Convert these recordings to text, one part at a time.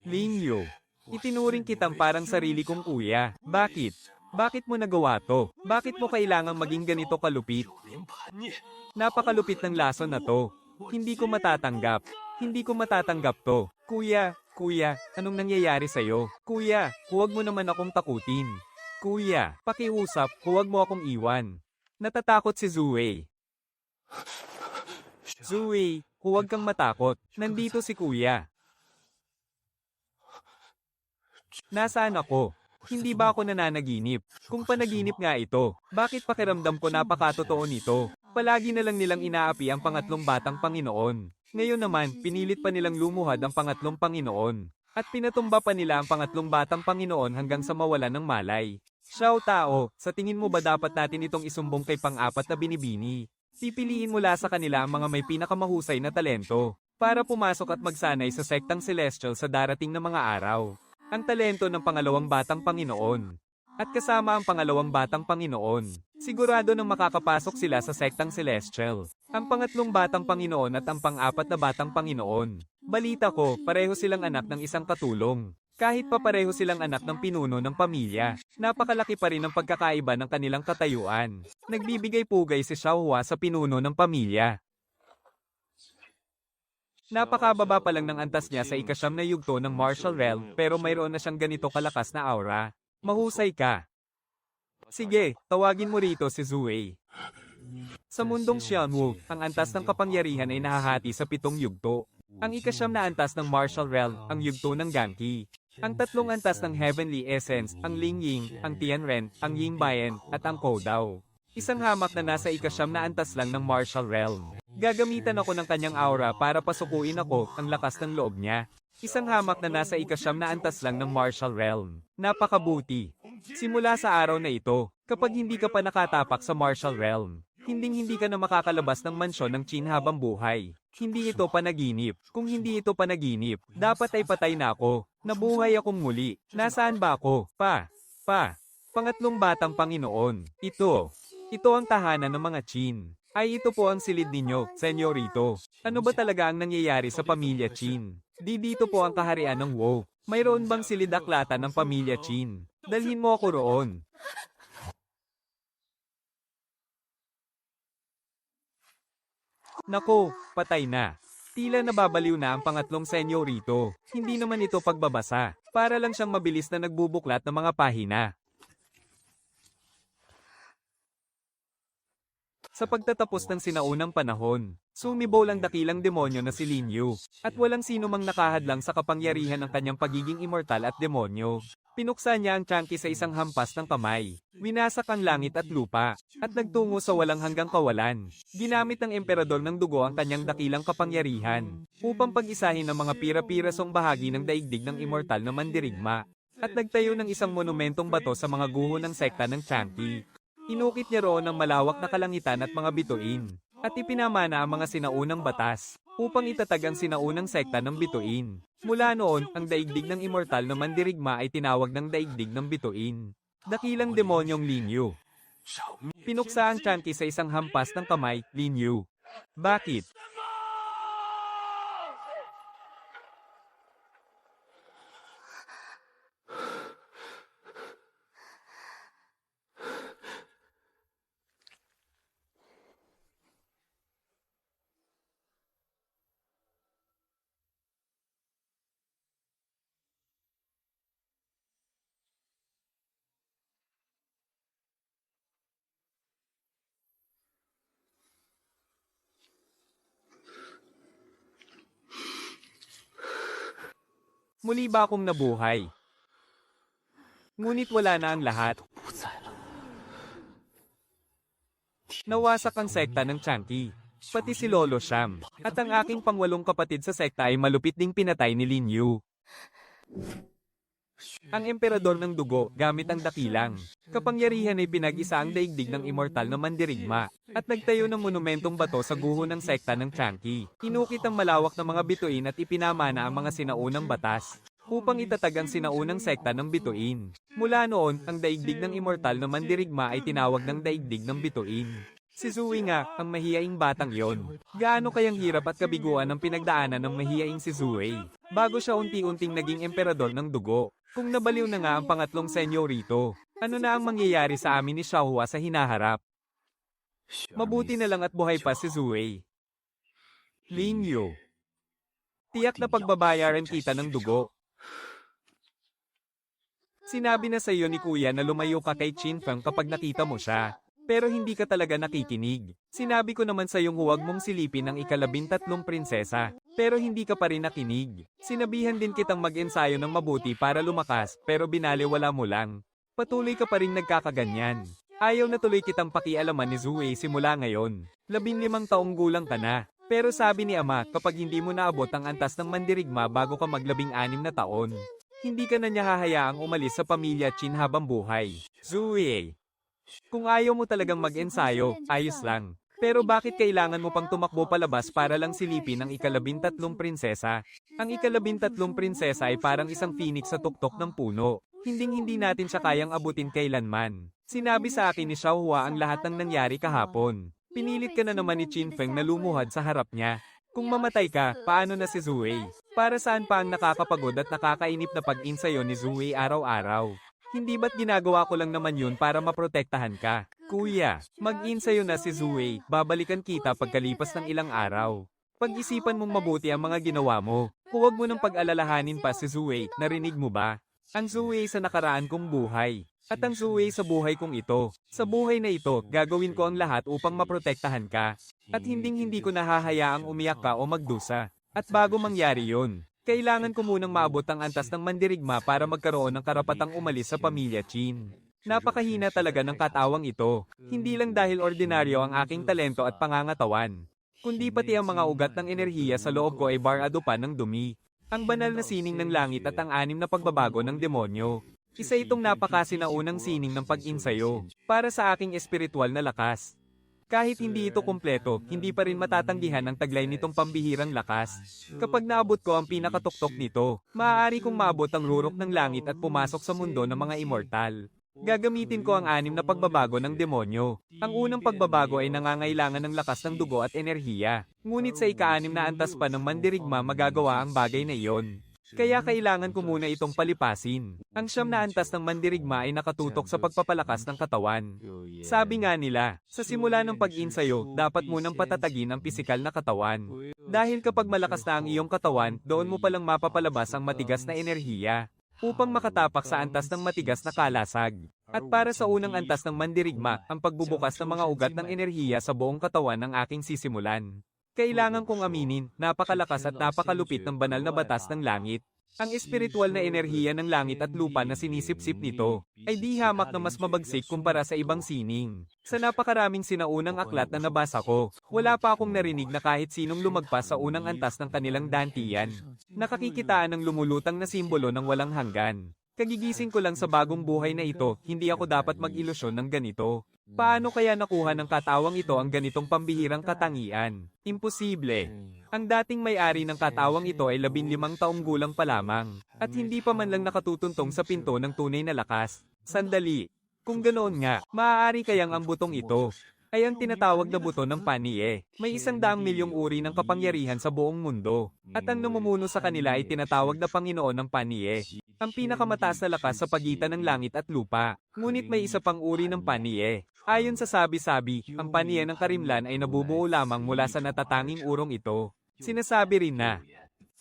Lin Yu, itinuring kitang parang sarili kong kuya. Bakit? Bakit mo nagawa to? Bakit mo kailangang maging ganito kalupit? Napakalupit ng lason na to. Hindi ko matatanggap. Hindi ko matatanggap to. Kuya, anong nangyayari sa'yo? Kuya, huwag mo naman akong takutin. Kuya, pakiusap, huwag mo akong iwan. Natatakot si Zuwei. Zuwei, huwag kang matakot. Nandito si kuya. Nasaan ako? Hindi ba ako nananaginip? Kung panaginip nga ito, bakit pakiramdam ko napakatotoo nito? Palagi na lang nilang inaapi ang pangatlong batang Panginoon. Ngayon naman, pinilit pa nilang lumuhad ang pangatlong Panginoon. At pinatumba pa nila ang pangatlong batang Panginoon hanggang sa mawalan ng malay. Xiao Tao, sa tingin mo ba dapat natin itong isumbong kay pang-apat na binibini? Pipiliin mula sa kanila ang mga may pinakamahusay na talento para pumasok at magsanay sa sektang celestial sa darating na mga araw. Ang talento ng pangalawang batang Panginoon. At kasama ang pangalawang batang Panginoon. Sigurado nang makakapasok sila sa sektang celestial. Ang pangatlong batang Panginoon at ang pang-apat na batang Panginoon. Balita ko, pareho silang anak ng isang katulong. Kahit pa pareho silang anak ng pinuno ng pamilya, napakalaki pa rin ang pagkakaiba ng kanilang katayuan. Nagbibigay pugay si Xiao Hua sa pinuno ng pamilya. Napakababa pa lang ng antas niya sa ikasyam na yugto ng martial realm pero mayroon na siyang ganito kalakas na aura. Mahusay ka. Sige, tawagin mo rito si Zuwei. Sa mundong Xianwu, ang antas ng kapangyarihan ay nahahati sa 7 yugto. Ang ikasyam na antas ng martial realm, ang yugto ng Ganqi. Ang tatlong antas ng Heavenly Essence, ang Ling Ying, ang Tianren, ang Ying Bayan, at ang Koudao. Isang hamak na nasa ikasyam na antas lang ng martial realm. Gagamitan ako ng kanyang aura para pasukuin ako, ang lakas ng loob niya. Isang hamak na nasa ikasyam na antas lang ng martial realm. Napakabuti. Simula sa araw na ito, kapag hindi ka pa nakatapak sa martial realm, hindi ka na makakalabas ng mansyon ng Qin habang buhay. Hindi ito panaginip. Kung hindi ito panaginip, dapat ay patay na ako. Nabuhay akong muli. Nasaan ba ako? Pangatlong batang Panginoon. Ito ang tahanan ng mga Qin. Ay ito po ang silid ninyo, senyorito. Ano ba talaga ang nangyayari sa pamilya Qin? Dito po ang kaharian ng Wu. Mayroon bang silid aklata ng pamilya Qin? Dalhin mo ako roon. Nako, patay na. Tila nababaliw na ang pangatlong senyorito. Hindi naman ito pagbabasa. Para lang siyang mabilis na nagbubuklat ng mga pahina. Sa pagtatapos ng sinaunang panahon, sumibol ang dakilang demonyo na si Lin Yu, at walang sino mang nakahadlang sa kapangyarihan ng kanyang pagiging immortal at demonyo. Pinuksa niya ang Changqi sa isang hampas ng kamay, winasak ang langit at lupa, at nagtungo sa walang hanggang kawalan. Ginamit ng emperador ng dugo ang kanyang dakilang kapangyarihan, upang pag-isahin ang mga pira-pirasong bahagi ng daigdig ng immortal na mandirigma, at nagtayo ng isang monumentong bato sa mga guho ng sekta ng Changqi. Inukit niya roon ang malawak na kalangitan at mga bituin, at ipinamana ang mga sinaunang batas, upang itatag ang sinaunang sekta ng bituin. Mula noon, ang daigdig ng immortal na mandirigma ay tinawag ng daigdig ng bituin. Dakilang demonyong Lin Yu. Pinuksa ang Changqi sa isang hampas ng kamay, Lin Yu. Bakit? Muli ba akong nabuhay? Ngunit wala na ang lahat. Nawasak ang sekta ng Changqi, pati si Lolo Sham, at ang aking pangwalong kapatid sa sekta ay malupit ding pinatay ni Lin Yu. Ang emperador ng dugo, gamit ang dakilang kapangyarihan ay pinag-isa ang daigdig ng immortal na mandirigma, at nagtayo ng monumentong bato sa guho ng sekta ng Changqi. Inukit ang malawak na mga bituin at ipinamana ang mga sinaunang batas, upang itatag ang sinaunang sekta ng bituin. Mula noon, ang daigdig ng immortal na mandirigma ay tinawag ng daigdig ng bituin. Si Zoe nga, ang mahiyaing batang yon. Gaano kayang hirap at kabiguan ang pinagdaanan ng mahiyaing si Zoe, bago siya unti-unting naging emperador ng dugo. Kung nabaliw na nga ang pangatlong senyorito, ano na ang mangyayari sa amin ni Xiaohua sa hinaharap? Mabuti na lang at buhay pa si Zoe. Ling Yu. Tiyak na pagbabayaran kita ng dugo. Sinabi na sa iyo ni Kuya na lumayo ka kay Qin Feng kapag nakita mo siya. Pero hindi ka talaga nakikinig. Sinabi ko naman sa iyong huwag mong silipin ang ika-13 prinsesa. Pero hindi ka pa rin nakinig. Sinabihan din kitang mag-ensayo ng mabuti para lumakas, pero binaliwala mo lang. Patuloy ka pa rin nagkakaganyan. Ayaw na tuloy kitang pakialaman ni Zoe simula ngayon. 15 taong gulang ka na. Pero sabi ni Ama, kapag hindi mo naabot ang antas ng mandirigma bago ka mag-16 na taon, hindi ka na niya hahayaang umalis sa pamilya Qin habang buhay. Zoe. Kung ayaw mo talagang mag-ensayo, ayos lang. Pero bakit kailangan mo pang tumakbo palabas para lang silipin ang ika-13 prinsesa? Ang ika-13 prinsesa ay parang isang phoenix sa tuktok ng puno. Hinding-hindi natin siya kayang abutin kailanman. Sinabi sa akin ni Xiaohua ang lahat ng nangyari kahapon. Pinilit ka na naman ni Qin Feng na lumuhad sa harap niya. Kung mamatay ka, paano na si Zoe? Para saan pa ang nakakapagod at nakakainip na pag-insayo ni Zoe araw-araw? Hindi ba't ginagawa ko lang naman yun para maprotektahan ka? Kuya, mag-insayo na si Zoe, babalikan kita pagkalipas ng ilang araw. Pag-isipan mong mabuti ang mga ginawa mo. Huwag mo nang pag-alalahanin pa si Zoe, narinig mo ba? Ang Zoe sa nakaraan kong buhay. At ang Zoe sa buhay kong ito. Sa buhay na ito, gagawin ko ang lahat upang maprotektahan ka. At hinding-hindi ko nahahayaang umiyak ka o magdusa. At bago mangyari yun, kailangan ko munang maabot ang antas ng mandirigma para magkaroon ng karapatang umalis sa pamilya Qin. Napakahina talaga ng katawang ito. Hindi lang dahil ordinaryo ang aking talento at pangangatawan, kundi pati ang mga ugat ng enerhiya sa loob ko ay barado pa ng dumi. Ang banal na sining ng langit at ang 6 na pagbabago ng demonyo. Isa itong napakasinaunang sining ng pag-insayo para sa aking espiritual na lakas. Kahit hindi ito kumpleto, hindi pa rin matatanggihan ang taglay nitong pambihirang lakas. Kapag naabot ko ang pinakatuktok nito, maaari kong maabot ang rurok ng langit at pumasok sa mundo ng mga immortal. Gagamitin ko ang 6 na pagbabago ng demonyo. Ang unang pagbabago ay nangangailangan ng lakas ng dugo at enerhiya. Ngunit sa ika-6 na antas pa ng mandirigma magagawa ang bagay na iyon. Kaya kailangan ko muna itong palipasin. Ang 9 na antas ng mandirigma ay nakatutok sa pagpapalakas ng katawan. Sabi nga nila, sa simula ng pag-insayo, dapat munang patatagin ang pisikal na katawan. Dahil kapag malakas na ang iyong katawan, doon mo palang mapapalabas ang matigas na enerhiya upang makatapak sa antas ng matigas na kalasag. At para sa unang antas ng mandirigma, ang pagbubukas ng mga ugat ng enerhiya sa buong katawan ng aking sisimulan. Kailangan kong aminin, napakalakas at napakalupit ng banal na batas ng langit. Ang espiritual na enerhiya ng langit at lupa na sinisip-sip nito ay di hamak na mas mabagsik kumpara sa ibang sining. Sa napakaraming sinaunang aklat na nabasa ko, wala pa akong narinig na kahit sinong lumagpas sa unang antas ng kanilang dantian. Nakakikitaan ng lumulutang na simbolo ng walang hanggan. Kagigising ko lang sa bagong buhay na ito, hindi ako dapat mag-ilusyon ng ganito. Paano kaya nakuha ng katawang ito ang ganitong pambihirang katangian? Imposible. Ang dating may-ari ng katawang ito ay 15 taong gulang pa lamang, at hindi pa man lang nakatutuntong sa pinto ng tunay na lakas. Sandali. Kung ganoon nga, maaari kayang ang butong ito ay ang tinatawag na buto ng Panie. May 100 milyong uri ng kapangyarihan sa buong mundo, at ang namumuno sa kanila ay tinatawag na Panginoon ng Panie. Ang pinakamataas na lakas sa pagitan ng langit at lupa. Ngunit may isa pang uri ng Panie. Ayon sa sabi-sabi, ang Panie ng Karimlan ay nabubuo lamang mula sa natatanging urong ito. Sinasabi rin na,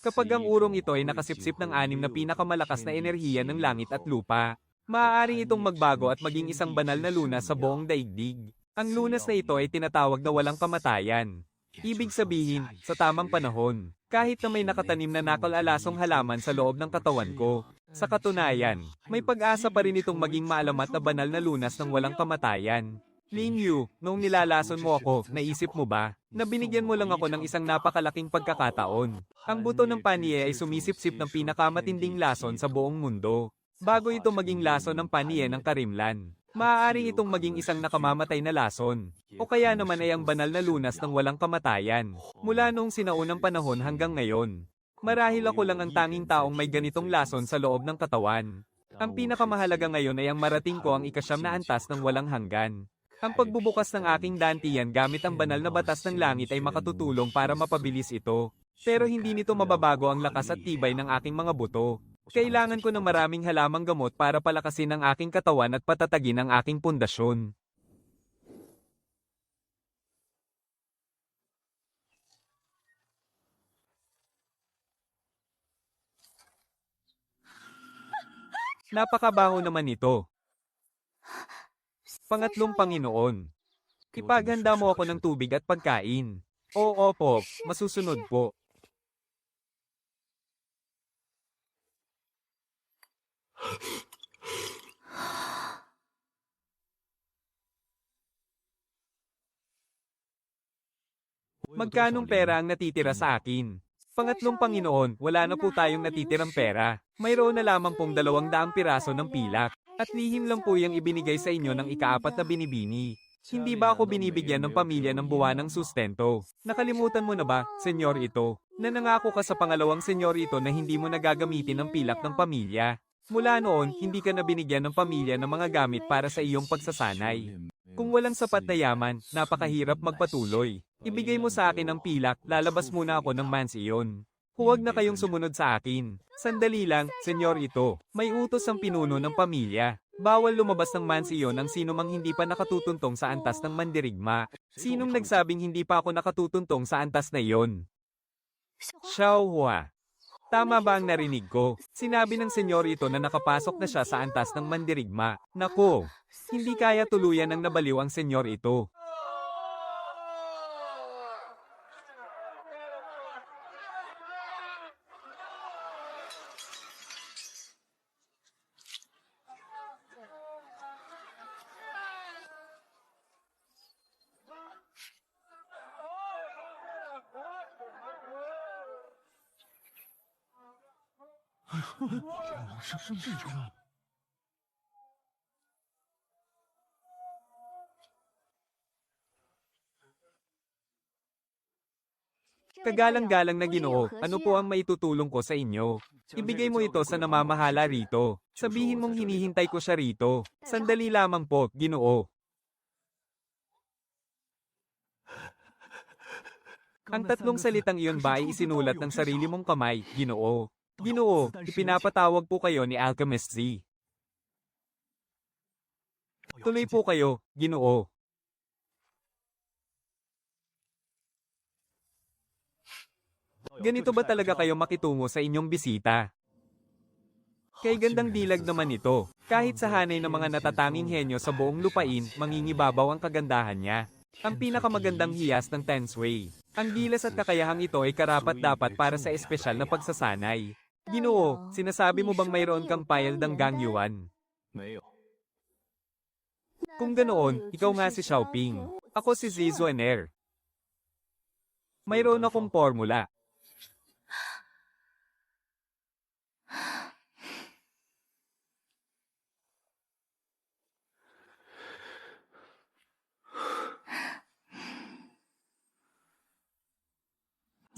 kapag ang urong ito ay nakasipsip ng 6 na pinakamalakas na enerhiya ng langit at lupa, maaari itong magbago at maging isang banal na lunas sa buong daigdig. Ang lunas na ito ay tinatawag na walang kamatayan. Ibig sabihin, sa tamang panahon, kahit na may nakatanim na nakalalasong halaman sa loob ng katawan ko, sa katunayan, may pag-asa pa rin itong maging maalamat na banal na lunas ng walang kamatayan. Ling Yu, noong nilalason mo ako, naisip mo ba, na binigyan mo lang ako ng isang napakalaking pagkakataon? Ang buto ng Panie ay sumisip-sip ng pinakamatinding lason sa buong mundo. Bago ito maging lason ng Panie ng Karimlan, maaari itong maging isang nakamamatay na lason, o kaya naman ay ang banal na lunas ng walang kamatayan, mula noong sinaunang panahon hanggang ngayon. Marahil ako lang ang tanging taong may ganitong lason sa loob ng katawan. Ang pinakamahalaga ngayon ay ang marating ko ang ika-9 na antas ng walang hanggan. Ang pagbubukas ng aking dantian gamit ang banal na batas ng langit ay makatutulong para mapabilis ito. Pero hindi nito mababago ang lakas at tibay ng aking mga buto. Kailangan ko ng maraming halamang gamot para palakasin ang aking katawan at patatagin ang aking pundasyon. Napakabaho naman ito. Pangatlong Panginoon. Ipaghanda mo ako ng tubig at pagkain. Oo po, masusunod po. Magkanong pera ang natitira sa akin? Pangatlong Panginoon, wala na po tayong natitirang pera. Mayroon na lamang pong 200 piraso ng pilak. At lihim lang po yung ibinigay sa inyo ng ika-4 na binibini. Hindi ba ako binibigyan ng pamilya ng buwan ng sustento? Nakalimutan mo na ba, senyor ito, na nangako ka sa pangalawang senyor ito na hindi mo nagagamitin ang pilak ng pamilya? Mula noon, hindi ka na binigyan ng pamilya ng mga gamit para sa iyong pagsasanay. Kung walang sapat na yaman, napakahirap magpatuloy. Ibigay mo sa akin ang pilak, lalabas muna ako ng mansiyon. Huwag na kayong sumunod sa akin. Sandali lang, senyor ito. May utos ang pinuno ng pamilya. Bawal lumabas ng mansiyon ang sino mang hindi pa nakatutuntong sa antas ng mandirigma. Sinong nagsabing hindi pa ako nakatutuntong sa antas na iyon? Xiao Hua. Tama ba ang narinig ko? Sinabi ng senyor ito na nakapasok na siya sa antas ng mandirigma. Nako, hindi kaya tuluyan ng nabaliw ang senyor ito. Kagalang-galang na Ginoo, ano po ang maitutulong ko sa inyo? Ibigay mo ito sa namamahala rito. Sabihin mong hinihintay ko siya rito. Sandali lamang po, Ginoo. Ang tatlong salitang iyon ba ay isinulat ng sarili mong kamay, Ginoo? Ginoo, ipinapatawag po kayo ni Alchemist Z. Tuloy po kayo, Ginoo. Ganito ba talaga kayo makitungo sa inyong bisita? Kay gandang dilag naman ito. Kahit sa hanay ng mga natatanging henyo sa buong lupain, mangingibabaw ang kagandahan niya. Ang pinakamagandang hiyas ng Tensway. Ang gilas at kakayahang ito ay karapat-dapat para sa espesyal na pagsasanay. Ginoo, sinasabi mo bang mayroon kang pile ng Gangyuan? Kung ganoon, ikaw nga si Xiaoping. Ako si Zizuaner. Mayroon akong formula.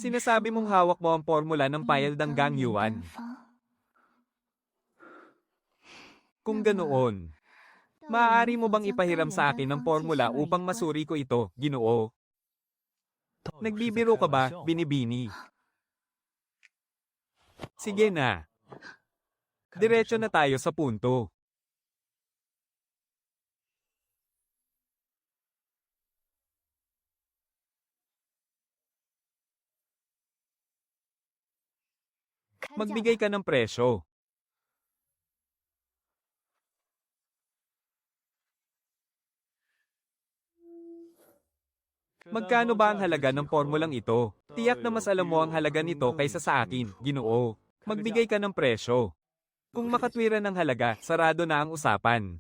Sinasabi mong hawak mo ang formula ng pile ng Gangyuan. Kung ganoon, maaari mo bang ipahiram sa akin ang formula upang masuri ko ito, Ginoo? Nagbibiro ka ba, binibini? Sige na. Diretso na tayo sa punto. Magbigay ka ng presyo. Magkano ba ang halaga ng formulang ito? Tiyak na mas alam mo ang halaga nito kaysa sa akin, Ginoo. Magbigay ka ng presyo. Kung makatwiran ng halaga, sarado na ang usapan.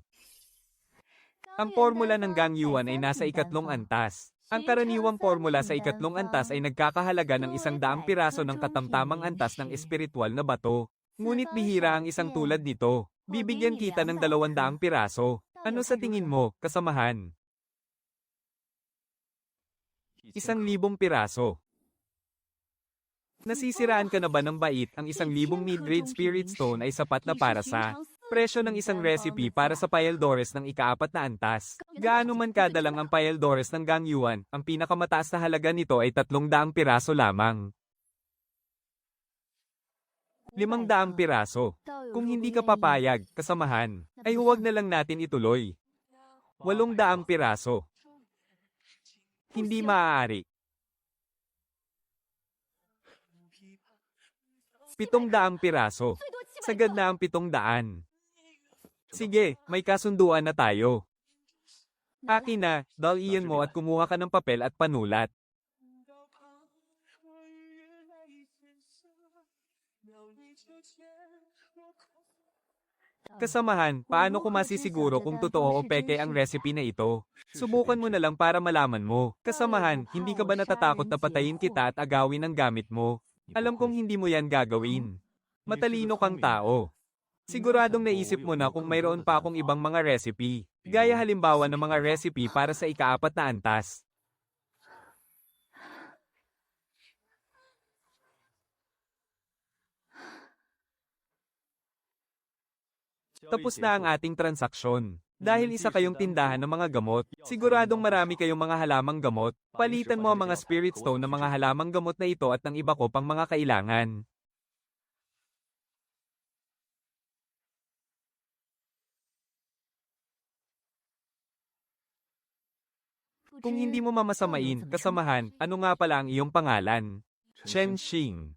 Ang formula ng Gangyuan ay nasa 3 antas. Ang karaniwang formula sa 3 antas ay nagkakahalaga ng 100 piraso ng katamtamang antas ng espiritual na bato. Ngunit bihira ang isang tulad nito. Bibigyan kita ng 200 piraso. Ano sa tingin mo, kasamahan? 1,000 piraso. Nasisiraan ka na ba ng bait? Ang 1,000 mid-grade spirit stone ay sapat na para sa... Presyo ng isang recipe para sa paeldores ng ika-4 na antas. Gaano man kadalang ang paeldores ng Gangyuan, ang pinakamataas na halaga nito ay 300 piraso lamang. 500 piraso. Kung hindi ka papayag, kasamahan, ay huwag na lang natin ituloy. 800 piraso. Hindi maaari. 700 piraso. Sagad na ang 700. Sige, may kasunduan na tayo. Akin na, dalian mo at kumuha ka ng papel at panulat. Kasamahan, paano ko masisiguro kung totoo o peke ang recipe na ito? Subukan mo na lang para malaman mo. Kasamahan, hindi ka ba natatakot na patayin kita at agawin ang gamit mo? Alam kong hindi mo yan gagawin. Matalino kang tao. Siguradong naisip mo na kung mayroon pa akong ibang mga recipe. Gaya halimbawa ng mga recipe para sa ika-4 na antas. Tapos na ang ating transaksyon. Dahil isa kayong tindahan ng mga gamot, siguradong marami kayong mga halamang gamot. Palitan mo ang mga spirit stone ng mga halamang gamot na ito at ng iba ko pang mga kailangan. Kung hindi mo mamasamain, kasamahan, ano nga pala ang iyong pangalan? Chen Xing.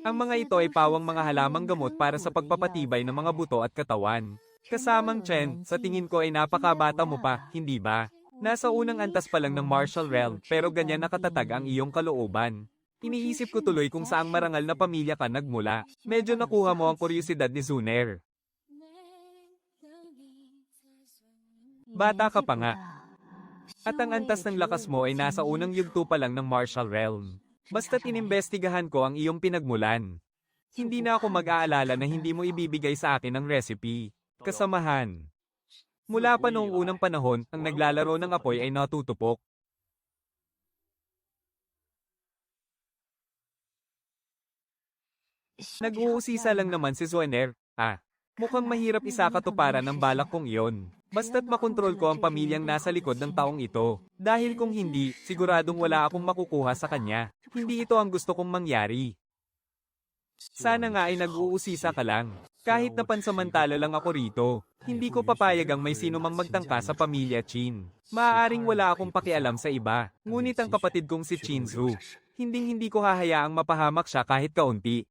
Ang mga ito ay pawang mga halamang gamot para sa pagpapatibay ng mga buto at katawan. Kasamang Chen, sa tingin ko ay napakabata mo pa, hindi ba? Nasa unang antas pa lang ng martial realm, pero ganyan nakatatag ang iyong kalooban. Iniisip ko tuloy kung saang marangal na pamilya ka nagmula. Medyo nakuha mo ang kuryosidad ni Zuner. Bata ka pa nga. At ang antas ng lakas mo ay nasa unang yugto pa lang ng martial realm. Basta't inimbestigahan ko ang iyong pinagmulan. Hindi na ako mag-aalala na hindi mo ibibigay sa akin ang recipe. Kasamahan. Mula pa noong unang panahon, ang naglalaro ng apoy ay natutupok. Nag-uusisa lang naman si Zuener. Mukhang mahirap isakatuparan ng balak kong iyon. Basta't makontrol ko ang pamilyang nasa likod ng taong ito. Dahil kung hindi, siguradong wala akong makukuha sa kanya. Hindi ito ang gusto kong mangyari. Sana nga ay nag-uusisa ka lang. Kahit na pansamantala lang ako rito, hindi ko papayag ang may sino mang magtangka sa pamilya Chin. Maaaring wala akong pakialam sa iba. Ngunit ang kapatid kong si Chin Zhu, hindi ko hahayaang mapahamak siya kahit kaunti.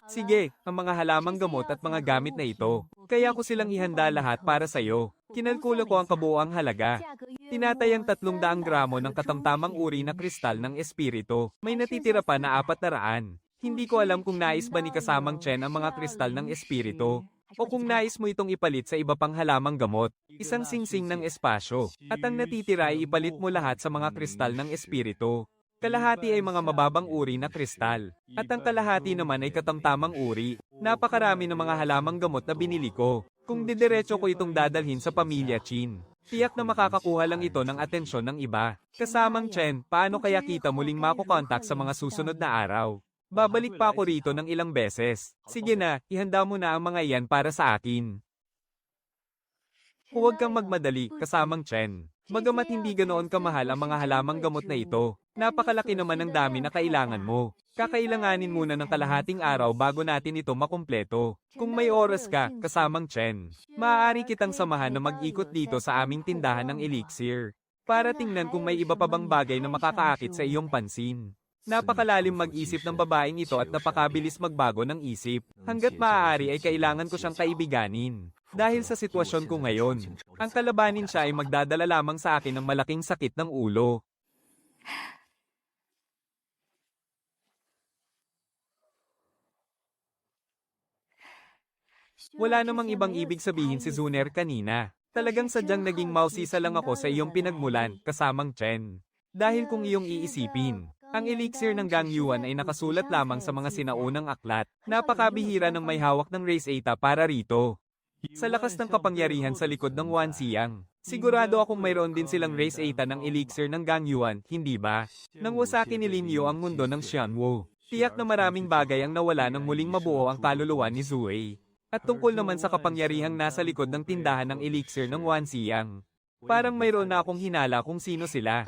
Sige, ang mga halamang gamot at mga gamit na ito. Kaya ko silang ihanda lahat para sa'yo. Kinalkula ko ang kabuoang halaga. Tinatayang 300 gramo ng katamtamang uri na kristal ng espiritu. May natitira pa na 400. Hindi ko alam kung nais ba ni kasamang Chen ang mga kristal ng espiritu. O kung nais mo itong ipalit sa iba pang halamang gamot. Isang singsing ng espasyo. At ang natitira ay ipalit mo lahat sa mga kristal ng espiritu. Kalahati ay mga mababang uri na kristal, at ang kalahati naman ay katamtamang uri. Napakarami ng mga halamang gamot na binili ko. Kung didiretso ko itong dadalhin sa pamilya Chin, tiyak na makakakuha lang ito ng atensyon ng iba. Kasamang Chen, paano kaya kita muling makukontak sa mga susunod na araw? Babalik pa ako rito ng ilang beses. Sige na, ihanda mo na ang mga iyan para sa akin. Huwag kang magmadali, kasamang Chen. Bagamat hindi ganoon kamahal ang mga halamang gamot na ito, napakalaki naman ang dami na kailangan mo. Kakailanganin muna ng kalahating araw bago natin ito makumpleto. Kung may oras ka, kasamang Chen, maaari kitang samahan na mag-ikot dito sa aming tindahan ng elixir. Para tingnan kung may iba pa bang bagay na makakaakit sa iyong pansin. Napakalalim mag-isip ng babaeng ito at napakabilis magbago ng isip. Hanggat maaari ay kailangan ko siyang kaibiganin. Dahil sa sitwasyon ko ngayon, ang kalabanin siya ay magdadala lamang sa akin ng malaking sakit ng ulo. Wala namang ibang ibig sabihin si Zuner kanina. Talagang sadyang naging mausisa lang ako sa iyong pinagmulan, kasamang Chen. Dahil kung iyong iisipin, ang elixir ng Gangyuan ay nakasulat lamang sa mga sinaunang aklat. Napakabihira ng may hawak ng race eta para rito. Sa lakas ng kapangyarihan sa likod ng Wanxiang, Sigurado akong mayroon din silang race 8 ng elixir ng Gangyuan, hindi ba? Nang wasakin ni Lin Yu ang mundo ng Xianwu, tiyak na maraming bagay ang nawala nang muling mabuo ang kaluluwa ni Zuei. At tungkol naman sa kapangyarihang nasa likod ng tindahan ng elixir ng Wanxiang. Parang mayroon na akong hinala kung sino sila.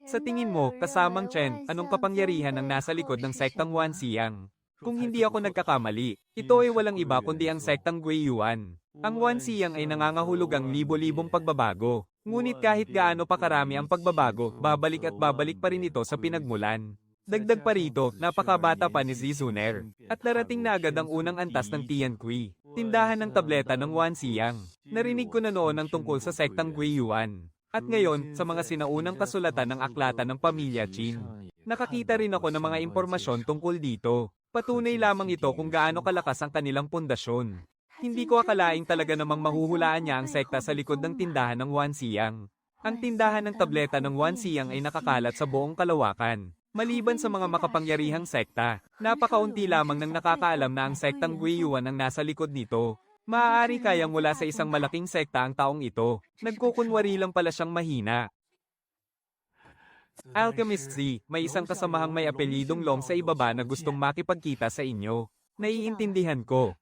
Sa tingin mo, kasamang Chen, anong kapangyarihan ang nasa likod ng sektang Wanxiang? Kung hindi ako nagkakamali, ito ay walang iba kundi ang sektang Guiyuan. Ang Wanxiang ay nangangahulugang libo-libong pagbabago. Ngunit kahit gaano pa karami ang pagbabago, babalik at babalik pa rin ito sa pinagmulan. Dagdag pa rito, napakabata pa ni Zizuner. At narating na agad ang unang antas ng Tianqi, tindahan ng tableta ng Wanxiang. Narinig ko na noon ang tungkol sa sektang Guiyuan. At ngayon, sa mga sinaunang kasulatan ng aklatan ng pamilya Qin, nakakita rin ako ng mga impormasyon tungkol dito. Patunay lamang ito kung gaano kalakas ang kanilang pundasyon. Hindi ko akalaing talaga namang mahuhulaan niya ang sekta sa likod ng tindahan ng Wanxiang. Ang tindahan ng tableta ng Wanxiang ay nakakalat sa buong kalawakan. Maliban sa mga makapangyarihang sekta, napakaunti lamang nang nakakaalam na ang sektang Guiyuan ang nasa likod nito. Maaari kayang mula sa isang malaking sekta ang taong ito. Nagkukunwari lang pala siyang mahina. Alchemist Z, may isang kasamahang may apelyidong Long sa ibaba na gustong makipagkita sa inyo. Naiintindihan ko.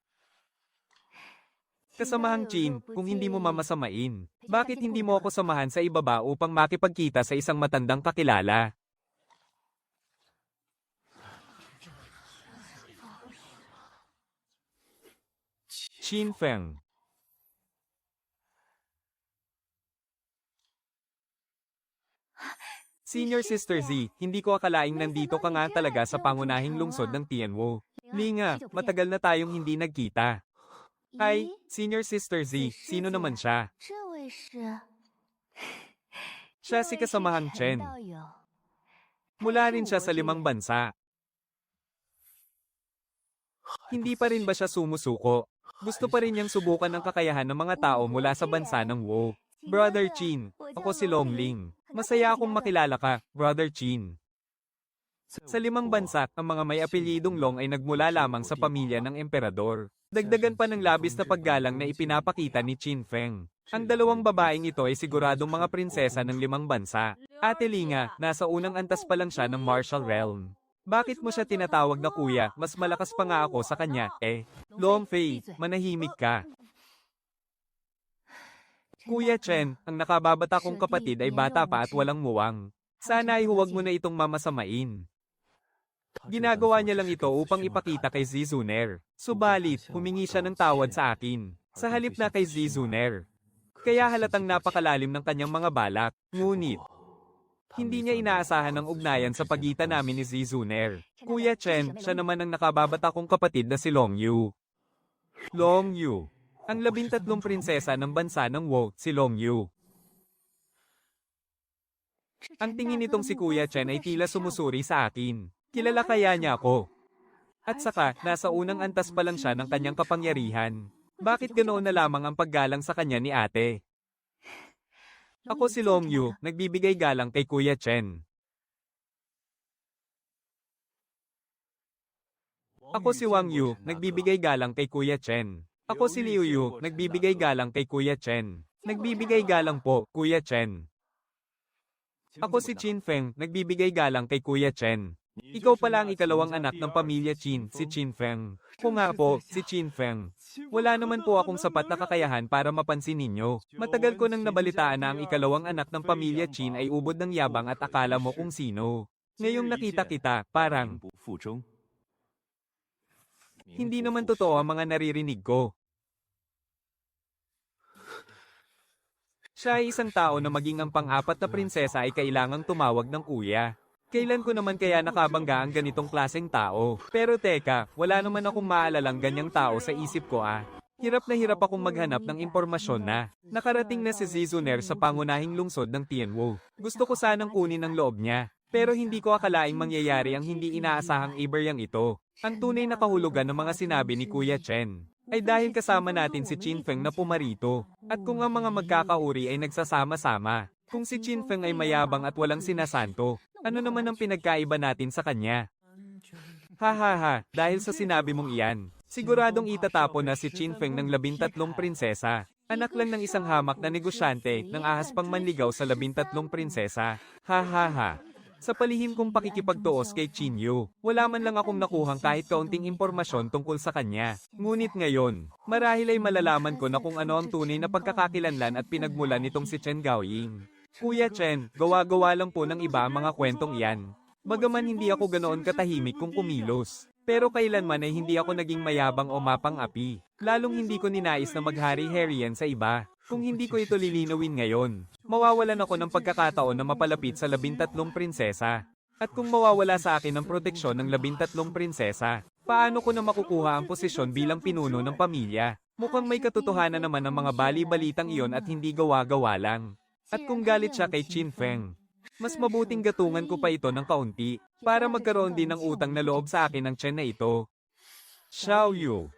Kasamahang Qin, kung hindi mo mamasamain, bakit hindi mo ako samahan sa ibaba upang makipagkita sa isang matandang kakilala? Qin Feng. Senior Sister Z, hindi ko akalaing nandito ka nga talaga sa pangunahing lungsod ng Tianwu. Linga, matagal na tayong hindi nagkita. Hi, Senior Sister Z, sino naman siya? Siya si kasamahang Chen. Mula rin siya sa 5 bansa. Hindi pa rin ba siya sumusuko? Gusto pa rin niyang subukan ang kakayahan ng mga tao mula sa bansa ng Wu. Brother Qin, ako si Longling. Masaya akong makilala ka, Brother Qin. Sa 5 bansa, ang mga may apelyidong Long ay nagmula lamang sa pamilya ng emperador. Dagdagan pa ng labis na paggalang na ipinapakita ni Qin Feng. Ang 2 babaeng ito ay siguradong mga prinsesa ng 5 bansa. Ate Linga, nasa unang antas pa lang siya ng Martial Realm. Bakit mo siya tinatawag na kuya? Mas malakas pa nga ako sa kanya, eh. Long Fei, manahimik ka. Kuya Chen, ang nakababata kong kapatid ay bata pa at walang muwang. Sana ay huwag mo na itong mamasamain. Ginagawa niya lang ito upang ipakita kay Zizuner. Subalit, humingi siya ng tawad sa akin. Sa halip na kay Zizuner. Kaya halatang napakalalim ng kanyang mga balak. Ngunit, hindi niya inaasahan ang ugnayan sa pagitan namin ni Zizuner. Kuya Chen, siya naman ang nakababata kong kapatid na si Long Yu. Long Yu. Ang 13 prinsesa ng bansa ng Wu, si Long Yu. Ang tingin nitong si Kuya Chen ay tila sumusuri sa akin. Kilala kaya niya ako? At saka, nasa unang antas pa lang siya ng kanyang kapangyarihan. Bakit ganoon na lamang ang paggalang sa kanya ni ate? Ako si Long Yu, nagbibigay galang kay Kuya Chen. Ako si Wang Yu, nagbibigay galang kay Kuya Chen. Ako si Liu Yu, nagbibigay galang kay Kuya Chen. Nagbibigay galang po, Kuya Chen. Ako si Qin Feng, nagbibigay galang kay Kuya Chen. Ikaw pala ang ikalawang anak ng pamilya Qin, si Qin Feng. Ko nga po, si Qin Feng. Wala naman po akong sapat na kakayahan para mapansin ninyo. Matagal ko nang nabalitaan na ang ikalawang anak ng pamilya Qin ay ubod ng yabang at akala mo kung sino. Ngayong nakita kita, parang hindi naman totoo ang mga naririnig ko. Siya ay isang tao na maging ang pang-4 na prinsesa ay kailangang tumawag ng kuya. Kailan ko naman kaya nakabangga ang ganitong klaseng tao? Pero teka, wala naman akong maalalang ganyang tao sa isip ko ah. Hirap na hirap akong maghanap ng impormasyon na. Nakarating na si Zizuner sa pangunahing lungsod ng Tianwu. Gusto ko sanang kunin ang loob niya. Pero hindi ko akalaing mangyayari ang hindi inaasahang iberyang ito. Ang tunay na kahulugan ng mga sinabi ni Kuya Chen ay dahil kasama natin si Qin Feng na pumarito. At kung ang mga magkakauri ay nagsasama-sama. Kung si Qin Feng ay mayabang at walang sinasanto, ano naman ang pinagkaiba natin sa kanya? Ha, dahil sa sinabi mong iyan, siguradong itatapon na si Qin Feng ng 13 prinsesa. Anak lang ng isang hamak na negosyante, ng ahas pang manligaw sa 13 prinsesa. Ha ha ha. Sa palihim kong pakikipagtuos kay Chinyu, wala man lang akong nakuhang kahit kaunting impormasyon tungkol sa kanya. Ngunit ngayon, marahil ay malalaman ko na kung ano ang tunay na pagkakakilanlan at pinagmulan nitong si Chen Gaoying. Kuya Chen, gawa-gawa lang po ng iba ang mga kwentong iyan. Bagaman hindi ako ganoon katahimik kung kumilos. Pero kailanman ay hindi ako naging mayabang o mapang-api. Lalong hindi ko ninais na maghari-harian sa iba. Kung hindi ko ito lilinawin ngayon, mawawalan ako ng pagkakataon na mapalapit sa 13 prinsesa. At kung mawawala sa akin ang proteksyon ng 13 prinsesa, paano ko na makukuha ang posisyon bilang pinuno ng pamilya? Mukhang may katotohanan naman ang mga bali-balitang iyon at hindi gawa-gawa lang. At kung galit siya kay Qin Feng, mas mabuting gatungan ko pa ito ng kaunti, para magkaroon din ng utang na loob sa akin ng Chen na ito. Xiao Yu.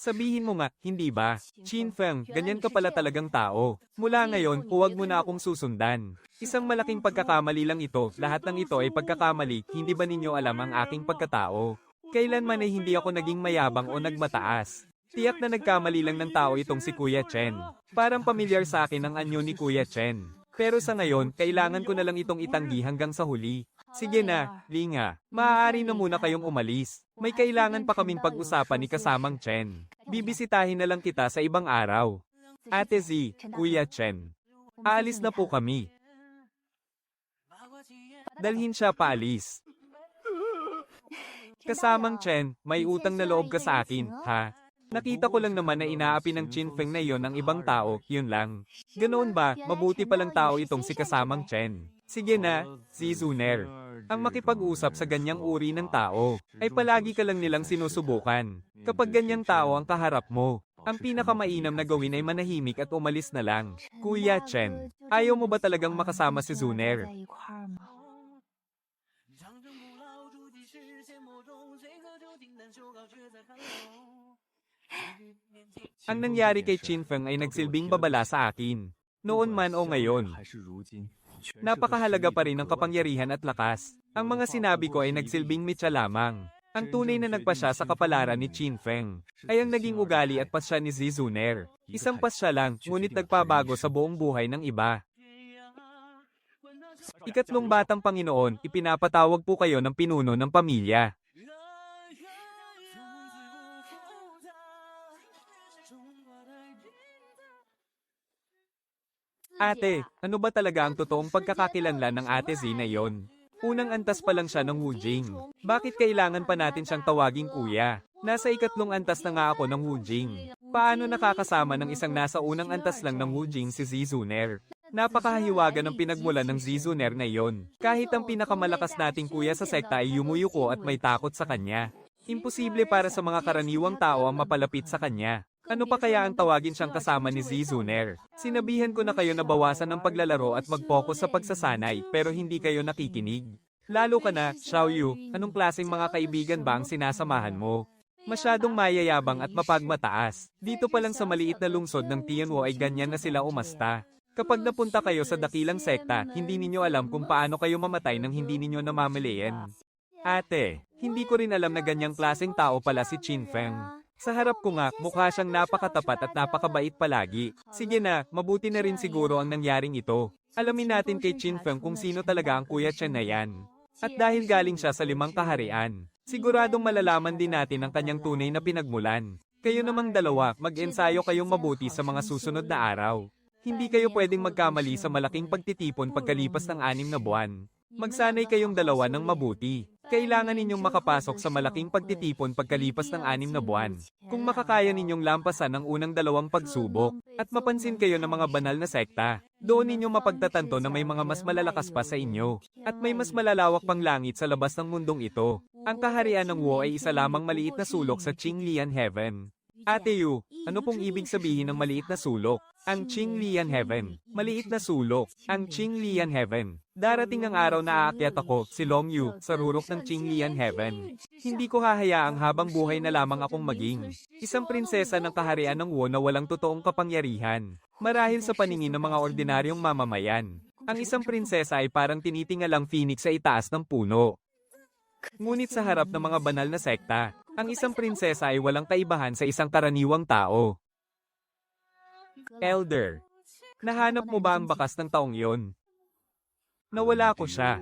Sabihin mo nga, hindi ba? Qin Feng, ganyan ka pala talagang tao. Mula ngayon, huwag mo na akong susundan. Isang malaking pagkakamali lang ito, lahat ng ito ay pagkakamali, hindi ba ninyo alam ang aking pagkatao? Kailanman ay hindi ako naging mayabang o nagmataas. Tiyak na nagkamali lang ng tao itong si Kuya Chen. Parang pamilyar sa akin ang anyo ni Kuya Chen. Pero sa ngayon, kailangan ko na lang itong itanggi hanggang sa huli. Sige na, Linga. Maaari na muna kayong umalis. May kailangan pa kaming pag-usapan ni kasamang Chen. Bibisitahin na lang kita sa ibang araw. Ate Z, Kuya Chen. Aalis na po kami. Dalhin siya paalis. Kasamang Chen, may utang na loob ka sa akin, ha? Nakita ko lang naman na inaapi ng Qin Feng na iyon ang ibang tao, yun lang. Ganoon ba, mabuti palang tao itong si kasamang Chen. Sige na, si Zuner. Ang makipag-usap sa ganyang uri ng tao, ay palagi ka lang nilang sinusubukan. Kapag ganyang tao ang kaharap mo, ang pinakamainam na gawin ay manahimik at umalis na lang. Kuya Chen, ayaw mo ba talagang makasama si Zuner? Ang nangyari kay Qin Feng ay nagsilbing babala sa akin. Noon man o ngayon. Napakahalaga pa rin ang kapangyarihan at lakas. Ang mga sinabi ko ay nagsilbing mitya lamang. Ang tunay na nagpasya sa kapalaran ni Qin Feng ay ang naging ugali at pasya ni Zizuner. Isang pasya lang, ngunit nagpabago sa buong buhay ng iba. Ikatlong batang Panginoon, ipinapatawag po kayo ng pinuno ng pamilya. Ate, ano ba talaga ang totoong pagkakakilanlan ng Ate Z na yon? Unang antas pa lang siya ng Wujing. Bakit kailangan pa natin siyang tawaging kuya? Nasa ikatlong antas na nga ako ng Wujing. Paano nakakasama ng isang nasa unang antas lang ng Wujing si Zizuner? Napakahiwaga ng pinagmulan ng Zizuner na yon. Kahit ang pinakamalakas nating kuya sa sekta ay yumuyuko at may takot sa kanya. Imposible para sa mga karaniwang tao ang mapalapit sa kanya. Ano pa kaya ang tawagin siyang kasama ni Zizuner? Sinabihan ko na kayo na bawasan ang paglalaro at mag-focus sa pagsasanay, pero hindi kayo nakikinig. Lalo ka na, Xiao Yu, anong klaseng mga kaibigan ba ang sinasamahan mo? Masyadong mayayabang at mapagmataas. Dito pa lang sa maliit na lungsod ng Tianwo ay ganyan na sila umasta. Kapag napunta kayo sa dakilang sekta, hindi ninyo alam kung paano kayo mamatay nang hindi ninyo namamalayan. Ate, hindi ko rin alam na ganyang klaseng tao pala si Qin Feng. Sa harap ko nga, mukha siyang napakatapat at napakabait palagi. Sige na, mabuti na rin siguro ang nangyaring ito. Alamin natin kay Qin Feng kung sino talaga ang Kuya Chen na yan. At dahil galing siya sa 5 kaharian, siguradong malalaman din natin ang kanyang tunay na pinagmulan. Kayo namang dalawa, mag-ensayo kayong mabuti sa mga susunod na araw. Hindi kayo pwedeng magkamali sa malaking pagtitipon pagkalipas ng 6 na buwan. Magsanay kayong dalawa ng mabuti. Kailangan ninyong makapasok sa malaking pagtitipon pagkalipas ng 6 na buwan. Kung makakaya ninyong lampasan ang unang 2 pagsubok, at mapansin kayo ng mga banal na sekta, doon ninyo mapagtatanto na may mga mas malalakas pa sa inyo, at may mas malalawak pang langit sa labas ng mundong ito. Ang kaharian ng Wu ay isa lamang maliit na sulok sa Qinglian Heaven. Ate Yu, ano pong ibig sabihin ng maliit na sulok? Ang Qinglian Heaven. Maliit na sulok. Ang Qinglian Heaven. Darating ang araw na aakyat ako, si Long Yu, sa rurok ng Qinglian Heaven. Hindi ko hahayaang habang buhay na lamang akong maging isang prinsesa ng kaharian ng Wu na walang totoong kapangyarihan. Marahil sa paningin ng mga ordinaryong mamamayan. Ang isang prinsesa ay parang tinitingalang phoenix sa itaas ng puno. Ngunit sa harap ng mga banal na sekta, Ang isang prinsesa ay walang kaibahan sa isang karaniwang tao. Elder, nahanap mo ba ang bakas ng taong yon? Nawala ko siya.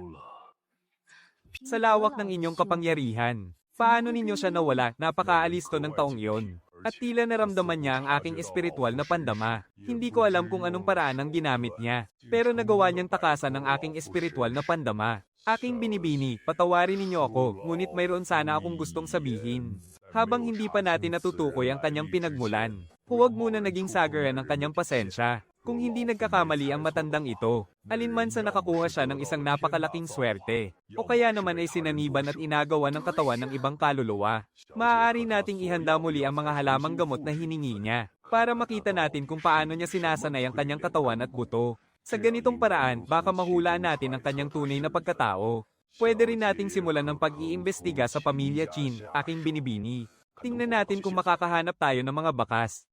Sa lawak ng inyong kapangyarihan, paano ninyo siya nawala? Napakaalisto ng taong yon. At tila naramdaman niya ang aking espiritual na pandama. Hindi ko alam kung anong paraan ang ginamit niya, pero nagawa niyang takasan ang aking espiritual na pandama. Aking binibini, patawarin ninyo ako, ngunit mayroon sana akong gustong sabihin. Habang hindi pa natin natutukoy ang kanyang pinagmulan, huwag muna naging sagaran ang kanyang pasensya. Kung hindi nagkakamali ang matandang ito, alinman sa nakakuha siya ng isang napakalaking swerte, o kaya naman ay sinaniban at inagawa ng katawan ng ibang kaluluwa. Maaari nating ihanda muli ang mga halamang gamot na hiningi niya, para makita natin kung paano niya sinasanay ang kanyang katawan at buto. Sa ganitong paraan, baka mahulaan natin ang kanyang tunay na pagkatao. Pwede rin nating simulan ng pag-iimbestiga sa pamilya Chin, aking binibini. Tingnan natin kung makakahanap tayo ng mga bakas.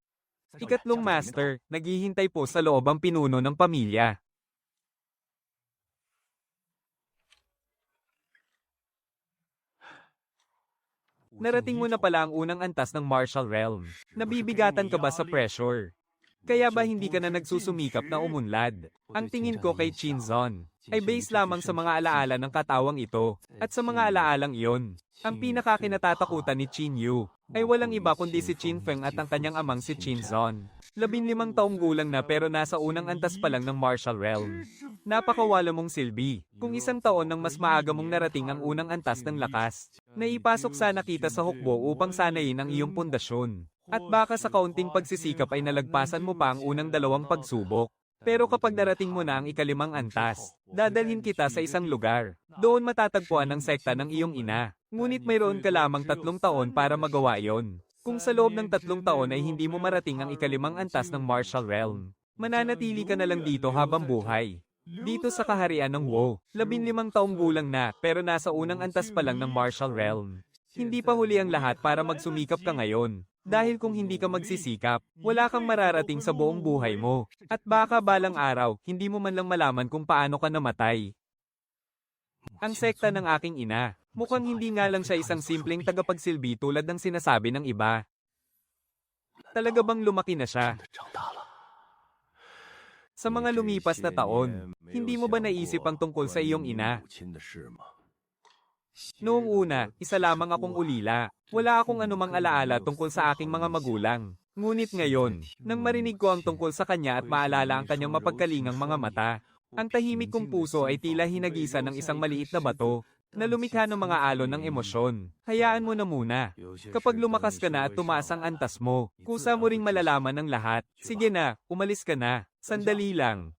Ikatlong master, naghihintay po sa loob ang pinuno ng pamilya. Narating mo na pala ang unang antas ng martial realm. Nabibigatan ka ba sa pressure? Kaya ba hindi ka na nagsusumikap na umunlad? Ang tingin ko kay Chinzon ay base lamang sa mga alaala ng katawang ito, at sa mga alaalang iyon, ang pinakakinatatakutan ni Chin Yu ay walang iba kundi si Chin Feng at ang kanyang amang si Chinzon. 15 taong gulang na pero nasa unang antas pa lang ng martial realm. Napakawala mong silbi, kung isang taon nang mas maaga mong narating ang unang antas ng lakas. Naipasok sana kita sa hukbo upang sanayin ang iyong pundasyon. At baka sa kaunting pagsisikap ay nalagpasan mo pa ang unang 2 pagsubok. Pero kapag narating mo na ang ikalimang antas, dadalhin kita sa isang lugar. Doon matatagpuan ang sekta ng iyong ina. Ngunit mayroon ka lamang 3 taon para magawa yon. Kung sa loob ng 3 taon ay hindi mo marating ang ikalimang antas ng martial realm, mananatili ka na lang dito habang buhay. Dito sa kaharian ng Wu, 15 taong gulang na pero nasa unang antas pa lang ng martial realm. Hindi pa huli ang lahat para magsumikap ka ngayon. Dahil kung hindi ka magsisikap, wala kang mararating sa buong buhay mo. At baka balang araw, hindi mo man lang malaman kung paano ka namatay. Ang sekta ng aking ina, mukhang hindi nga lang siya isang simpleng tagapagsilbi tulad ng sinasabi ng iba. Talaga bang lumaki na siya? Sa mga lumipas na taon, hindi mo ba naisip ang tungkol sa iyong ina? Noong una, isa lamang akong ulila. Wala akong anumang alaala tungkol sa aking mga magulang. Ngunit ngayon, nang marinig ko ang tungkol sa kanya at maalala ang kanyang mapagkalingang mga mata, ang tahimik kong puso ay tila hinagisan ng isang maliit na bato, na lumikha ng mga alon ng emosyon. Hayaan mo na muna. Kapag lumakas ka na at tumaas ang antas mo, kusa mo ring malalaman ng lahat. Sige na, umalis ka na. Sandali lang.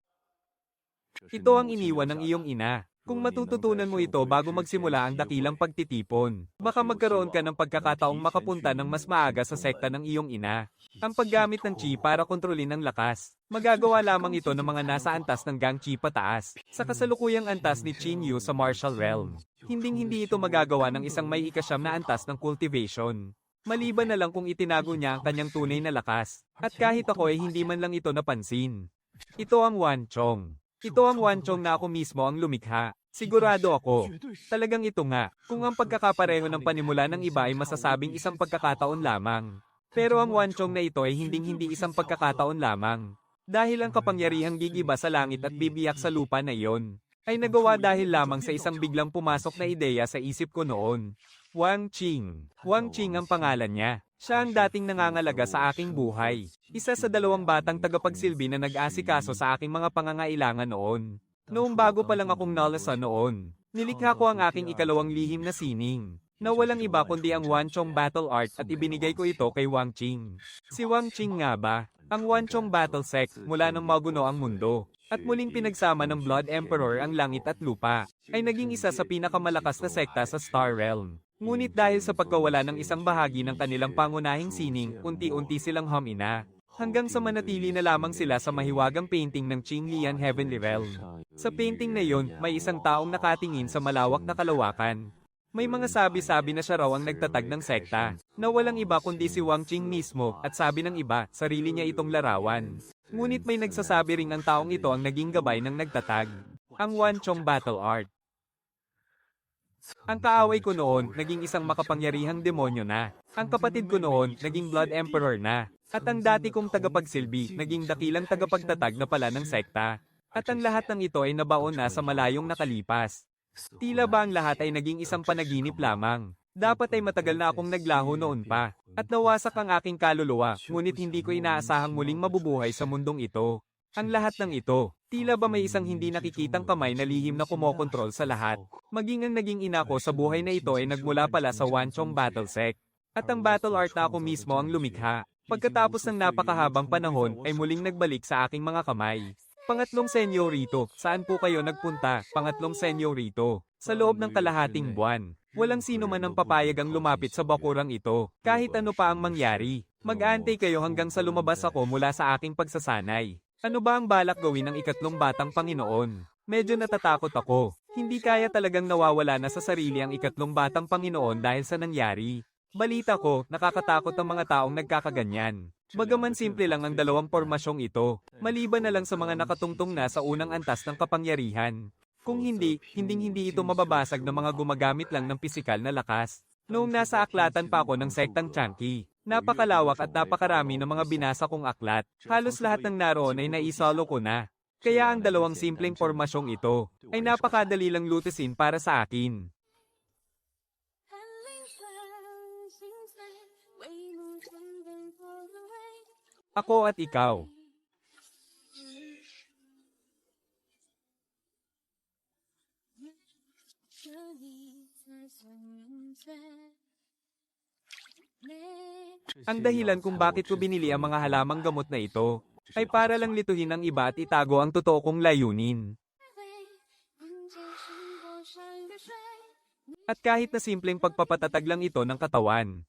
Ito ang iniwan ng iyong ina. Kung matututunan mo ito bago magsimula ang dakilang pagtitipon, baka magkaroon ka ng pagkakataong makapunta ng mas maaga sa sekta ng iyong ina. Ang paggamit ng chi para kontrolin ang lakas, magagawa lamang ito ng mga nasa antas ng gang chi pataas. Sa kasalukuyang antas ni Chin Yu sa martial realm, hinding-hindi ito magagawa ng isang may ikasyam na antas ng cultivation. Maliban na lang kung itinago niya ang kanyang tunay na lakas. At kahit ako ay hindi man lang ito napansin. Ito ang Wan Chong. Ito ang Wan Chong na ako mismo ang lumikha. Sigurado ako. Talagang ito nga, kung ang pagkakapareho ng panimula ng iba ay masasabing isang pagkakataon lamang. Pero ang Wan Chong na ito ay hinding-hindi isang pagkakataon lamang. Dahil ang kapangyarihang gigiba sa langit at bibiyak sa lupa na iyon, ay nagawa dahil lamang sa isang biglang pumasok na ideya sa isip ko noon. Wang Qing. Wang Qing ang pangalan niya. Siya ang dating nangangalaga sa aking buhay. Isa sa 2 batang tagapagsilbi na nag-asikaso sa aking mga pangangailangan noon. Noong bago pa lang akong nalasa noon, nilikha ko ang aking ikalawang lihim na sining, na walang iba kundi ang Wan Chong Battle Art at ibinigay ko ito kay Wang Qing. Si Wang Qing nga ba? Ang Wan Chong Battle Sect mula nang maguno ang mundo, at muling pinagsama ng Blood Emperor ang langit at lupa, ay naging isa sa pinakamalakas na sekta sa Star Realm. Ngunit dahil sa pagkawala ng isang bahagi ng kanilang pangunahing sining, unti-unti silang humina. Hanggang sa manatili na lamang sila sa mahiwagang painting ng Qing Lian Heavenly Realm. Sa painting na yon, may isang taong nakatingin sa malawak na kalawakan. May mga sabi-sabi na siya raw ang nagtatag ng sekta, na walang iba kundi si Wang Qing mismo, at sabi ng iba, sarili niya itong larawan. Ngunit may nagsasabi ring ang taong ito ang naging gabay ng nagtatag. Ang Wan Chong Battle Art. Ang kaaway ko noon, naging isang makapangyarihang demonyo na. Ang kapatid ko noon, naging Blood Emperor na. At ang dati kong tagapagsilbi, naging dakilang tagapagtatag na pala ng sekta. At ang lahat ng ito ay nabaon na sa malayong nakalipas. Tila ba ang lahat ay naging isang panaginip lamang? Dapat ay matagal na akong naglaho noon pa. At nawasak ang aking kaluluwa, ngunit hindi ko inaasahang muling mabubuhay sa mundong ito. Ang lahat ng ito, tila ba may isang hindi nakikitang kamay na lihim na kumokontrol sa lahat. Maging ang naging ina ko sa buhay na ito ay nagmula pala sa Wanchong Battle Sect. At ang battle art na ako mismo ang lumikha. Pagkatapos ng napakahabang panahon ay muling nagbalik sa aking mga kamay. Pangatlong senyorito, saan po kayo nagpunta? Pangatlong senyorito, sa loob ng kalahating buwan. Walang sino man ang papayag ang lumapit sa bakurang ito, kahit ano pa ang mangyari. Mag-aantay kayo hanggang sa lumabas ako mula sa aking pagsasanay. Ano ba ang balak gawin ng ikatlong batang Panginoon? Medyo natatakot ako. Hindi kaya talagang nawawala na sa sarili ang ikatlong batang Panginoon dahil sa nangyari. Balita ko, nakakatakot ang mga taong nagkakaganyan. Bagaman simple lang ang dalawang pormasyong ito, maliban na lang sa mga nakatungtong na sa unang antas ng kapangyarihan. Kung hindi, hindi ito mababasag ng mga gumagamit lang ng pisikal na lakas. Noong nasa aklatan pa ako ng sektang Chanqi, napakalawak at napakarami ng mga binasa kong aklat. Halos lahat ng naroon ay naisolo ko na. Kaya ang dalawang simpleng pormasyong ito ay napakadali lang lutusin para sa akin. Ako at ikaw. Ang dahilan kung bakit ko binili ang mga halamang gamot na ito ay para lang lituhin ang iba at itago ang totoo kong layunin. At kahit na simpleng pagpapatatag lang ito ng katawan.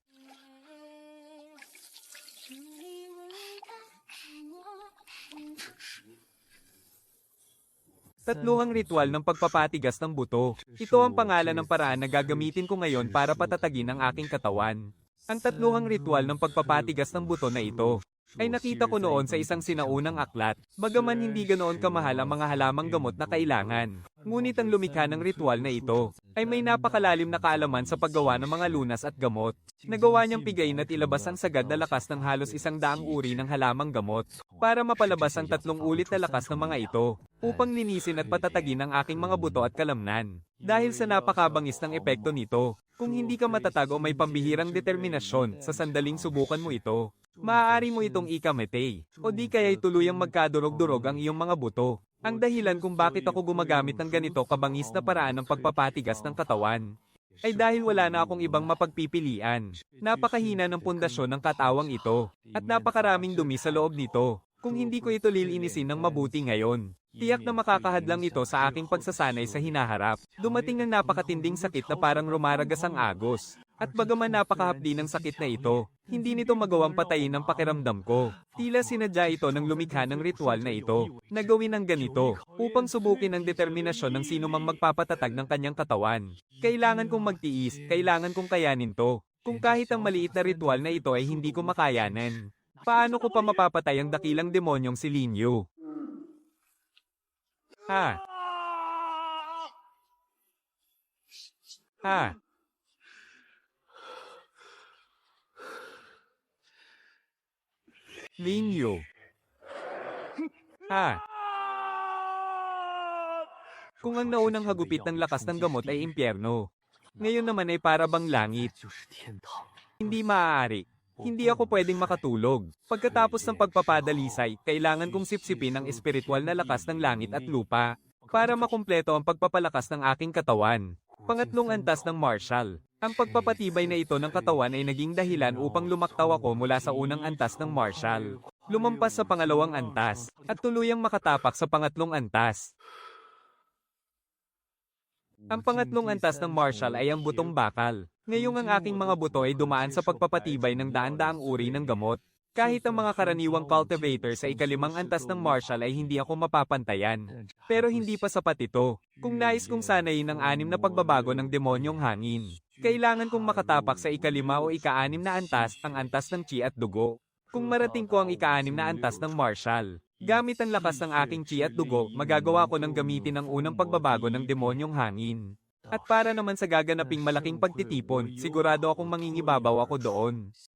Tatluhang ritual ng pagpapatigas ng buto. Ito ang pangalan ng paraan na gagamitin ko ngayon para patatagin ang aking katawan. Ang tatluhang ritual ng pagpapatigas ng buto na ito ay nakita ko noon sa isang sinaunang aklat, bagaman hindi ganoon kamahal ang mga halamang gamot na kailangan. Ngunit ang lumikha ng ritual na ito ay may napakalalim na kaalaman sa paggawa ng mga lunas at gamot. Nagawa niyang pigayin at ilabas ang sagad na lakas ng halos 100 uri ng halamang gamot para mapalabas ang 3 ulit na lakas ng mga ito upang linisin at patatagin ang aking mga buto at kalamnan. Dahil sa napakabangis ng epekto nito, kung hindi ka matatag o may pambihirang determinasyon sa sandaling subukan mo ito, maaari mo itong ikamatay, o di kaya'y tuluyang magkadurog-durog ang iyong mga buto. Ang dahilan kung bakit ako gumagamit ng ganito kabangis na paraan ng pagpapatigas ng katawan, ay dahil wala na akong ibang mapagpipilian. Napakahina ng pundasyon ng katawang ito, at napakaraming dumi sa loob nito. Kung hindi ko ito lilinisin ng mabuti ngayon, tiyak na makakahadlang ito sa aking pagsasanay sa hinaharap. Dumating ng napakatinding sakit na parang rumaragas ang agos. At bagaman napakahapdi ng sakit na ito, hindi nito magawang patayin ang pakiramdam ko. Tila sinadya ito ng lumikha ng ritual na ito, na gawin ng ganito, upang subukin ang determinasyon ng sino mang magpapatatag ng kanyang katawan. Kailangan kong magtiis, kailangan kong kayanin to. Kung kahit ang maliit na ritual na ito ay hindi ko makayanan, paano ko pa mapapatay ang dakilang demonyong si Lin Yu? Ha? Ha? Lin Yu. Ha? Kung ang naunang hagupit ng lakas ng gamot ay impyerno, ngayon naman ay para bang langit. Hindi maaari. Hindi ako pwedeng makatulog. Pagkatapos ng pagpapadalisay, kailangan kong sipsipin ang espiritual na lakas ng langit at lupa para makumpleto ang pagpapalakas ng aking katawan. Pangatlong antas ng Martial. Ang pagpapatibay na ito ng katawan ay naging dahilan upang lumaktaw ako mula sa unang antas ng Martial, lumampas sa pangalawang antas, at tuluyang makatapak sa pangatlong antas. Ang pangatlong antas ng Martial ay ang butong bakal. Ngayong ang aking mga buto ay dumaan sa pagpapatibay ng daan-daang uri ng gamot. Kahit ang mga karaniwang cultivator sa ikalimang antas ng Martial ay hindi ako mapapantayan. Pero hindi pa sapat ito. Kung nais kong sanayin ang 6 na pagbabago ng demonyong hangin, kailangan kong makatapak sa ika-5 o ika-6 na antas, ang antas ng chi at dugo. Kung marating ko ang ika-6 na antas ng Martial, gamit ang lakas ng aking chi at dugo, magagawa ko ng gamitin ang unang pagbabago ng demonyong hangin. At para naman sa gaganaping malaking pagtitipon, sigurado akong mangingibabaw ako doon.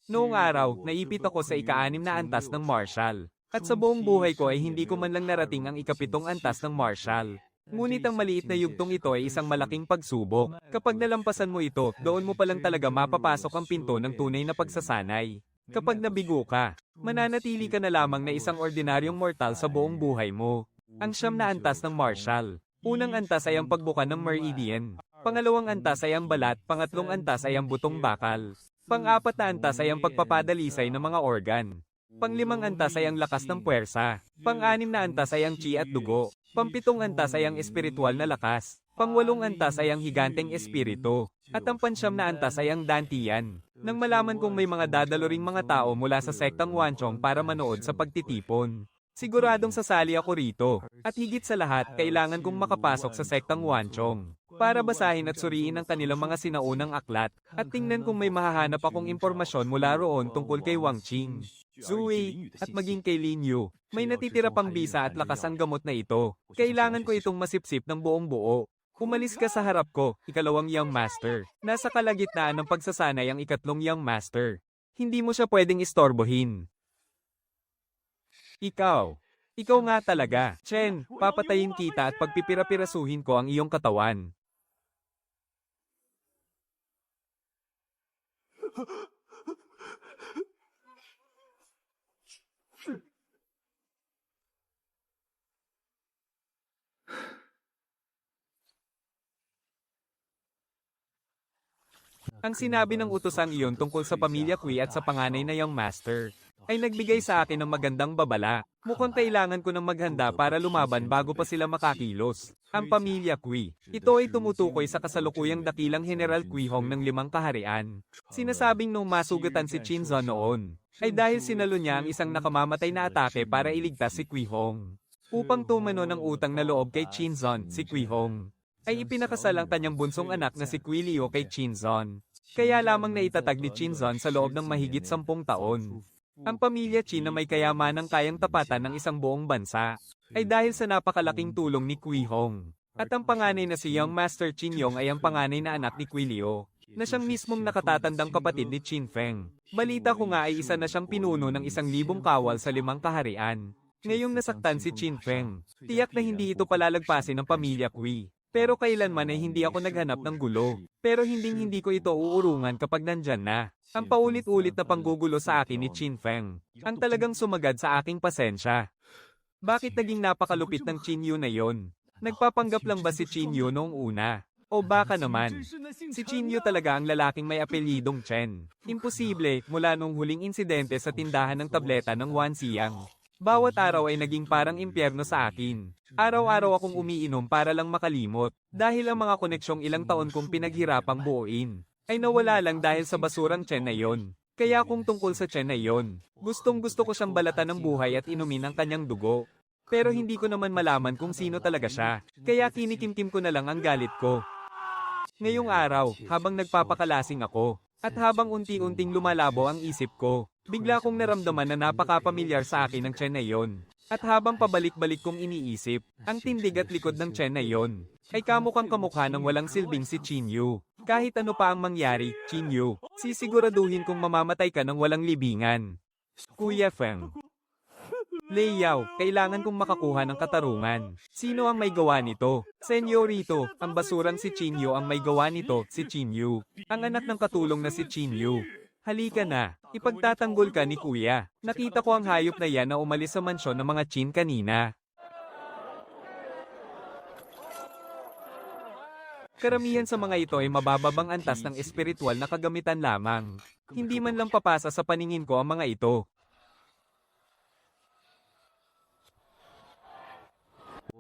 Noong araw, naipit ako sa ika-6 na antas ng Marshall. At sa buong buhay ko ay hindi ko man lang narating ang ika-7 antas ng Marshall. Ngunit ang maliit na yugtong ito ay isang malaking pagsubok. Kapag nalampasan mo ito, doon mo pa lang talaga mapapasok ang pinto ng tunay na pagsasanay. Kapag nabigo ka, mananatili ka na lamang na isang ordinaryong mortal sa buong buhay mo. Ang 9 na antas ng Marshall. Unang antas ay ang pagbuka ng meridian. Pangalawang antas ay ang balat, pangatlong antas ay ang butong bakal. Pang-4 na antas ay ang pagpapadalisay ng mga organ. Pang-5 antas ay ang lakas ng puwersa. Pang-6 na antas ay ang chi at dugo. Pang-7 antas ay ang espiritual na lakas. Pang-8 antas ay ang higanteng espiritu. At ang pang-9 na antas ay ang dantian. Nang malaman kong may mga dadalo ring mga tao mula sa sektang Wanchong para manood sa pagtitipon. Siguradong sasali ako rito. At higit sa lahat, kailangan kong makapasok sa sektang Wanchong. Para basahin at suriin ang kanilang mga sinaunang aklat. At tingnan kung may mahahanap akong impormasyon mula roon tungkol kay Wang Qing, Zhuwei, at maging kay Lin Yu. May natitira pang bisa at lakas ang gamot na ito. Kailangan ko itong masipsip ng buong buo. Umalis ka sa harap ko, ikalawang Young Master. Nasa kalagitnaan ng pagsasanay ang ikatlong Young Master. Hindi mo siya pwedeng istorbohin. Ikaw nga talaga. Chen, papatayin kita at pagpipira-pirasuhin ko ang iyong katawan. Ang sinabi ng utosang iyon tungkol sa pamilya Kui at sa panganay na Young Master ay nagbigay sa akin ng magandang babala. Mukhang kailangan ko ng maghanda para lumaban bago pa sila makakilos. Ang pamilya Kui. Ito ay tumutukoy sa kasalukuyang dakilang General Kui Hong ng 5 kaharian. Sinasabing nung masugatan si Qinzhou noon, ay dahil sinalo niya ang isang nakamamatay na atake para iligtas si Kui Hong. Upang tumano ng utang na loob kay Qinzhou, si Kui Hong ay ipinakasal ang kanyang bunsong anak na si Kui Liu kay Qinzhou. Kaya lamang naitatag ni Qinzhou sa loob ng mahigit 10 taon. Ang pamilya Qin na may kayamanang kayang tapatan ng isang buong bansa ay dahil sa napakalaking tulong ni Kui Hong. At ang panganay na si Young Master Qin Yong ay ang panganay na anak ni Kui Liu, na siyang mismong nakatatandang kapatid ni Qin Feng. Balita ko nga ay isa na siyang pinuno ng 1,000 kawal sa 5 kaharian. Ngayong nasaktan si Qin Feng, tiyak na hindi ito palalagpasin ng pamilya Kui. Pero kailanman ay hindi ako naghanap ng gulo. Pero hindi ko ito uurungan kapag nandyan na. Ang paulit-ulit na panggugulo sa akin ni Qin Feng ang talagang sumagad sa aking pasensya. Bakit naging napakalupit ng Qin Yu na yon? Nagpapanggap lang ba si Qin Yu noong una? O baka naman, si Qin Yu talaga ang lalaking may apelyidong Chen. Imposible, mula nung huling insidente sa tindahan ng tableta ng Wan Xiang. Bawat araw ay naging parang impyerno sa akin. Araw-araw akong umiinom para lang makalimot. Dahil ang mga koneksyong ilang taon kong pinaghirapang buuin ay nawala lang dahil sa basurang Chen na yon. Kaya kung tungkol sa Chen na yon, gustong-gusto ko siyang balatan ng buhay at inumin ang kanyang dugo. Pero hindi ko naman malaman kung sino talaga siya. Kaya kinikimkim ko na lang ang galit ko. Ngayong araw, habang nagpapakalasing ako, at habang unti-unting lumalabo ang isip ko, bigla kong naramdaman na napaka-pamilyar sa akin ng Chen na yon. At habang pabalik-balik kong iniisip, ang tindig at likod ng Chen na yon ay kamukhang kamukha ng walang silbing si Qin Yu. Kahit ano pa ang mangyari, Qin Yu, sisiguraduhin kong mamamatay ka ng walang libingan. Kuya Feng. Lei Yao, kailangan kong makakuha ng katarungan. Sino ang may gawa nito? Senyorito, ang basurang si Qin Yu ang may gawa nito, si Qin Yu. Ang anak ng katulong na si Qin Yu. Halika na, ipagtatanggol ka ni Kuya. Nakita ko ang hayop na yan na umalis sa mansyon ng mga Qin kanina. Karamihan sa mga ito ay mabababang antas ng espiritual na kagamitan lamang. Hindi man lang papasa sa paningin ko ang mga ito.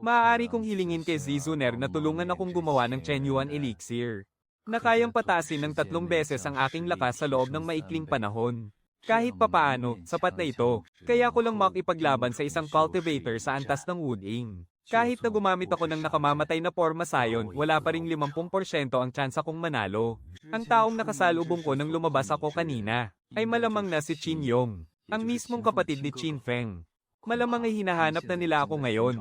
Maaari kong hilingin kay Zizuner na tulungan akong gumawa ng Chenyuan Elixir na kayang patasin ng 3 beses ang aking lakas sa loob ng maikling panahon. Kahit papaano, sapat na ito. Kaya ko lang makipaglaban sa isang cultivator sa antas ng Wooding. Kahit na gumamit ako ng nakamamatay na forma sayon, wala pa ring 50% ang tsansa kong manalo. Ang taong nakasalubong ko nang lumabas ako kanina ay malamang na si Qin Yong, ang mismong kapatid ni Qin Feng. Malamang ay hinahanap na nila ako ngayon.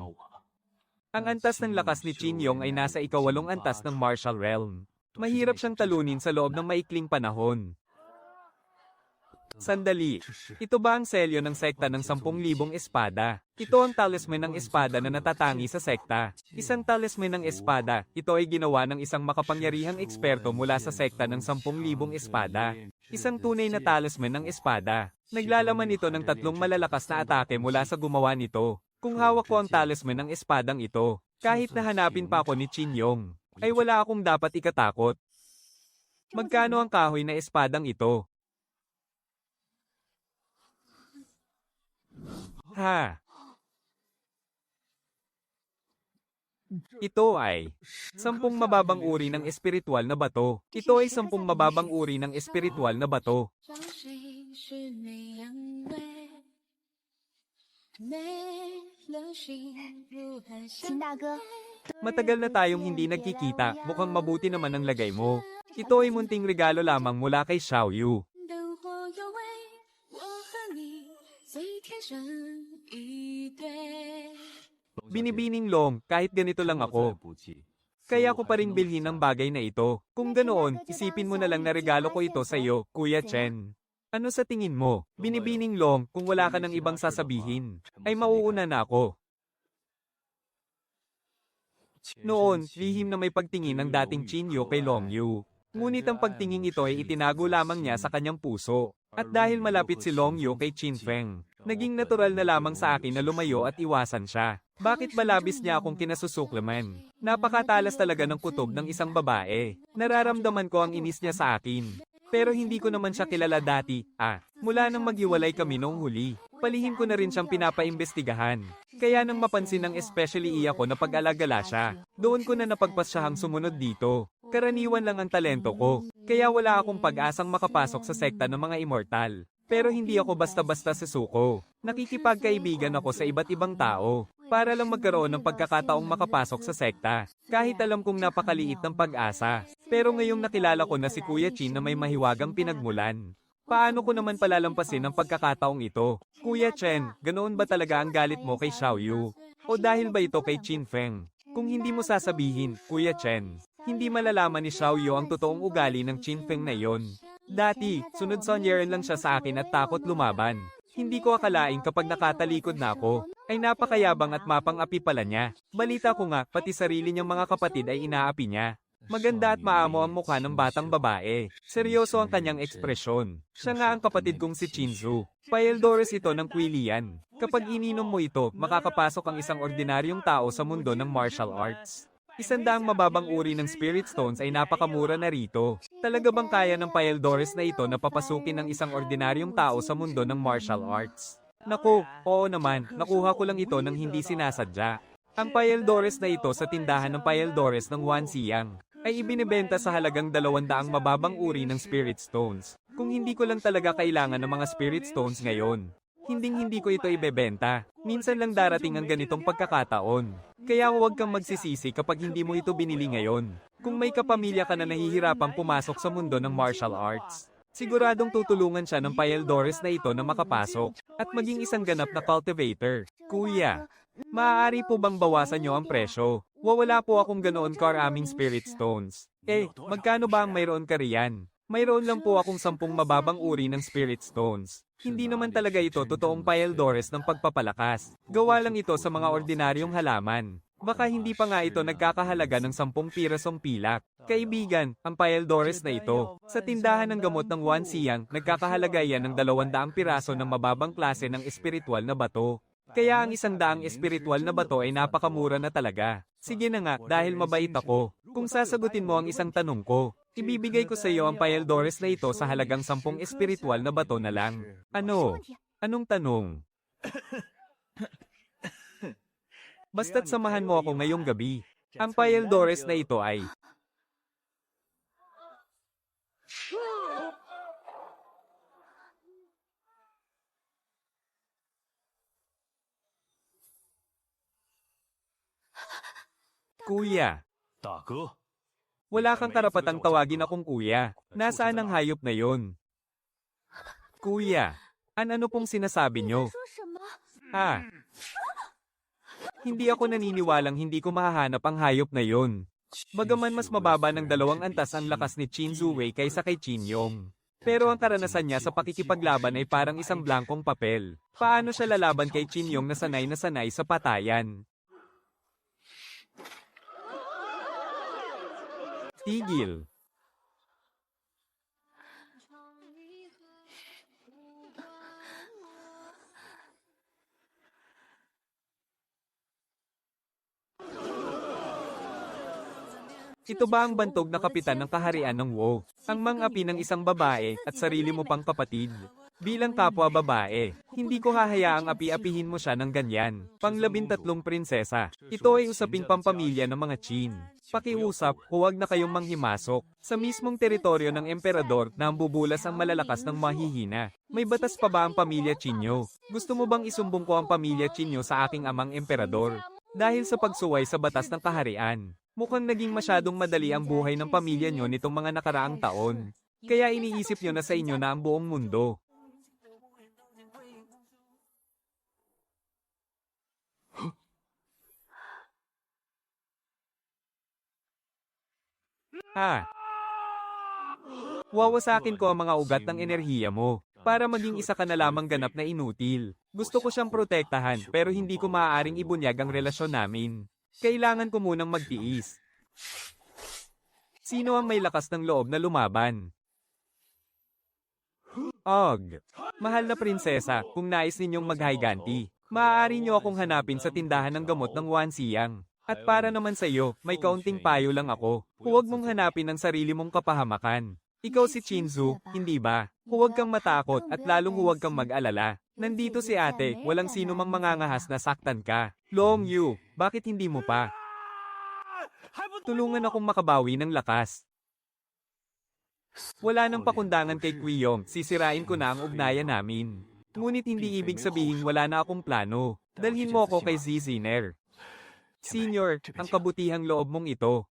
Ang antas ng lakas ni Qin Yong ay nasa ikawalong antas ng Martial Realm. Mahirap siyang talunin sa loob ng maikling panahon. Sandali. Ito ba ang selyo ng sekta ng 10,000 espada? Ito ang talisman ng espada na natatangi sa sekta. Isang talisman ng espada, ito ay ginawa ng isang makapangyarihang eksperto mula sa sekta ng 10,000 espada. Isang tunay na talisman ng espada. Naglalaman ito ng 3 malalakas na atake mula sa gumawa nito. Kung hawak ko ang talisman ng espadang ito, kahit nahanapin pa ako ni Qin Yong, ay wala akong dapat ikatakot. Magkano ang kahoy na espadang ito? Ha? Ito ay 10 mababang uri ng espiritual na bato. Ito ay 10 mababang uri ng espiritual na bato. Matagal na tayong hindi nagkikita, mukhang mabuti naman ang lagay mo. Ito ay munting regalo lamang mula kay Xiao Yu. Binibining Long, kahit ganito lang ako. Kaya ko pa ring bilhin ang bagay na ito. Kung ganoon, isipin mo na lang na regalo ko ito sa iyo, Kuya Chen. Ano sa tingin mo? Binibining Long, kung wala ka ng ibang sasabihin, ay mauuna na ako. Noon, lihim na may pagtingin ng dating Qin Yu kay Long Yu. Ngunit ang pagtingin ito ay itinago lamang niya sa kanyang puso. At dahil malapit si Long Yu kay Qin Feng, naging natural na lamang sa akin na lumayo at iwasan siya. Bakit ba labis niya akong kinasusuklaman? Napakatalas talaga ng kutob ng isang babae. Nararamdaman ko ang inis niya sa akin. Pero hindi ko naman siya kilala dati. Mula nang maghiwalay kami noong huli, palihim ko na rin siyang pinapaimbestigahan. Kaya nang mapansin ng especially iya ko na pag-alagala siya, doon ko na napagpasyahang sumunod dito. Karaniwan lang ang talento ko, kaya wala akong pag-asang makapasok sa sekta ng mga immortal. Pero hindi ako basta-basta susuko. Nakikipagkaibigan ako sa iba't ibang tao, para lang magkaroon ng pagkakataong makapasok sa sekta, kahit alam kong napakaliit ng pag-asa. Pero ngayong nakilala ko na si Kuya Qin na may mahiwagang pinagmulan, paano ko naman palalampasin ang pagkakataong ito? Kuya Chen, ganoon ba talaga ang galit mo kay Xiao Yu? O dahil ba ito kay Qin Feng? Kung hindi mo sasabihin, Kuya Chen, hindi malalaman ni Xiao Yu ang totoong ugali ng Qin Feng na iyon. Dati, sunod-sonyeran lang siya sa akin at takot lumaban. Hindi ko akalaing kapag nakatalikod na ako, ay napakayabang at mapang-api pala niya. Balita ko nga, pati sarili niyang mga kapatid ay inaapi niya. Maganda at maamo ang mukha ng batang babae. Seryoso ang kanyang ekspresyon. Siya nga ang kapatid kong si Chinzu. Paeldores ito ng Quilian. Kapag ininom mo ito, makakapasok ang isang ordinaryong tao sa mundo ng martial arts. 100 mababang uri ng Spirit Stones ay napakamura na rito. Talaga bang kaya ng Paeldores na ito na papasukin ng isang ordinaryong tao sa mundo ng martial arts? Naku, oo naman, nakuha ko lang ito nang hindi sinasadya. Ang Paeldores na ito sa tindahan ng Paeldores ng Wanxiang ay ibinebenta sa halagang 200 mababang uri ng Spirit Stones. Kung hindi ko lang talaga kailangan ng mga Spirit Stones ngayon, hindi ko ito ibebenta. Minsan lang darating ang ganitong pagkakataon. Kaya huwag kang magsisisi kapag hindi mo ito binili ngayon. Kung may kapamilya ka na nahihirapang pumasok sa mundo ng martial arts, siguradong tutulungan siya ng Paeldores na ito na makapasok at maging isang ganap na cultivator. Kuya, maaari po bang bawasan niyo ang presyo? Wala po akong ganoon karaming Spirit Stones. Magkano ba ang mayroon ka riyan? Mayroon lang po akong 10 mababang uri ng Spirit Stones. Hindi naman talaga ito totoong Paeldores ng pagpapalakas. Gawa lang ito sa mga ordinaryong halaman. Baka hindi pa nga ito nagkakahalaga ng 10 pirasong pilak. Kaibigan, ang Paeldores na ito, sa tindahan ng gamot ng Wanxiang, nagkakahalaga yan ng 200 piraso ng mababang klase ng espiritual na bato. Kaya ang 100 espiritual na bato ay napakamura na talaga. Sige na nga, dahil mabait ako. Kung sasagutin mo ang isang tanong ko, ibibigay ko sa iyo ang Paeldores na ito sa halagang 10 espiritual na bato na lang. Ano? Anong tanong? Basta't samahan mo ako ngayong gabi. Ang Paeldores na ito ay... Kuya. Wala kang karapatang tawagin akong kuya. Nasaan ang hayop na yon? Kuya, ano pong sinasabi nyo? Hindi ako naniniwalang hindi ko mahahanap ang hayop na yon. Bagaman mas mababa ng 2 antas ang lakas ni Qin Zuwei kaysa kay Qin Yong. Pero ang karanasan niya sa pakikipaglaban ay parang isang blankong papel. Paano siya lalaban kay Qin Yong na sanay sa patayan? Tigil. Ito ba ang bantog na kapitan ng kaharian ng WoW? Ang mang-api ng isang babae at sarili mo pang kapatid. Bilang kapwa babae, hindi ko hahayaang api-apihin mo siya ng ganyan. Pang-13 prinsesa. Ito ay usaping pampamilya ng mga Qin. Pakiusap, huwag na kayong manghimasok. Sa mismong teritoryo ng emperador na bubulas ang malalakas ng mahihina. May batas pa ba ang pamilya Qinyo? Gusto mo bang isumbong ko ang pamilya Qinyo sa aking amang emperador? Dahil sa pagsuway sa batas ng kaharian. Mukhang naging masyadong madali ang buhay ng pamilya nyo nitong mga nakaraang taon. Kaya iniisip nyo na sa inyo na ang buong mundo. Ha? Wawasakin ko ang mga ugat ng enerhiya mo. Para maging isa ka na lamang ganap na inutil. Gusto ko siyang protektahan pero hindi ko maaaring ibunyag ang relasyon namin. Kailangan ko munang magtiis. Sino ang may lakas ng loob na lumaban? Og. Mahal na prinsesa, kung nais ninyong maghayganti, maaari niyo akong hanapin sa tindahan ng gamot ng Wansiyang. At para naman sa iyo, may kaunting payo lang ako. Huwag mong hanapin ang sarili mong kapahamakan. Ikaw si Chinzu, hindi ba? Huwag kang matakot at lalong huwag kang mag-alala. Nandito si ate, walang sino mang mangangahas na saktan ka. Long Yu, bakit hindi mo pa? Tulungan akong makabawi ng lakas. Wala nang pakundangan kay Quiyong, sisirain ko na ang ugnayan namin. Ngunit hindi ibig sabihin wala na akong plano. Dalhin mo ako kay Ziner. Senior, ang kabutihang loob mong ito.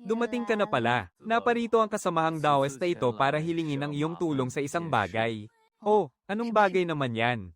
Dumating ka na pala. Naparito ang kasamahang Daoist na ito para hilingin ang iyong tulong sa isang bagay. Oh, anong bagay naman yan?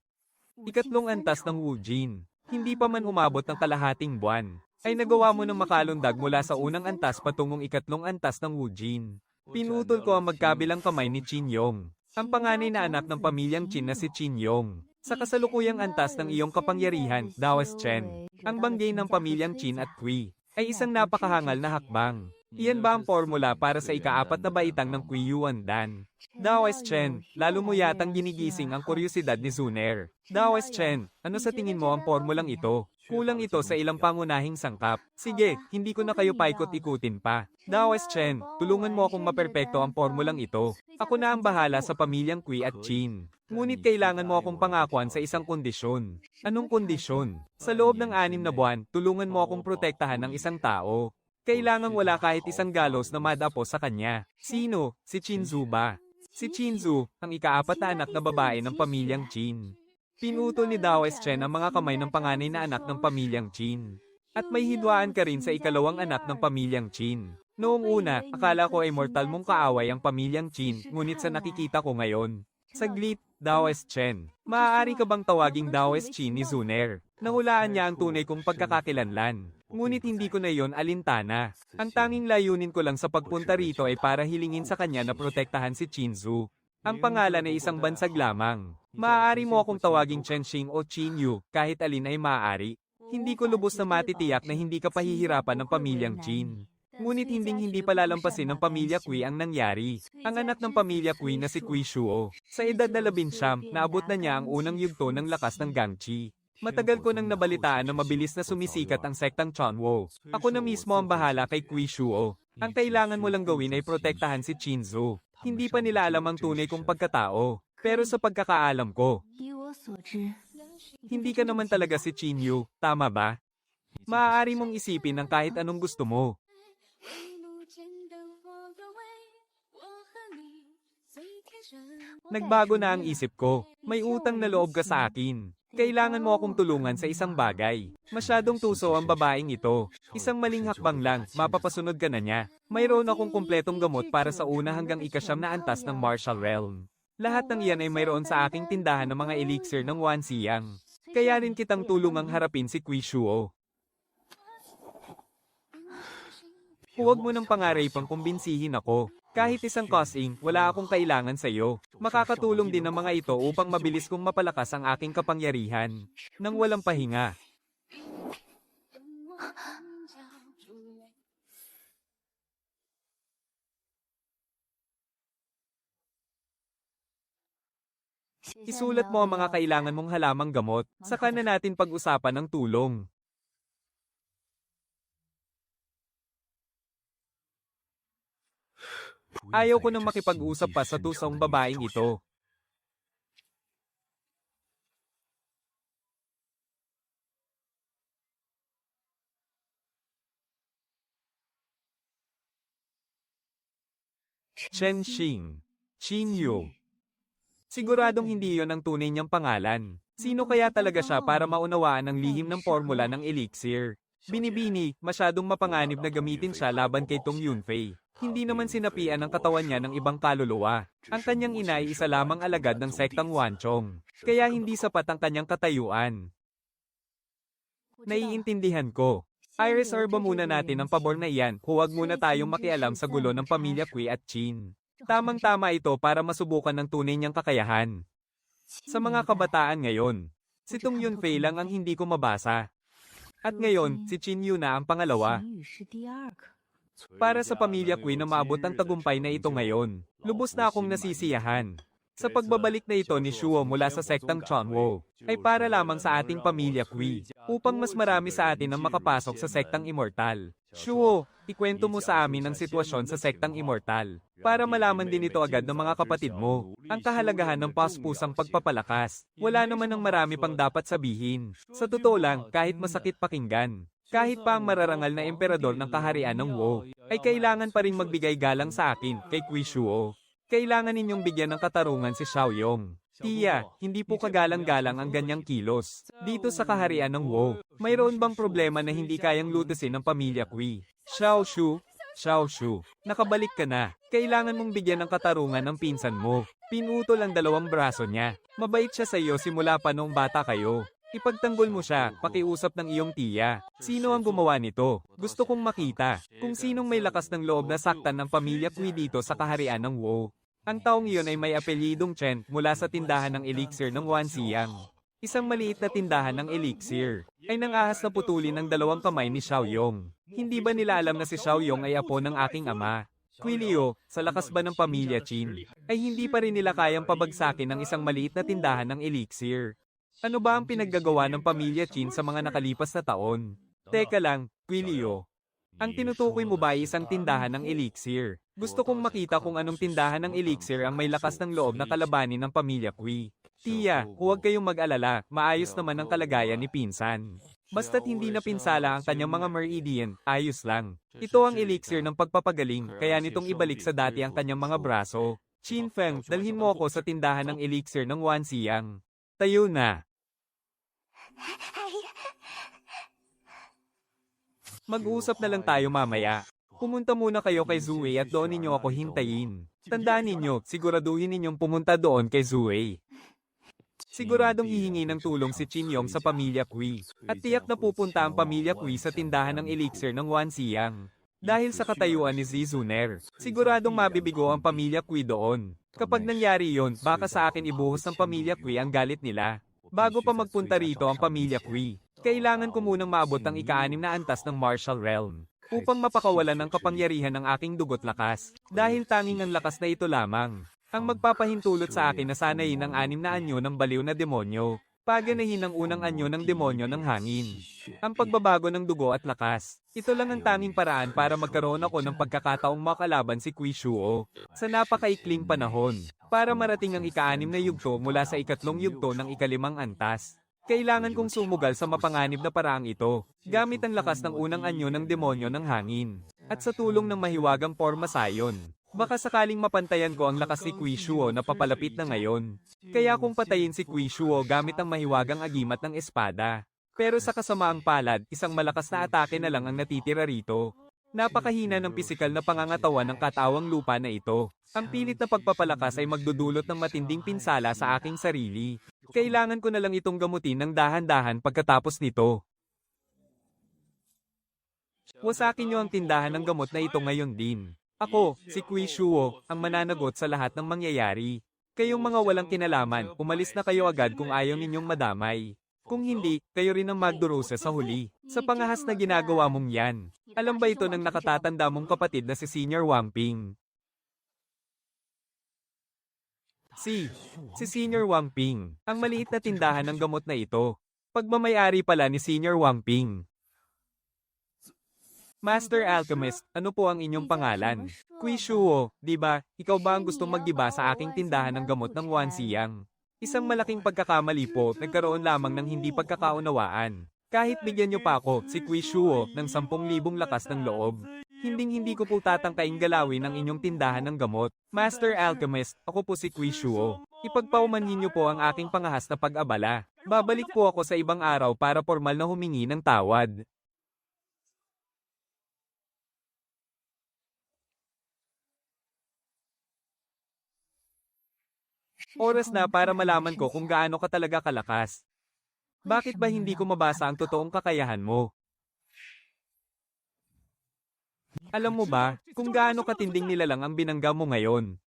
3 antas ng Wujin. Hindi pa man umabot ng kalahating buwan, ay nagawa mo ng makalundag mula sa unang antas patungong 3 antas ng Wujin. Pinutol ko ang magkabilang kamay ni Qin Yong, ang panganay na anak ng pamilyang Qin na si Qin Yong. Sa kasalukuyang antas ng iyong kapangyarihan, Daoist Chen, ang banggay ng pamilyang Qin at Kui, ay isang napakahangal na hakbang. Iyan ba ang formula para sa ika-4 na baitang ng Kui Yuan Dan? Daoist Chen, lalo mo yatang ginigising ang kuryosidad ni Zuner. Daoist Chen, ano sa tingin mo ang formulang ito? Kulang ito sa ilang pangunahing sangkap. Sige, hindi ko na kayo paikot-ikutin pa. Daoist Chen, tulungan mo akong maperpekto ang formulang ito. Ako na ang bahala sa pamilyang Kui at Qin. Ngunit kailangan mo akong pangakuan sa isang kondisyon. Anong kondisyon? Sa loob ng 6 na buwan, tulungan mo akong protektahan ng isang tao. Kailangang wala kahit isang galos na madapo sa kanya. Sino? Si Chinzu ba? Si Chinzu, ang ika-4 na anak na babae ng pamilyang Qin. Pinutol ni Daoist Chen ang mga kamay ng panganay na anak ng pamilyang Qin. At may hidwaan ka rin sa ikalawang anak ng pamilyang Qin. Noong una, akala ko ay mortal mong kaaway ang pamilyang Qin, ngunit sa nakikita ko ngayon. Saglit, Daoist Chen. Maaari ka bang tawaging Daoist Qin ni Zuner? Nahulaan niya ang tunay kong pagkakakilanlan. Ngunit hindi ko na iyon alintana. Ang tanging layunin ko lang sa pagpunta rito ay para hilingin sa kanya na protektahan si Chinzu. Ang pangalan ay isang bansag lamang. Maaari mo akong tawaging Chenxing o Qinyu, kahit alin ay maaari. Hindi ko lubos na matitiyak na hindi ka pahihirapan ng pamilyang Qin. Ngunit hindi palalampasin ng pamilya Kui ang nangyari. Ang anak ng pamilya Kui na si Kui Shuo. Sa edad na 19, naabot na niya ang unang yugto ng lakas ng Gangchi. Matagal ko nang nabalitaan na mabilis na sumisikat ang sektang Chonwo. Ako na mismo ang bahala kay Kui Shuo. Ang kailangan mo lang gawin ay protektahan si Chinzu. Hindi pa nila alam ang tunay kong pagkatao. Pero sa pagkakaalam ko, hindi ka naman talaga si Qinyu, tama ba? Maaari mong isipin ng kahit anong gusto mo. Nagbago na ang isip ko. May utang na loob ka sa akin. Kailangan mo akong tulungan sa isang bagay. Masyadong tuso ang babaeng ito. Isang maling hakbang lang, mapapasunod ka na niya. Mayroon akong kumpletong gamot para sa una hanggang ikasyam na antas ng Martial Realm. Lahat ng iyan ay mayroon sa aking tindahan ng mga elixir ng Wan Siyang. Kaya rin kitang tulungang harapin si Kui Shuo. Huwag mo nang pangaray pang kumbinsihin ako. Kahit isang kasing, wala akong kailangan sa iyo. Makakatulong din ang mga ito upang mabilis kong mapalakas ang aking kapangyarihan. Nang walang pahinga. Isulat mo ang mga kailangan mong halamang gamot, saka na natin pag-usapan ang tulong. Ayaw ko nang makipag-usap pa sa tusong babaeng ito. Chen Xing. Qin Yu. Siguradong hindi yon ang tunay niyang pangalan. Sino kaya talaga siya para maunawaan ang lihim ng formula ng elixir? Binibini, masyadong mapanganib na gamitin siya laban kay Tong Yunfei. Hindi naman sinapian ang katawan niya ng ibang kaluluwa. Ang kanyang ina ay isa lamang alagad ng sektang Wanchong. Kaya hindi sapat ang kanyang katayuan. Naiintindihan ko. I-reserve muna natin ang pabor na iyan. Huwag muna tayong makialam sa gulo ng pamilya Kui at Qin. Tamang-tama ito para masubukan ng tunay niyang kakayahan. Sa mga kabataan ngayon, si Tong Yunfei lang ang hindi ko mabasa. At ngayon, si Qin Yu na ang pangalawa. Para sa pamilya Kui na maabot ang tagumpay na ito ngayon, lubos na akong nasisiyahan. Sa pagbabalik na ito ni Shuo mula sa sektang Chunwo, ay para lamang sa ating pamilya Kui, upang mas marami sa atin ang makapasok sa sektang Immortal. Shuo, ikwento mo sa amin ang sitwasyon sa sektang Immortal, para malaman din ito agad ng mga kapatid mo. Ang kahalagahan ng paspusang pagpapalakas, wala naman ang marami pang dapat sabihin. Sa totoo lang, kahit masakit pakinggan, kahit pa ang mararangal na emperador ng kaharian ng Wu, ay kailangan pa rin magbigay galang sa akin, kay Kui Shuo. Kailangan ninyong bigyan ng katarungan si Xiaoyong. Tiya, hindi po kagalang-galang ang ganyang kilos. Dito sa kaharian ng Wu, mayroon bang problema na hindi kayang lutusin ng pamilya Kui? Xiao Shu, nakabalik ka na. Kailangan mong bigyan ng katarungan ng pinsan mo. Pinutol ang dalawang braso niya. Mabait siya sa iyo simula pa noong bata kayo. Ipagtanggol mo siya, pakiusap ng iyong tiya. Sino ang gumawa nito? Gusto kong makita kung sinong may lakas ng loob na saktan ng pamilya Kui dito sa kaharian ng Wu. Ang taong iyon ay may apelyidong Chen mula sa tindahan ng elixir ng Wan Siyang. Isang maliit na tindahan ng elixir ay nangahas na putulin ng dalawang kamay ni Xiaoyong. Hindi ba nila alam na si Xiaoyong ay apo ng aking ama? Kui Liu, sa lakas ba ng pamilya Qin, ay hindi pa rin nila kayang pabagsakin ng isang maliit na tindahan ng elixir. Ano ba ang pinaggagawa ng pamilya Qin sa mga nakalipas na taon? Teka lang, Kui Liu. Ang tinutukoy mo ba ay isang tindahan ng elixir? Gusto kong makita kung anong tindahan ng elixir ang may lakas ng loob na kalabanin ng pamilya Kui. Tiya, huwag kayong mag-alala, maayos naman ang kalagayan ni pinsan. Basta't hindi na pinsala ang kanyang mga meridian, ayos lang. Ito ang elixir ng pagpapagaling, kaya nitong ibalik sa dati ang kanyang mga braso. Qin Feng, dalhin mo ako sa tindahan ng elixir ng Wan Siyang. Tayo na. Mag-uusap na lang tayo mamaya. Pumunta muna kayo kay Zuwei at doon ninyo ako hintayin. Tandaan ninyo, siguraduhin ninyong pumunta doon kay Zuwei. Siguradong hihingi ng tulong si Qin Yong sa pamilya Kui. At tiyak na pupunta ang pamilya Kui sa tindahan ng elixir ng Wan Siyang. Dahil sa katayuan ni Zizuner, siguradong mabibigo ang pamilya Kui doon. Kapag nangyari yon, baka sa akin ibuhos ng pamilya Kui ang galit nila. Bago pa magpunta rito ang pamilya Kui, kailangan ko munang maabot ang ika-6 na antas ng Martial Realm upang mapakawalan ng kapangyarihan ng aking dugot lakas. Dahil tanging ang lakas na ito lamang ang magpapahintulot sa akin na sanayin ang 6 na anyo ng baliw na demonyo. Paganahin ang unang anyo ng demonyo ng hangin. Ang pagbabago ng dugo at lakas. Ito lang ang tanging paraan para magkaroon ako ng pagkakataong makalaban si Kui Shuo sa napakaikling panahon para marating ang ika-6 na yugto mula sa ikatlong yugto ng ika-5 antas. Kailangan kong sumugal sa mapanganib na paraang ito, gamit ang lakas ng unang anyo ng demonyo ng hangin, at sa tulong ng mahiwagang porma sayon. Baka sakaling mapantayan ko ang lakas ni Quishuo na papalapit na ngayon. Kaya kung patayin si Quishuo gamit ang mahiwagang agimat ng espada. Pero sa kasamaang palad, isang malakas na atake na lang ang natitira rito. Napakahina ng pisikal na pangangatawan ng katawang lupa na ito. Ang pilit na pagpapalakas ay magdudulot ng matinding pinsala sa aking sarili. Kailangan ko na lang itong gamutin ng dahan-dahan pagkatapos nito. Wasakin niyo ang tindahan ng gamot na ito ngayon din. Ako, si Quishuo, ang mananagot sa lahat ng mangyayari. Kayong mga walang kinalaman, umalis na kayo agad kung ayaw ninyong madamay. Kung hindi, kayo rin ang magdurusa sa huli. Sa pangahas na ginagawa mong yan. Alam ba ito ng nakatatanda mong kapatid na si Senior Wang Ping? Si Senior Wang Ping, ang maliit na tindahan ng gamot na ito. Pagmamayari pala ni Senior Wang Ping. Master Alchemist, ano po ang inyong pangalan? Quishuo, di ba? Ikaw ba ang gustong maggiba sa aking tindahan ng gamot ng Wansiyang? Isang malaking pagkakamali po, nagkaroon lamang ng hindi pagkakaunawaan. Kahit bigyan niyo pa ako, si Quishuo, ng 10,000 lakas ng loob. Hinding-hindi ko po tatangkaing galawin ang inyong tindahan ng gamot. Master Alchemist, ako po si Quishuo. Ipagpaumanhin niyo po ang aking pangahas na pag-abala. Babalik po ako sa ibang araw para formal na humingi ng tawad. Oras na para malaman ko kung gaano ka talaga kalakas. Bakit ba hindi ko mabasa ang totoong kakayahan mo? Alam mo ba, kung gaano katinding nilalang ang binangga mo ngayon?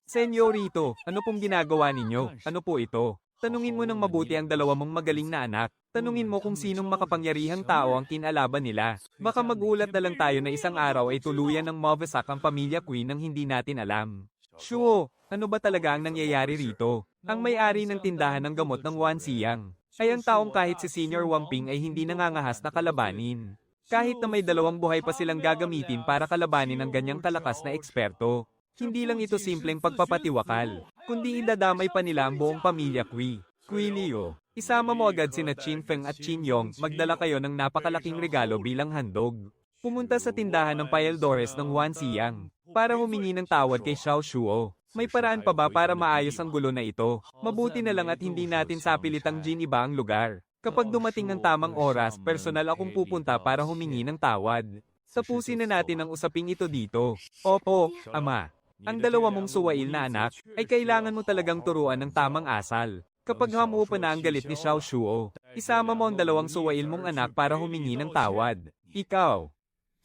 Senyorito, ano pong ginagawa ninyo? Ano po ito? Tanungin mo ng mabuti ang dalawa mong magaling na anak. Tanungin mo kung sinong makapangyarihang tao ang kinalaban nila. Baka magulat na lang tayo na isang araw ay tuluyan ng mawasak ang pamilya Queen nang hindi natin alam. Shuo, ano ba talaga ang nangyayari rito? Ang may-ari ng tindahan ng gamot ng Wansiyang ay ang taong kahit si Senior Wang Ping ay hindi nangangahas na kalabanin. Kahit na may 2 buhay pa silang gagamitin para kalabanin ng ganyang kalakas na eksperto. Hindi lang ito simpleng pagpapatiwakal, kundi idadamay pa nila ang buong pamilya Kui Leo. Isama mo agad sina Qin Feng at Qin Yong, magdala kayo ng napakalaking regalo bilang handog. Pumunta sa tindahan ng Paeldores ng Wansiyang para humingi ng tawad kay Xiao Shuo. May paraan pa ba para maayos ang gulo na ito? Mabuti na lang at hindi natin sapilitang giniba ang lugar. Kapag dumating ang tamang oras, personal akong pupunta para humingi ng tawad. Tapusin na natin ang usaping ito dito. Opo, Ama. Ang 2 mong suwail na anak ay kailangan mo talagang turuan ng tamang asal. Kapag hamuo pa na ang galit ni Xiao Shuo, isama mo ang 2 suwail mong anak para humingi ng tawad. Ikaw.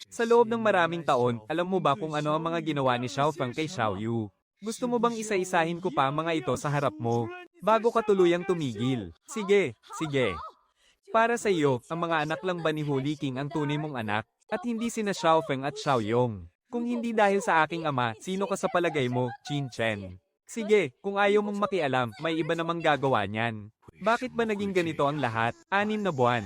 Sa loob ng maraming taon, alam mo ba kung ano ang mga ginawa ni Xiao Feng kay Xiao Yu? Gusto mo bang isa-isahin ko pa ang mga ito sa harap mo, bago ka tuluyang tumigil? Sige. Para sa iyo, ang mga anak lang ba ni Holy King ang tunay mong anak, at hindi sina Xiao Feng at Xiao Yong? Kung hindi dahil sa aking ama, sino ka sa palagay mo, Qin Chen? Sige, kung ayaw mong makialam, may iba namang gagawa niyan. Bakit ba naging ganito ang lahat? 6 na buwan.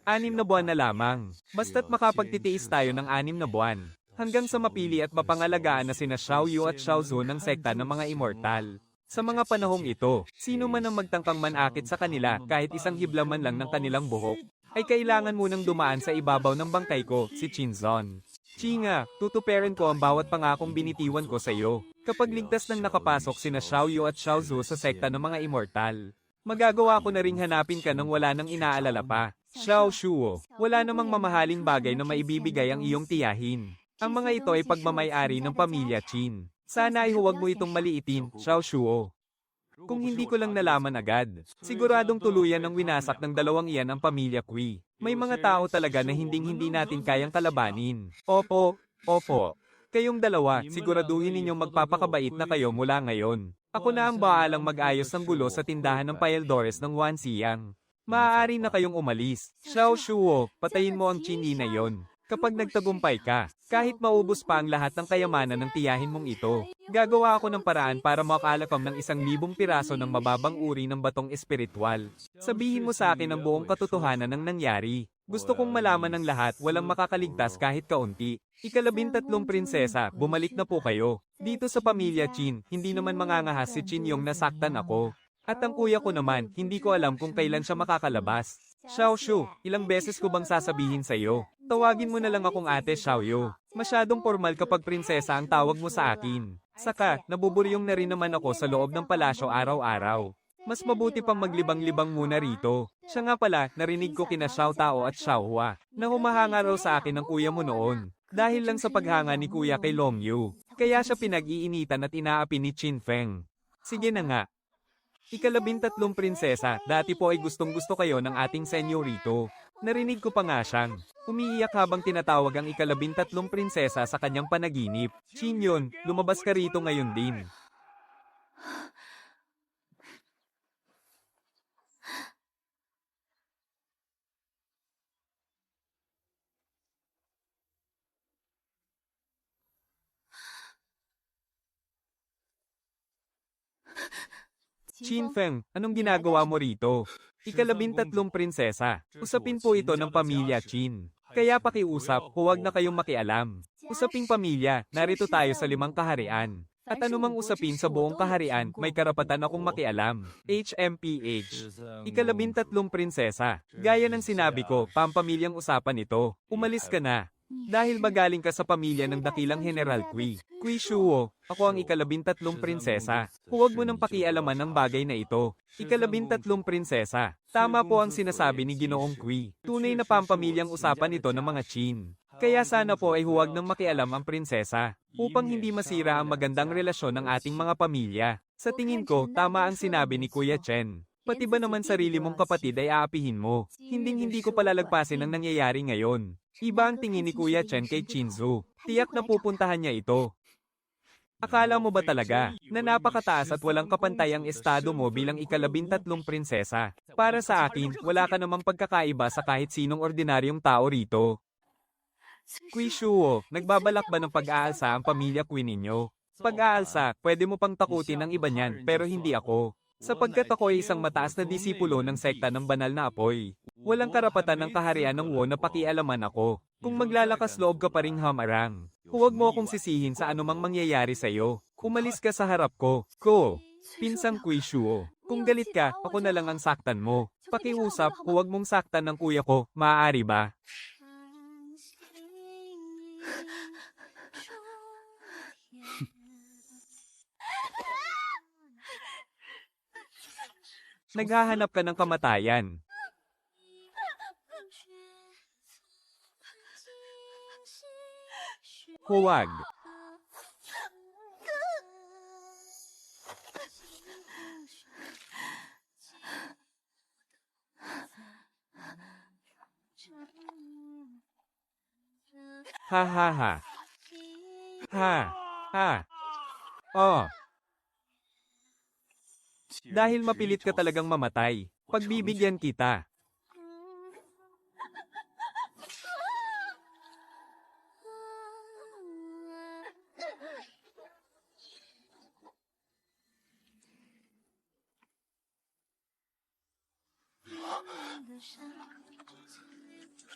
6 na buwan na lamang. Basta't makapagtitiis tayo ng 6 na buwan. Hanggang sa mapili at mapangalagaan na sina Xiao Yu at Xiao Zhu ng sekta ng mga immortal. Sa mga panahong ito, sino man ang magtangkang manakit sa kanila kahit isang hibla man lang ng kanilang buhok, ay kailangan munang dumaan sa ibabaw ng bangkay ko, si Qinzon. Chinga, tutuperin ko ang bawat pangakong binitiwan ko sa iyo. Kapag ligtas nang nakapasok sina Xiao Yu at Xiao Zhu sa sekta ng mga immortal, magagawa ko na ring hanapin ka nang wala nang inaalala pa. Xiao Shuo, wala namang mamahaling bagay na maibibigay ang iyong tiyahin. Ang mga ito ay pagmamay-ari ng pamilya Qin. Sana ay huwag mo itong maliitin, Xiao Shuo. Kung hindi ko lang nalaman agad, siguradong tuluyan ng winasak ng 2 iyan ang pamilya Kui. May mga tao talaga na hinding-hindi natin kayang kalabanin. Opo. Kayong 2, siguraduhin ninyong magpapakabait na kayo mula ngayon. Ako na ang baalang mag-ayos ng gulo sa tindahan ng Paeldores ng Wansiyang. Maaari na kayong umalis. Xiao Shuo, patayin mo ang Qin na yon. Kapag nagtagumpay ka, kahit maubos pa ang lahat ng kayamanan ng tiyahin mong ito, gagawa ako ng paraan para makalakam ng 1,000 piraso ng mababang uri ng batong espiritual. Sabihin mo sa akin ang buong katotohanan ng nangyari. Gusto kong malaman ng lahat, walang makakaligtas kahit kaunti. 13 prinsesa, bumalik na po kayo. Dito sa pamilya Qin, hindi naman mangangahas si Qin Yong nasaktan ako. At ang kuya ko naman, hindi ko alam kung kailan siya makakalabas. Xiao Shu, ilang beses ko bang sasabihin sa iyo? Tawagin mo na lang akong Ate Xiao Yu. Masyadong formal kapag prinsesa ang tawag mo sa akin. Saka, nabuburyong na rin naman ako sa loob ng palasyo araw-araw. Mas mabuti pang maglibang-libang muna rito. Siya nga pala, narinig ko kina Xiao Tao at Xiao Hua, na humahanga raw sa akin ng kuya mo noon. Dahil lang sa paghanga ni kuya kay Long Yu. Kaya siya pinag-iinitan at inaapi ni Qin Feng. Sige na nga. Ika-13 prinsesa, dati po ay gustong-gusto kayo ng ating senyorito. Narinig ko pa nga siyang umiiyak habang tinatawag ang ika-13 prinsesa sa kanyang panaginip. Qin Yun, lumabas ka rito ngayon din. Qin Feng, anong ginagawa mo rito? Ika-13 prinsesa. Usapin po ito ng pamilya Qin. Kaya pakiusap, huwag na kayong makialam. Usaping pamilya, narito tayo sa 5 kaharian. At anumang usapin sa buong kaharian, may karapatan akong makialam. HMPH. Ika-13 prinsesa. Gaya ng sinabi ko, pampamilyang usapan ito. Umalis ka na. Dahil magaling ka sa pamilya ng dakilang General Kui. Kui Shuo, ako ang ika-13 prinsesa. Huwag mo nang pakialaman ng bagay na ito. Ika-13 prinsesa. Tama po ang sinasabi ni Ginoong Kui. Tunay na pampamilyang usapan ito ng mga Qin. Kaya sana po ay huwag nang makialam ang prinsesa. Upang hindi masira ang magandang relasyon ng ating mga pamilya. Sa tingin ko, tama ang sinabi ni Kuya Chen. Pati ba naman sarili mong kapatid ay aapihin mo? Hindi ko palalagpasin ang nangyayari ngayon. Iba ang tingin ni Kuya Chen kay Chinzu. Tiyak na pupuntahan niya ito. Akala mo ba talaga na napakataas at walang kapantay ang estado mo bilang ika-13 prinsesa? Para sa akin, wala ka namang pagkakaiba sa kahit sinong ordinaryong tao rito. Kui Shuo, nagbabalak ba ng pag-aalsa ang pamilya Kui ninyo? Pag-aalsa, pwede mo pang takutin ang iba niyan pero hindi ako. Sapagkat ako ay isang mataas na disipulo ng sekta ng banal na apoy. Walang karapatan ng kaharian ng Wu na pakialaman ako. Kung maglalakas loob ka pa ring hamarang, huwag mo akong sisihin sa anumang mangyayari sa'yo. Umalis ka sa harap ko. Pinsang Kui Shuo. Kung galit ka, ako na lang ang saktan mo. Pakiusap, huwag mong saktan ng kuya ko, maaari ba? Naghahanap ka ng kamatayan. Huwag. Ha ha ha. Ha. Ha. Oh. Dahil mapilit ka talagang mamatay, pagbibigyan kita.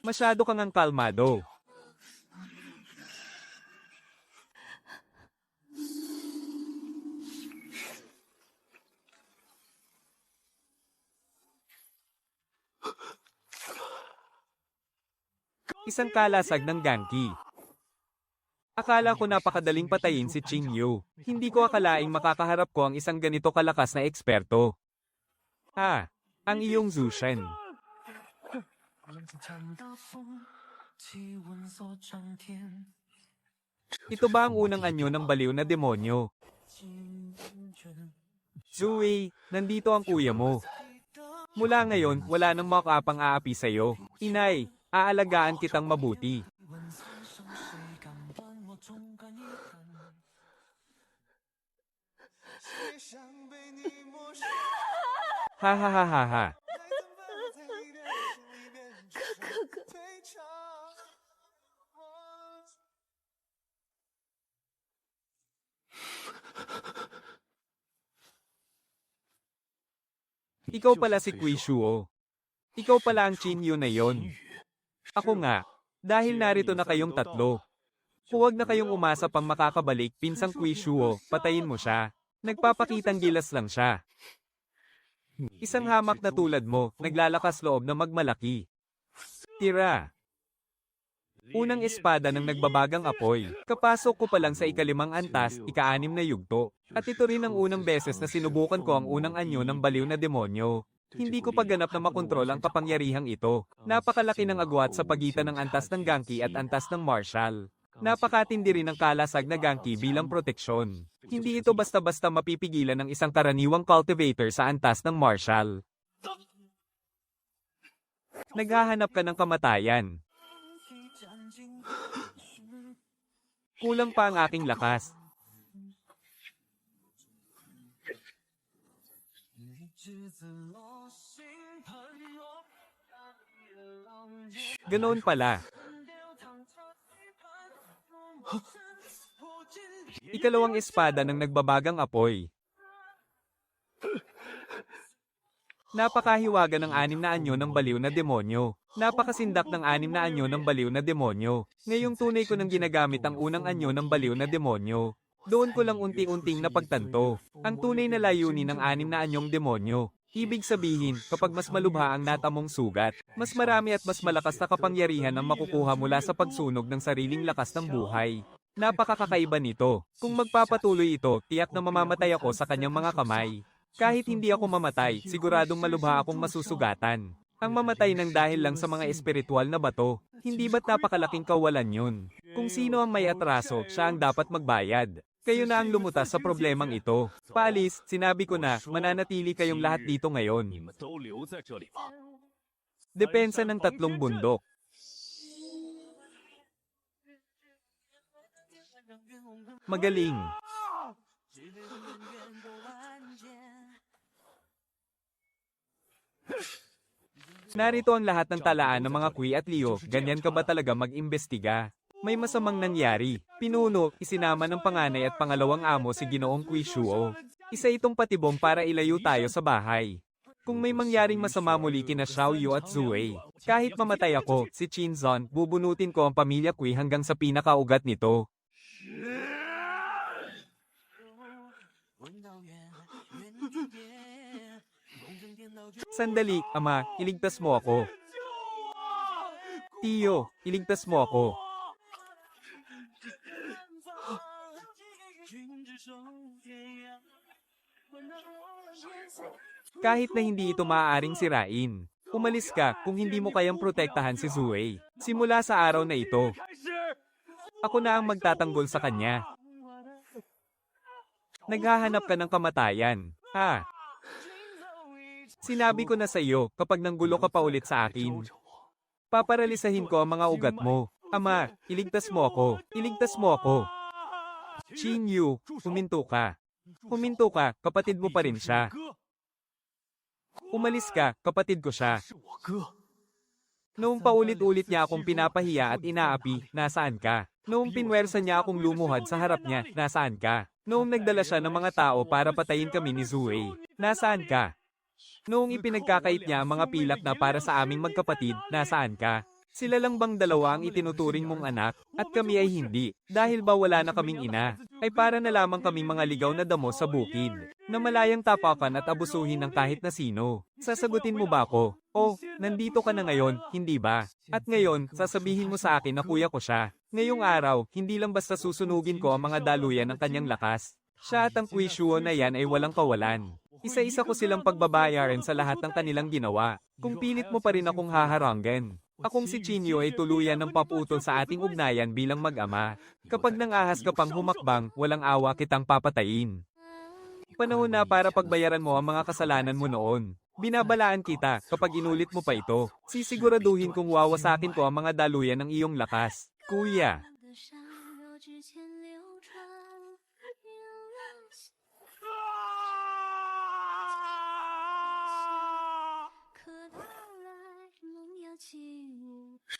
Masyado kang ang kalmado. Isang kalasag ng Ganki. Akala ko napakadaling patayin si Qing Yu. Hindi ko akalaing makakaharap ko ang isang ganito kalakas na eksperto. Ang iyong Zhu Shen. Ito ba ang unang anyo ng baliw na demonyo? Zui, nandito ang kuya mo. Mula ngayon, wala nang makapang-aapi sa'yo. Inay, aalagaan kitang mabuti. Ha ha ha ha ha. Ikaw pala si Kui Shuo. Ikaw pala ang Qin Yu na yon. Ako nga, dahil narito na kayong tatlo. Huwag na kayong umasa pang makakabalik, pinsang Kui Shuo, patayin mo siya. Nagpapakitang gilas lang siya. Isang hamak na tulad mo, naglalakas loob na magmalaki. Tira. Unang espada ng nagbabagang apoy. Kapasok ko pa lang sa ikalimang antas, ika-6 na yugto. At ito rin ang unang beses na sinubukan ko ang unang anyo ng baliw na demonyo. Hindi ko pa ganap na makontrol ang kapangyarihang ito. Napakalaki ng agwat sa pagitan ng antas ng Genki at antas ng Martial. Napakatindi rin ang kalasag na Genki bilang proteksyon. Hindi ito basta-basta mapipigilan ng isang karaniwang cultivator sa antas ng Martial. Naghahanap ka ng kamatayan. Kulang pa ang aking lakas. Ganoon pala. Ikalawang espada ng nagbabagang apoy. Napakahiwaga ng 6 na anyo ng baliw na demonyo. Napakasindak ng 6 na anyo ng baliw na demonyo. Ngayong tunay ko nang ginagamit ang unang anyo ng baliw na demonyo. Doon ko lang unti-unting napagtanto. Ang tunay na layunin ng 6 na anyong demonyo. Ibig sabihin, kapag mas malubha ang natamong sugat, mas marami at mas malakas na kapangyarihan ang makukuha mula sa pagsunog ng sariling lakas ng buhay. Napakakakaiba nito. Kung magpapatuloy ito, tiyak na mamamatay ako sa kanyang mga kamay. Kahit hindi ako mamatay, siguradong malubha akong masusugatan. Ang mamatay ng dahil lang sa mga espiritual na bato. Hindi ba't napakalaking kawalan yun? Kung sino ang may atraso, siya ang dapat magbayad. Kayo na ang lumutas sa problemang ito. Paalis, sinabi ko na, mananatili kayong lahat dito ngayon. Depensa ng 3 bundok. Magaling. Narito ang lahat ng talaan ng mga Kui at Leo, ganyan ka ba talaga mag-imbestiga? May masamang nangyari. Pinuno, isinama ng panganay at pangalawang amo si Ginoong Kui Shuo. Isa itong patibong para ilayo tayo sa bahay. Kung may mangyaring masama muli kina Xiao Yu at Zhuwei, kahit mamatay ako, si Qin Zon, bubunutin ko ang pamilya Kui hanggang sa pinakaugat nito. Sandali, ama, iligtas mo ako. Tiyo, iligtas mo ako. Kahit na hindi ito maaaring sirain. Umalis ka kung hindi mo kayang protektahan si Zhuwei. Simula sa araw na ito, ako na ang magtatanggol sa kanya. Naghahanap ka ng kamatayan. Ha? Sinabi ko na sa iyo, kapag nanggulo ka pa ulit sa akin, paparalisahin ko ang mga ugat mo. Ama, iligtas mo ako. Iligtas mo ako. Qin Yu, huminto ka. Huminto ka, kapatid mo pa rin siya. Umalis ka, kapatid ko siya. Noong paulit-ulit niya akong pinapahiya at inaapi, nasaan ka? Noong pinwersa niya akong lumuhad sa harap niya, nasaan ka? Noong nagdala siya ng mga tao para patayin kami ni Zhuwei, nasaan ka? Noong ipinagkakait niya ang mga pilak na para sa aming magkapatid, nasaan ka? Sila lang bang dalawa ang itinuturing mong anak, at kami ay hindi, dahil ba wala na kaming ina, ay para na lamang kaming mga ligaw na damo sa bukid, na malayang tapakan at abusuhin ng kahit na sino. Sasagutin mo ba ako? Oh, nandito ka na ngayon, hindi ba? At ngayon, sasabihin mo sa akin na kuya ko siya. Ngayong araw, hindi lang basta susunugin ko ang mga daluyan ng kanyang lakas. Siya at ang Kui Shuo na yan ay walang kawalan. Isa-isa ko silang pagbabayaran sa lahat ng kanilang ginawa. Kung pilit mo pa rin akong haharanggan, akong si Qin Yu ay tuluyan ng paputol sa ating ugnayan bilang mag-ama. Kapag nangahas ka pang humakbang, walang awa kitang papatayin. Panahon na para pagbayaran mo ang mga kasalanan mo noon. Binabalaan kita, kapag inulit mo pa ito, sisiguraduhin kong wawasakin ko ang mga daluyan ng iyong lakas. Kuya.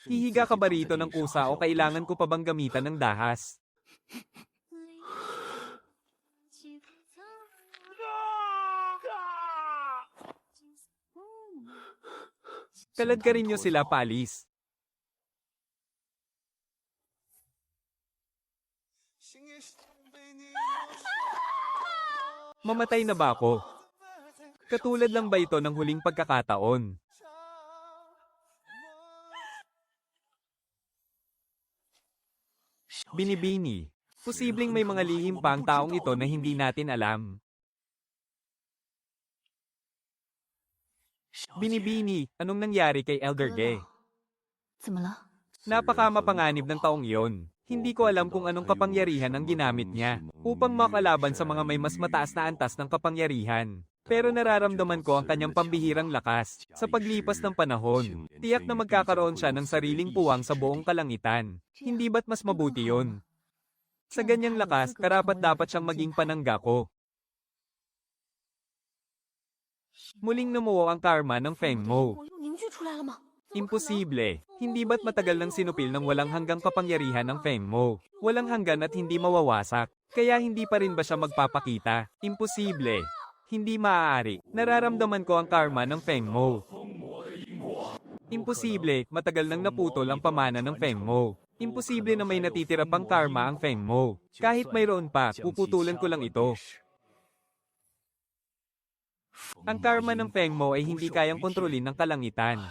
Hihiga ka ba rito ng kusa o kailangan ko pa bang gamitan ng dahas? Kalad ka rin nyo sila, Palis. Mamatay na ba ako? Katulad lang ba ito ng huling pagkakataon? 。Binibini. Posibleng may mga lihim pa ang taong ito na hindi natin alam. Binibini, anong nangyari kay Elder Ge? 怎么了？ Napakamapanganib ng taong iyon. Hindi ko alam kung anong kapangyarihan ang ginamit niya upang makalaban sa mga may mas mataas na antas ng kapangyarihan. Pero nararamdaman ko ang kanyang pambihirang lakas. Sa paglipas ng panahon, tiyak na magkakaroon siya ng sariling puwang sa buong kalangitan. Hindi ba't mas mabuti yun? Sa ganyang lakas, karapat-dapat siyang maging panangga ko. Muling namuo ang karma ng Feng Mo. 我又凝聚出来了吗？ Imposible. Hindi ba't matagal nang sinupil ng walang hanggang kapangyarihan ng Feng Mo? Walang hanggan at hindi mawawasak. Kaya hindi pa rin ba siya magpapakita? Imposible. Hindi maaari. Nararamdaman ko ang karma ng Feng Mo. Imposible. Matagal nang naputol ang pamana ng Feng Mo. Imposible na may natitira pang karma ang Feng Mo. Kahit mayroon pa, puputulan ko lang ito. Ang karma ng Feng Mo ay hindi kayang kontrolin ng kalangitan.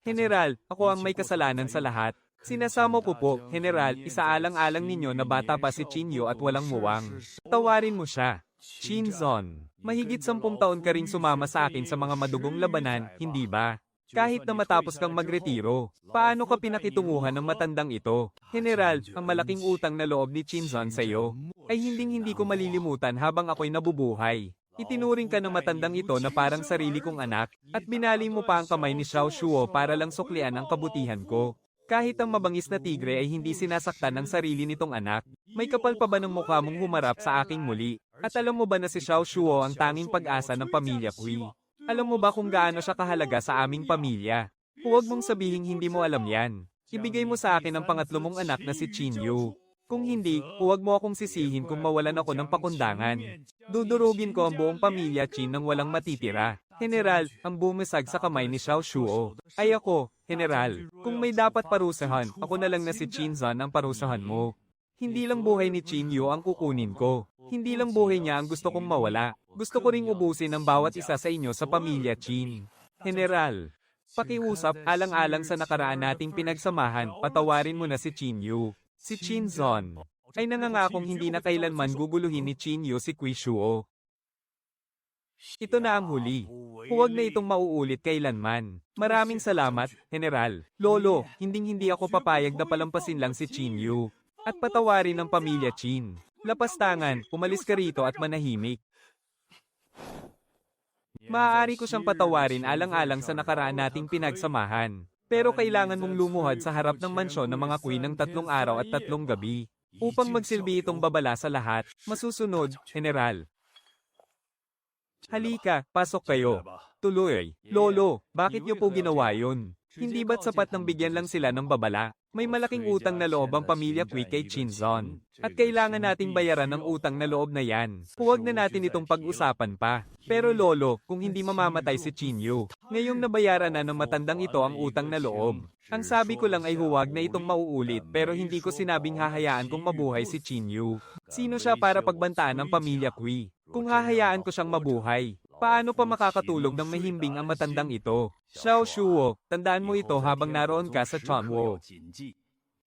General, ako ang may kasalanan sa lahat. Sinasamo ko po, General, isaalang-alang ninyo na bata pa si Chinyo at walang muwang. Tawarin mo siya. Shinzon, mahigit 10 taon ka ring sumama sa akin sa mga madugong labanan, hindi ba? Kahit na matapos kang magretiro, paano ka pinakitunguhan ng matandang ito? General, ang malaking utang na loob ni Shinzon sa iyo ay hinding-hindi ko malilimutan habang ako'y nabubuhay. Itinuring ka ng matandang ito na parang sarili kong anak, at binali mo pa ang kamay ni Xiao Shuo para lang suklian ang kabutihan ko. Kahit ang mabangis na tigre ay hindi sinasaktan ng sarili nitong anak, may kapal pa ba ng mukha mong humarap sa aking muli? At alam mo ba na si Xiao Shuo ang tanging pag-asa ng pamilya Kui? Alam mo ba kung gaano siya kahalaga sa aming pamilya? Huwag mong sabihing hindi mo alam yan. Ibigay mo sa akin ang pangatlo mong anak na si Chinyu. Kung hindi, huwag mo akong sisihin kung mawalan ako ng pakundangan. Dudurugin ko ang buong pamilya Qin nang walang matitira. General, ang bumisag sa kamay ni Xiao Shuo. Ay ako, General, kung may dapat parusahan, ako na lang na si Chinzon ang parusahan mo. Hindi lang buhay ni Chinyu ang kukunin ko. Hindi lang buhay niya ang gusto kong mawala. Gusto ko ring ubusin ang bawat isa sa inyo sa pamilya Qin. General, pakiusap alang-alang sa nakaraan nating pinagsamahan, patawarin mo na si Chinyu. Si Chinzon ay nangangakong hindi na kailanman guguluhin ni Chinyu si Kui Shuo. Ito na ang huli. Huwag na itong mauulit kailanman. Maraming salamat, General. Lolo, hinding-hindi ako papayag na palampasin lang si Chinyu. At patawarin ng pamilya Qin. Lapastangan, umalis ka rito at manahimik. Maaari ko siyang patawarin alang-alang sa nakaraan nating pinagsamahan. Pero kailangan mong lumuhad sa harap ng mansyon ng mga queen ng 3 araw at 3 gabi. Upang magsilbi itong babala sa lahat, masusunod, General. Halika, pasok kayo. Tuloy. Lolo, bakit niyo po ginawa yun? Hindi ba't sapat nang bigyan lang sila ng babala? May malaking utang na loob ang pamilya Kui kay Chinzon. At kailangan nating bayaran ang utang na loob na yan. Huwag na natin itong pag-usapan pa. Pero lolo, kung hindi mamamatay si Chinyu, ngayong nabayaran na ng matandang ito ang utang na loob. Ang sabi ko lang ay huwag na itong mauulit pero hindi ko sinabing hahayaan kong mabuhay si Chinyu. Sino siya para pagbantaan ng pamilya Kui? Kung hahayaan ko siyang mabuhay, paano pa makakatulog ng mahimbing ang matandang ito? Xiao Shuo, tandaan mo ito habang naroon ka sa Chanwo.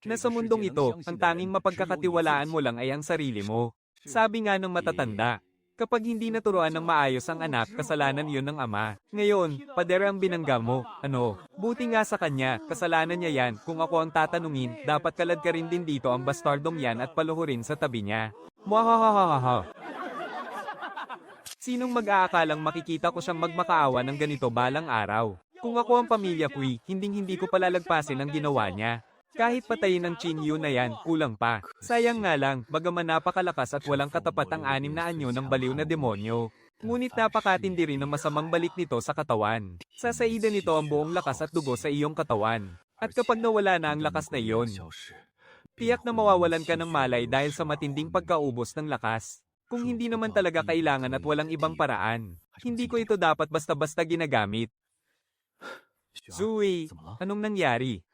Na sa mundong ito, ang tanging mapagkakatiwalaan mo lang ay ang sarili mo. Sabi nga ng matatanda, kapag hindi naturuan ng maayos ang anak, kasalanan yun ng ama. Ngayon, pader ang binangga mo. Ano? Buti nga sa kanya, kasalanan niya yan. Kung ako ang tatanungin, dapat kalad ka rin din dito ang bastardong yan at paluhurin sa tabi niya. Muahahahaha. Sinong mag-aakalang makikita ko siyang magmakaawa ng ganito balang araw? Kung ako ang pamilya Kui, hinding-hindi ko palalagpasin ang ginawa niya. Kahit patayin ng Chinyu na yan, kulang pa. Sayang nga lang, bagaman napakalakas at walang katapat ang 6 na anyo ng baliw na demonyo. Ngunit napakatindi rin ng masamang balik nito sa katawan. Sasaida nito ang buong lakas at dugo sa iyong katawan. At kapag nawala na ang lakas na iyon, tiyak na mawawalan ka ng malay dahil sa matinding pagkaubos ng lakas. Kung hindi naman talaga kailangan at walang ibang paraan, hindi ko ito dapat basta-basta ginagamit. Zui, anong nangyari?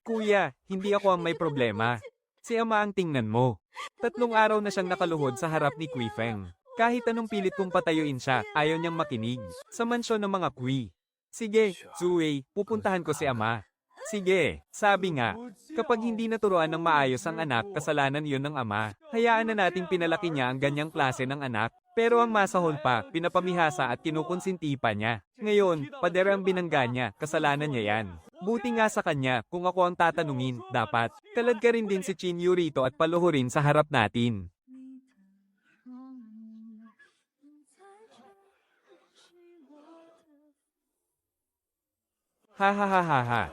Kuya, hindi ako ang may problema. Si ama ang tingnan mo. 3 araw na siyang nakaluhod sa harap ni Kui Feng. Kahit anong pilit kong patayuin siya, ayaw niyang makinig. Sa mansyon ng mga Kui. Sige, Zui, pupuntahan ko si ama. Sige, sabi nga, kapag hindi naturuan ng maayos ang anak, kasalanan yon ng ama. Hayaan na nating pinalaki niya ang ganyang klase ng anak. Pero ang masahol pa, pinapamihasa at kinukonsinti pa niya. Ngayon, pader ang binangga niya, kasalanan niya yan. Buti nga sa kanya, kung ako ang tatanungin, dapat. Kalad ka rin din si Chinyu rito at paluhurin sa harap natin. Ha ha ha ha ha.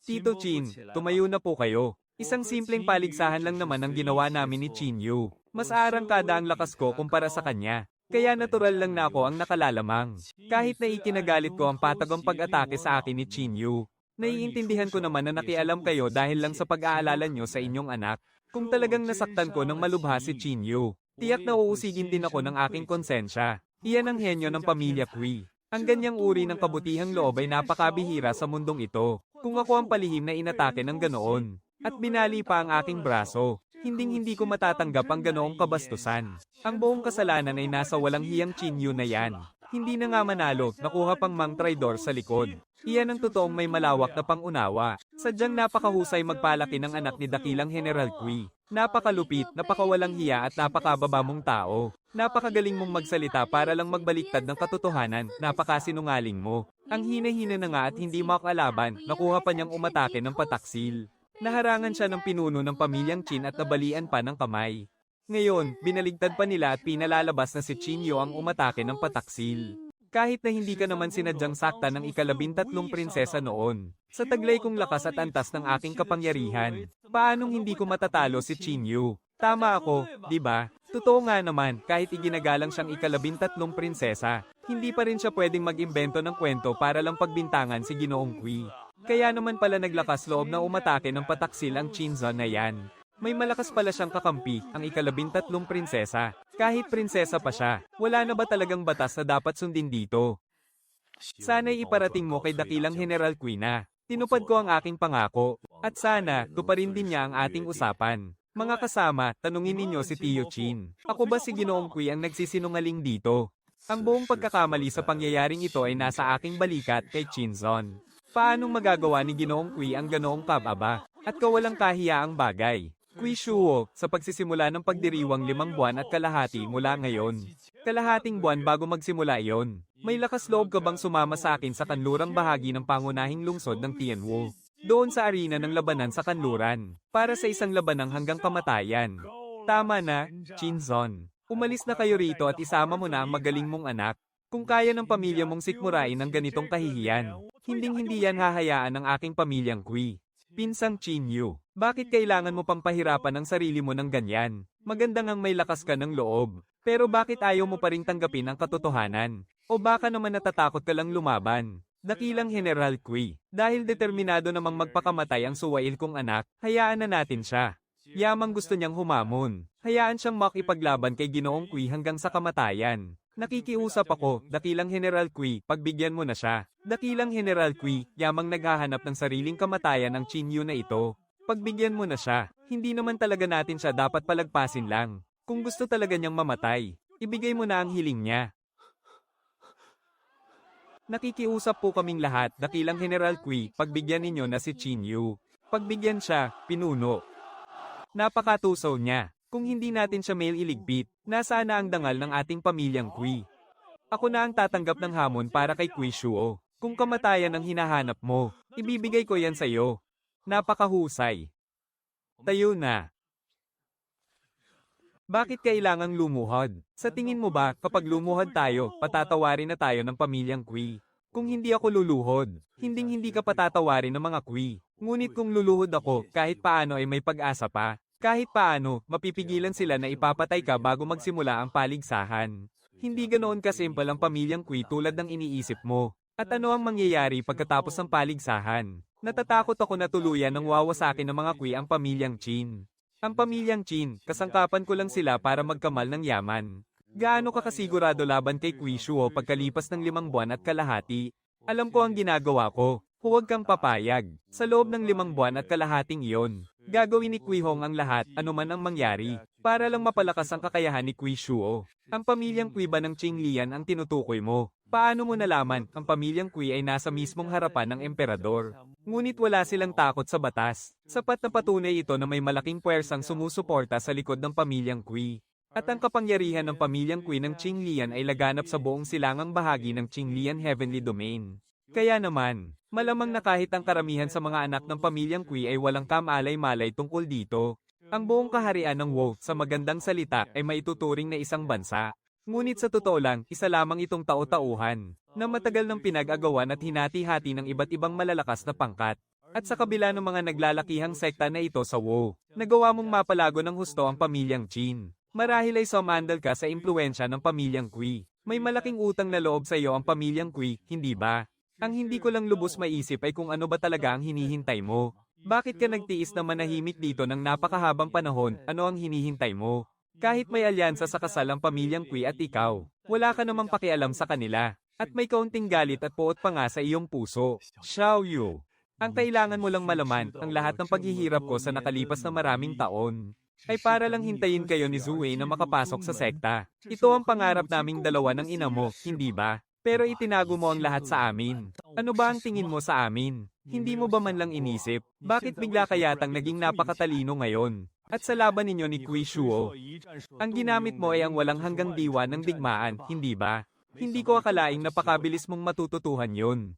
Tito Chin, tumayo na po kayo. Isang simpleng paligsahan lang naman ang ginawa namin ni Chinyu. Mas arangkada ang lakas ko kumpara sa kanya. Kaya natural lang na ako ang nakalalamang. Kahit na ikinagalit ko ang patagang pag-atake sa akin ni Chinyu. Naiintindihan ko naman na nakialam kayo dahil lang sa pag-aalala nyo sa inyong anak. Kung talagang nasaktan ko ng malubha si Chinyu, tiyak na uusigin din ako ng aking konsensya. Iyan ang henyo ng pamilya Kui. Ang ganyang uri ng kabutihang loob ay napakabihira sa mundong ito. Kung ako ang palihim na inatake ng ganoon, at binali pa ang aking braso, hinding-hindi ko matatanggap ang ganoong kabastusan. Ang buong kasalanan ay nasa walang hiyang Chinyu na yan. Hindi na nga manalo, nakuha pang mang traidor sa likod. Iyan ang totoong may malawak na pangunawa. Sadyang napakahusay magpalaki ng anak ni dakilang General Kui. Napakalupit, napakawalang hiya at napakababa mong tao. Napakagaling mong magsalita para lang magbaliktad ng katotohanan, napakasinungaling mo. Ang hina-hina na nga at hindi makakalaban, nakuha pa niyang umatake ng pataksil. Naharangan siya ng pinuno ng pamilyang Qin at nabalian pa ng kamay. Ngayon, binaligtad pa nila at pinalalabas na si Chinyu ang umatake ng pataksil. Kahit na hindi ka naman sinadyang sakta ng ika-13 prinsesa noon. Sa taglay kong lakas at antas ng aking kapangyarihan, paanong hindi ko matatalo si Chinyu? Tama ako, di ba? Totoo nga naman, kahit iginagalang siyang ika-13 prinsesa, hindi pa rin siya pwedeng mag-imbento ng kwento para lang pagbintangan si Ginoong Kui. Kaya naman pala naglakas loob na umatake ng pataksil ang Chinzon na yan. May malakas pala siyang kakampi, ang ika-13 prinsesa. Kahit prinsesa pa siya, wala na ba talagang batas na dapat sundin dito? Sana'y iparating mo kay dakilang General Kui na tinupad ko ang aking pangako, at sana, tuparin din niya ang ating usapan. Mga kasama, tanungin ninyo si Tio Chin. Ako ba si Ginoong Kui ang nagsisinungaling dito? Ang buong pagkakamali sa pangyayaring ito ay nasa aking balikat kay Chinzon. Paanong magagawa ni Ginoong Kui ang ganoong kababa? At kawalang kahiyaang bagay? Kui Shuo, sa pagsisimula ng pagdiriwang 5 buwan at kalahati mula ngayon. Kalahating buwan bago magsimula iyon. May lakas loob ka bang sumama sa akin sa kanlurang bahagi ng pangunahing lungsod ng Tianwu? Doon sa arena ng labanan sa kanluran, para sa isang labanang hanggang kamatayan. Tama na, Chinzon. Umalis na kayo rito at isama mo na ang magaling mong anak. Kung kaya ng pamilya mong sikmurain ng ganitong kahihiyan, hinding-hindi yan hahayaan ng aking pamilyang Kui. Pinsang Chinyu, bakit kailangan mo pang pahirapan ang sarili mo ng ganyan? Maganda ngang may lakas ka ng loob, pero bakit ayaw mo pa ring tanggapin ang katotohanan? O baka naman natatakot ka lang lumaban? Dakilang General Kui, dahil determinado namang magpakamatay ang suwail kong anak, hayaan na natin siya. Yamang gusto niyang humamon, hayaan siyang makipaglaban kay Ginoong Kui hanggang sa kamatayan. Nakikiusap ako, dakilang General Kui, pagbigyan mo na siya. Dakilang General Kui, yamang naghahanap ng sariling kamatayan ang Chinyu na ito. Pagbigyan mo na siya, hindi naman talaga natin siya dapat palagpasin lang. Kung gusto talaga niyang mamatay, ibigay mo na ang hiling niya. Nakikiusap po kaming lahat, dakilang General Kui, pagbigyan ninyo na si Chinyu. Pagbigyan siya, pinuno. Napakatusaw niya. Kung hindi natin siya iligpit, nasaan na ang dangal ng ating pamilyang Kui? Ako na ang tatanggap ng hamon para kay Kui Shuo. Kung kamatayan ang hinahanap mo, ibibigay ko yan sa iyo. Napakahusay. Tayo na. Bakit kailangang lumuhod? Sa tingin mo ba, kapag lumuhod tayo, patatawarin na tayo ng pamilyang Kui? Kung hindi ako luluhod, hinding-hindi ka patatawarin ng mga Kui. Ngunit kung luluhod ako, kahit paano ay may pag-asa pa. Kahit paano, mapipigilan sila na ipapatay ka bago magsimula ang paligsahan. Hindi ganoon kasimple ang pamilyang Kui tulad ng iniisip mo. At ano ang mangyayari pagkatapos ng paligsahan? Natatakot ako na tuluyan ng wawasakin ng mga Kui ang pamilyang Qin. Ang pamilyang Qin, kasangkapan ko lang sila para magkamal ng yaman. Gaano ka kasigurado laban kay Kui Shuo pagkalipas ng 5 buwan at kalahati? Alam ko ang ginagawa ko. Huwag kang papayag. Sa loob ng 5 buwan at kalahating iyon, gagawin ni Kui Hong ang lahat, anuman ang mangyari, para lang mapalakas ang kakayahan ni Kui Shuo. Ang pamilyang Kui ba ng Qing Lian ang tinutukoy mo? Paano mo nalaman, ang pamilyang Kui ay nasa mismong harapan ng emperador? Ngunit wala silang takot sa batas. Sapat na patunay ito na may malaking puwersang sumusuporta sa likod ng pamilyang Kui. At ang kapangyarihan ng pamilyang Kui ng Qinglian ay laganap sa buong silangang bahagi ng Qinglian Heavenly Domain. Kaya naman, malamang na kahit ang karamihan sa mga anak ng pamilyang Kui ay walang kamalay-malay tungkol dito. Ang buong kaharian ng Wu, sa magandang salita, ay maituturing na isang bansa. Ngunit sa totoo lang, isa lamang itong tao-tauhan, na matagal nang pinag-agawan at hinati-hati ng iba't ibang malalakas na pangkat. At sa kabila ng mga naglalakihang sekta na ito sa Wu, nagawa mong mapalago ng husto ang pamilyang Qin. Marahil ay sumandal ka sa impluensya ng pamilyang Kui. May malaking utang na loob sa iyo ang pamilyang Kui, hindi ba? Ang hindi ko lang lubos maisip ay kung ano ba talaga ang hinihintay mo. Bakit ka nagtiis na manahimik dito ng napakahabang panahon, ano ang hinihintay mo? Kahit may alyansa sa kasal ang pamilyang Kui at ikaw, wala ka namang pakialam sa kanila. At may kaunting galit at puot pa nga sa iyong puso. Xiao Yu. Ang kailangan mo lang malaman, ang lahat ng paghihirap ko sa nakalipas na maraming taon, ay para lang hintayin kayo ni Zue na makapasok sa sekta. Ito ang pangarap naming dalawa ng ina mo, hindi ba? Pero itinago mo ang lahat sa amin. Ano ba ang tingin mo sa amin? Hindi mo ba man lang inisip? Bakit bigla kayatang naging napakatalino ngayon? At sa laban ninyo ni Kui Shuo, ang ginamit mo ay ang walang hanggang diwa ng digmaan, hindi ba? Hindi ko akalaing napakabilis mong matututuhan yon.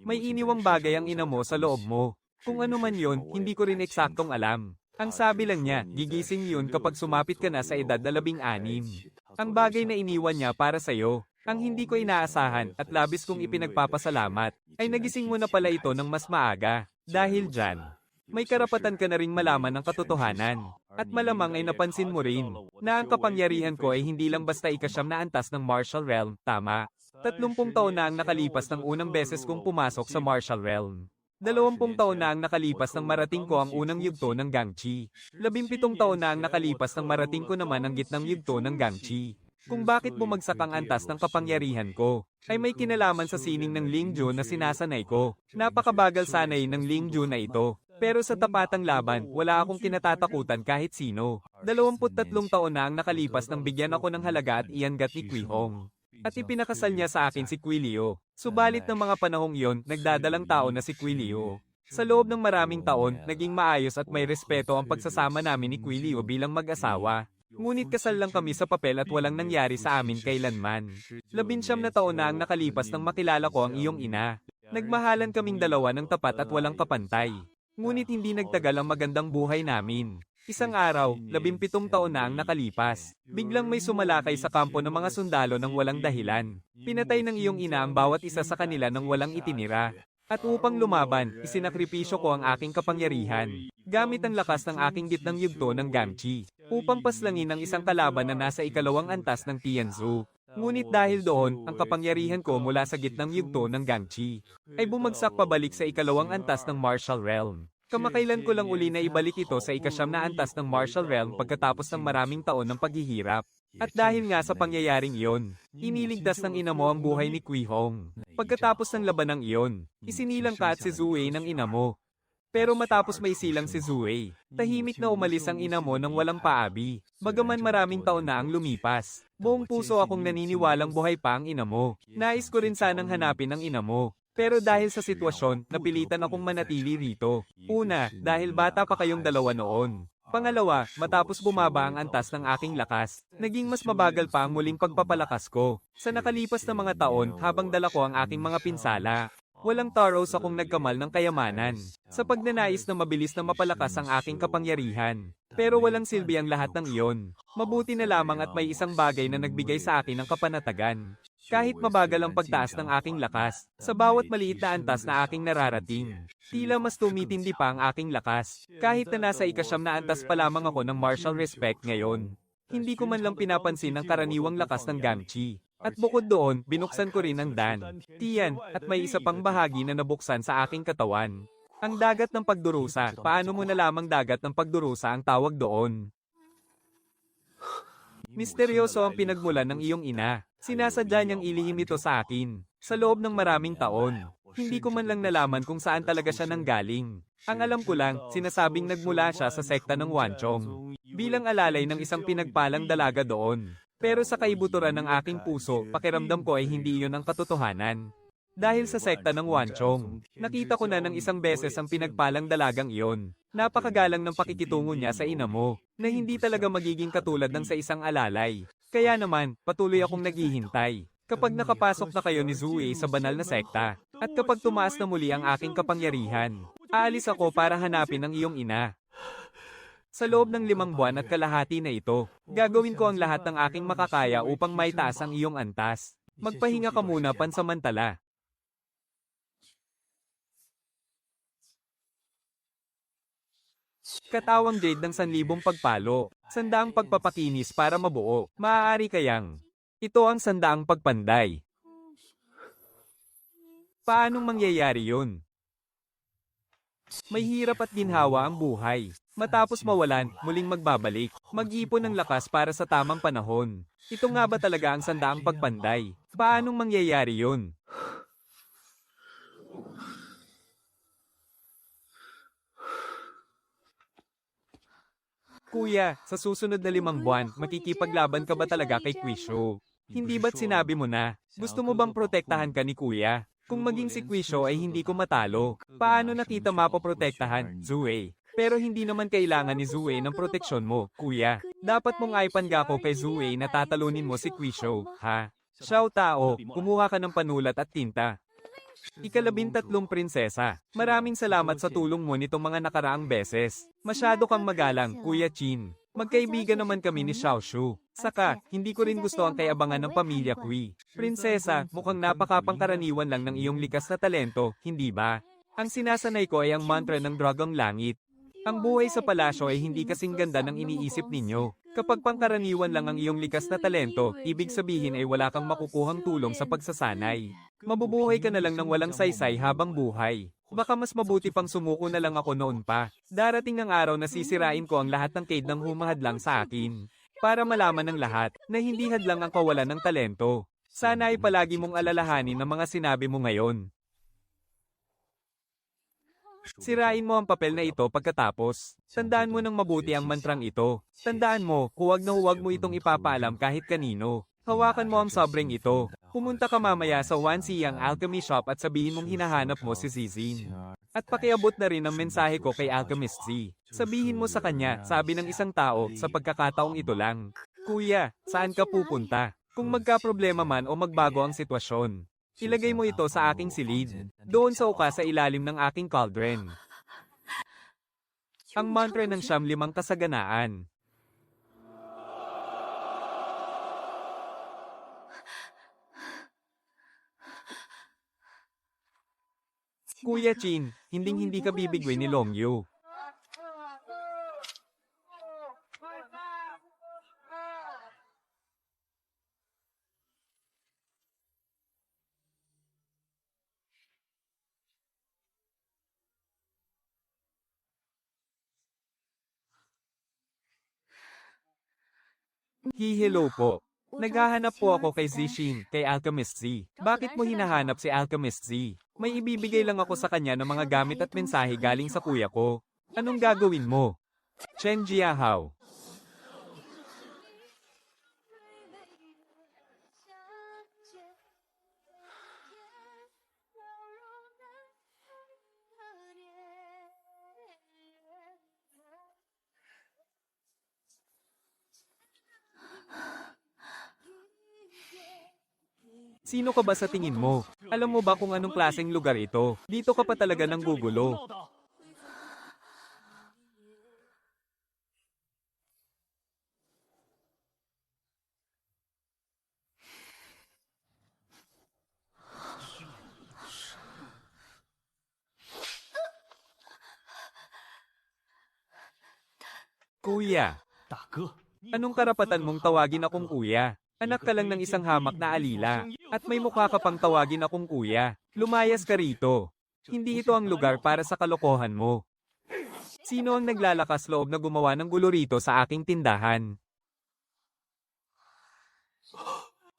May iniwang bagay ang ina mo sa loob mo. Kung ano man yon, hindi ko rin eksaktong alam. Ang sabi lang niya, gigising yun kapag sumapit ka na sa edad na 16. Ang bagay na iniwan niya para sa'yo, ang hindi ko inaasahan at labis kong ipinagpapasalamat, ay nagising mo na pala ito ng mas maaga. Dahil dyan, may karapatan ka na ring malaman ang katotohanan. At malamang ay napansin mo rin, na ang kapangyarihan ko ay hindi lang basta ikasyam na antas ng Martial Realm, tama? 30 taon na ang nakalipas ng unang beses kong pumasok sa Martial Realm. 20 taon na ang nakalipas nang marating ko ang unang yugto ng Gangchi. 17 taon na ang nakalipas nang marating ko naman ang gitnang yugto ng Gangchi. Kung bakit bumagsak ang antas ng kapangyarihan ko, ay may kinalaman sa sining ng Lingju na sinasanay ko. Napakabagal sanay ng Lingju na ito. Pero sa tapatang laban, wala akong kinatatakutan kahit sino. 23 taon na ang nakalipas nang bigyan ako ng halaga at iyangat ni Kui Hong. At ipinakasal niya sa akin si Kui Liu. Subalit ng mga panahong iyon, nagdadalang tao na si Kui Liu. Sa loob ng maraming taon, naging maayos at may respeto ang pagsasama namin ni Kui Liu bilang mag-asawa. Ngunit kasal lang kami sa papel at walang nangyari sa amin kailanman. 19 na taon na ang nakalipas nang makilala ko ang iyong ina. Nagmahalan kaming dalawa ng tapat at walang kapantay. Ngunit hindi nagtagal ang magandang buhay namin. Isang araw, 17 taon na ang nakalipas. Biglang may sumalakay sa kampo ng mga sundalo ng walang dahilan. Pinatay ng iyong ina ang bawat isa sa kanila ng walang itinira. At upang lumaban, isinakripisyo ko ang aking kapangyarihan, gamit ang lakas ng aking gitnang yugto ng Gangchi, upang paslangin ang isang kalaban na nasa ikalawang antas ng Tianzu. Ngunit dahil doon, ang kapangyarihan ko mula sa gitnang yugto ng Gangchi, ay bumagsak pabalik sa ikalawang antas ng Martial Realm. Kamakailan ko lang uli na ibalik ito sa ikasyam na antas ng Martial Realm pagkatapos ng maraming taon ng paghihirap. At dahil nga sa pangyayaring iyon, iniligtas ng ina mo ang buhay ni Kui Hong. Pagkatapos ng labanang iyon, isinilang ka at si Zue ng ina mo. Pero matapos may silang si Zue, tahimik na umalis ang ina mo nang walang paabi. Bagaman maraming taon na ang lumipas, buong puso akong naniniwalang buhay pa ang ina mo. Nais ko rin sanang hanapin ang ina mo. Pero dahil sa sitwasyon, napilitan akong manatili rito. Una, dahil bata pa kayong dalawa noon. Pangalawa, matapos bumaba ang antas ng aking lakas, naging mas mabagal pa ang muling pagpapalakas ko. Sa nakalipas na mga taon, habang dala ko ang aking mga pinsala, walang taros akong nagkamal ng kayamanan, sa pagnanais na mabilis na mapalakas ang aking kapangyarihan. Pero walang silbi ang lahat ng iyon. Mabuti na lamang at may isang bagay na nagbigay sa akin ng kapanatagan. Kahit mabagal ang pagtaas ng aking lakas, sa bawat maliit na antas na aking nararating, tila mas tumitindi pa ang aking lakas. Kahit na nasa ikasyam na antas pa lamang ako ng martial respect ngayon, hindi ko man lang pinapansin ang karaniwang lakas ng Gangchi. At bukod doon, binuksan ko rin ang Dan, Tiyan, at may isa pang bahagi na nabuksan sa aking katawan. Ang dagat ng pagdurusa, paano mo nalamang dagat ng pagdurusa ang tawag doon? Misteryoso ang pinagmulan ng iyong ina. Sinasadya niyang ilihim ito sa akin. Sa loob ng maraming taon, hindi ko man lang nalaman kung saan talaga siya nanggaling. Ang alam ko lang, sinasabing nagmula siya sa sekta ng Wanchong. Bilang alalay ng isang pinagpalang dalaga doon. Pero sa kaibuturan ng aking puso, pakiramdam ko ay hindi iyon ang katotohanan. Dahil sa sekta ng Wanchong, nakita ko na ng isang beses ang pinagpalang dalagang iyon. Napakagalang ng pakikitungo niya sa ina mo, na hindi talaga magiging katulad ng sa isang alalay. Kaya naman, patuloy akong naghihintay. Kapag nakapasok na kayo ni Zue sa banal na sekta, at kapag tumaas na muli ang aking kapangyarihan, aalis ako para hanapin ang iyong ina. Sa loob ng 5 buwan at kalahati na ito, gagawin ko ang lahat ng aking makakaya upang maitaas ang iyong antas. Magpahinga ka muna pansamantala. Katawang Jade ng 1,000 pagpalo, 100 pagpapakinis para mabuo, maaari kayang. Ito ang 100 pagpanday. Paanong mangyayari yun? May hirap at ginhawa ang buhay. Matapos mawalan, muling magbabalik. Mag-ipon ng lakas para sa tamang panahon. Ito nga ba talaga ang 100 pagpanday? Paanong mangyayari yun? Kuya, sa susunod na 5 buwan, makikipaglaban ka ba talaga kay Quisho? Hindi ba't sinabi mo na, gusto mo bang protektahan ka ni Kuya? Kung maging si Quisho ay hindi ko matalo, paano nakita mapoprotektahan, Zue? Pero hindi naman kailangan ni Zue ng proteksyon mo, Kuya. Dapat mong aipangga ko kay Zue na tatalunin mo si Quisho, ha? Xiao Tao, kumuha ka ng panulat at tinta. Ika-13 prinsesa, maraming salamat sa tulong mo nitong mga nakaraang beses. Masyado kang magalang, Kuya Chin. Magkaibigan naman kami ni Xiaoshu. Saka, hindi ko rin gusto ang kayabangan ng pamilya Kui. Prinsesa, mukhang napakapangkaraniwan lang ng iyong likas na talento, hindi ba? Ang sinasanay ko ay ang mantra ng Dragong Langit. Ang buhay sa palasyo ay hindi kasing ganda ng iniisip ninyo. Kapag pangkaraniwan lang ang iyong likas na talento, ibig sabihin ay wala kang makukuhang tulong sa pagsasanay. Mabubuhay ka na lang ng walang saysay habang buhay. Baka mas mabuti pang sumuko na lang ako noon pa. Darating ang araw na sisirain ko ang lahat ng kaidang humahadlang sa akin. Para malaman ng lahat na hindi hadlang ang kawalan ng talento. Sana ay palagi mong alalahanin ang mga sinabi mo ngayon. Sirain mo ang papel na ito pagkatapos. Tandaan mo ng mabuti ang mantrang ito. Tandaan mo, huwag na huwag mo itong ipapaalam kahit kanino. Hawakan mo ang sobreng ito. Pumunta ka mamaya sa Wansiyang Alchemy Shop at sabihin mong hinahanap mo si Zizin. At pakiabot na rin ang mensahe ko kay Alchemist Z. Sabihin mo sa kanya, sabi ng isang tao, sa pagkakataong ito lang. Kuya, saan ka pupunta? Kung magkaproblema man o magbago ang sitwasyon, ilagay mo ito sa aking silid. Doon sa uka sa ilalim ng aking cauldron. Ang mantra ng 5 kasaganaan. Kuya Chin, hinding-hindi ka bibigwi ni Long Yu. Hello po. Naghahanap po ako kay Zishin, kay Alchemist Z. Bakit mo hinahanap si Alchemist Z? May ibibigay lang ako sa kanya ng mga gamit at mensahe galing sa kuya ko. Anong gagawin mo? Chen Jiahao. Sino ka ba sa tingin mo? Alam mo ba kung anong klaseng lugar ito? Dito ka pa talaga nang gugulo. Kuya, 大哥， anong karapatan mong tawagin akong kuya? Anak ka lang ng isang hamak na alila. At may mukha ka pang tawagin akong kuya. Lumayas ka rito. Hindi ito ang lugar para sa kalokohan mo. Sino ang naglalakas loob na gumawa ng gulo rito sa aking tindahan?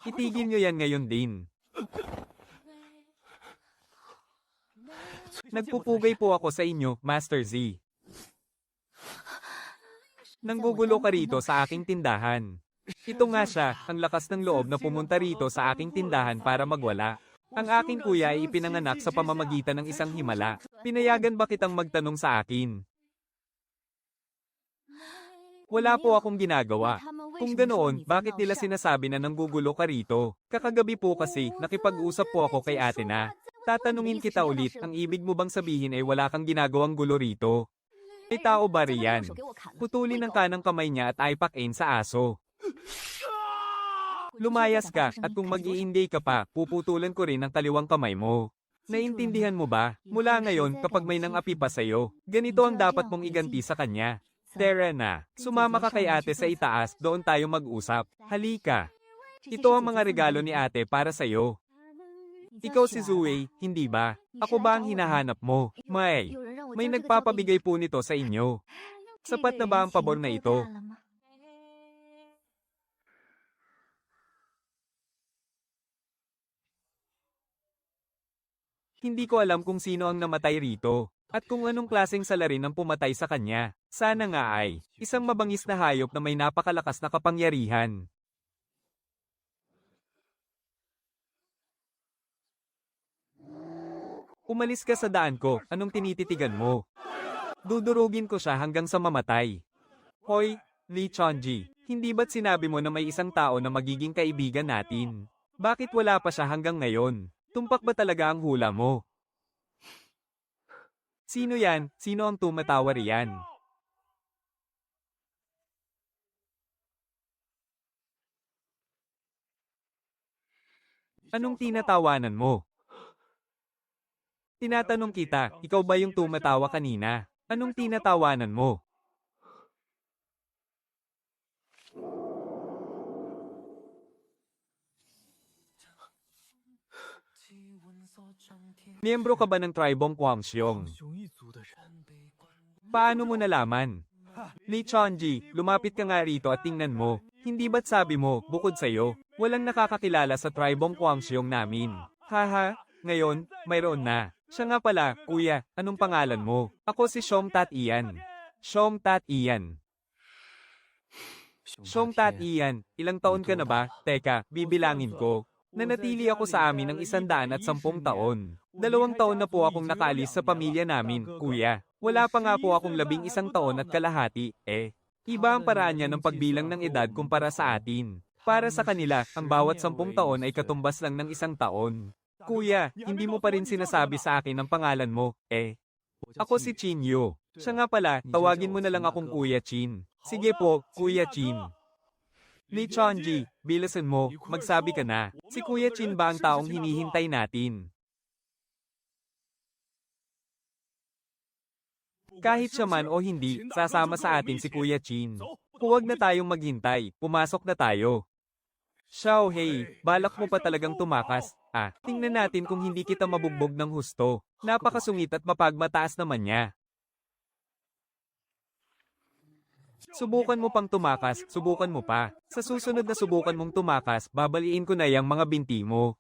Itigil nyo yan ngayon din. Nagpupugay po ako sa inyo, Master Z. Nanggugulo ka rito sa aking tindahan. Ito nga siya, ang lakas ng loob na pumunta rito sa aking tindahan para magwala. Ang aking kuya ay ipinanganak sa pamamagitan ng isang himala. Pinayagan ba kitang magtanong sa akin? Wala po akong ginagawa. Kung ganoon, bakit nila sinasabi na nanggugulo ka rito? Kakagabi po kasi, nakipag-usap po ako kay ate na. Tatanungin kita ulit, ang ibig mo bang sabihin ay wala kang ginagawang gulo rito? May tao ba riyan? Putulin ang kanang kamay niya at aipakin sa aso. Lumayas ka, at kung mag-i-engage ka pa, puputulan ko rin ang kaliwang kamay mo. Naintindihan mo ba? Mula ngayon, kapag may nang-api pa sa'yo, ganito ang dapat mong iganti sa kanya. Tara na, sumama ka kay ate sa itaas, doon tayo mag-usap. Halika. Ito ang mga regalo ni ate para sa'yo. Ikaw si Zue, hindi ba? Ako ba ang hinahanap mo? May nagpapabigay po nito sa inyo. Sapat na ba ang pabor na ito? Hindi ko alam kung sino ang namatay rito. At kung anong klaseng salarin ang pumatay sa kanya. Sana nga ay, isang mabangis na hayop na may napakalakas na kapangyarihan. Umalis ka sa daan ko, anong tinititigan mo? Dudurugin ko siya hanggang sa mamatay. Hoy, Lee Chonji, hindi ba't sinabi mo na may isang tao na magiging kaibigan natin? Bakit wala pa siya hanggang ngayon? Tumpak ba talaga ang hula mo? Sino yan? Sino ang tumatawa riyan? Anong tinatawanan mo? Tinatanong kita, ikaw ba yung tumatawa kanina? Anong tinatawanan mo? Miyembro ka ba ng tribong Kwangsyong? Paano mo nalaman? Lee Chonji, lumapit ka nga rito at tingnan mo. Hindi ba't sabi mo, bukod sa'yo, walang nakakakilala sa tribong Kwangsyong namin? Haha, ngayon, mayroon na. Siya nga pala, kuya, anong pangalan mo? Ako si Shom Tat Ian. Shom Tat Ian. Shom Tat Ian, ilang taon ka na ba? Teka, bibilangin ko. Nanatili ako sa amin ng 110 taon. 2 taon na po akong nakaalis sa pamilya namin, kuya. Wala pa nga po akong 11 taon at kalahati, Iba ang paraan niya ng pagbilang ng edad kumpara sa atin. Para sa kanila, ang bawat 10 taon ay katumbas lang ng 1 taon. Kuya, hindi mo pa rin sinasabi sa akin ang pangalan mo, Ako si Chin Yu. Siya nga pala, tawagin mo na lang akong Kuya Chin. Sige po, Kuya Chin. Lee Chonji, bilasan mo, magsabi ka na. Si Kuya Chin ba ang taong hinihintay natin? Kahit siya man o hindi, sasama sa atin si Kuya Chin. Huwag na tayong maghintay, pumasok na tayo. Xiao Hei, balak mo pa talagang tumakas. Tingnan natin kung hindi kita mabugbog ng husto. Napakasungit at mapagmataas naman niya. Subukan mo pang tumakas, subukan mo pa. Sa susunod na subukan mong tumakas, babaliin ko na yung mga binti mo.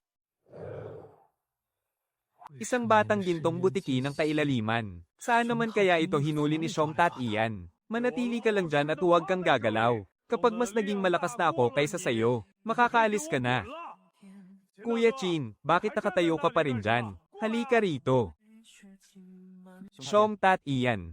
Isang batang gintong butiki ng kailaliman. Saan naman kaya ito hinuli ni Shom Tat Ian? Manatili ka lang dyan at huwag kang gagalaw. Kapag mas naging malakas na ako kaysa sayo, makakaalis ka na. Kuya Chin, bakit nakatayo ka pa rin dyan? Halika rito. Shom Tat Ian.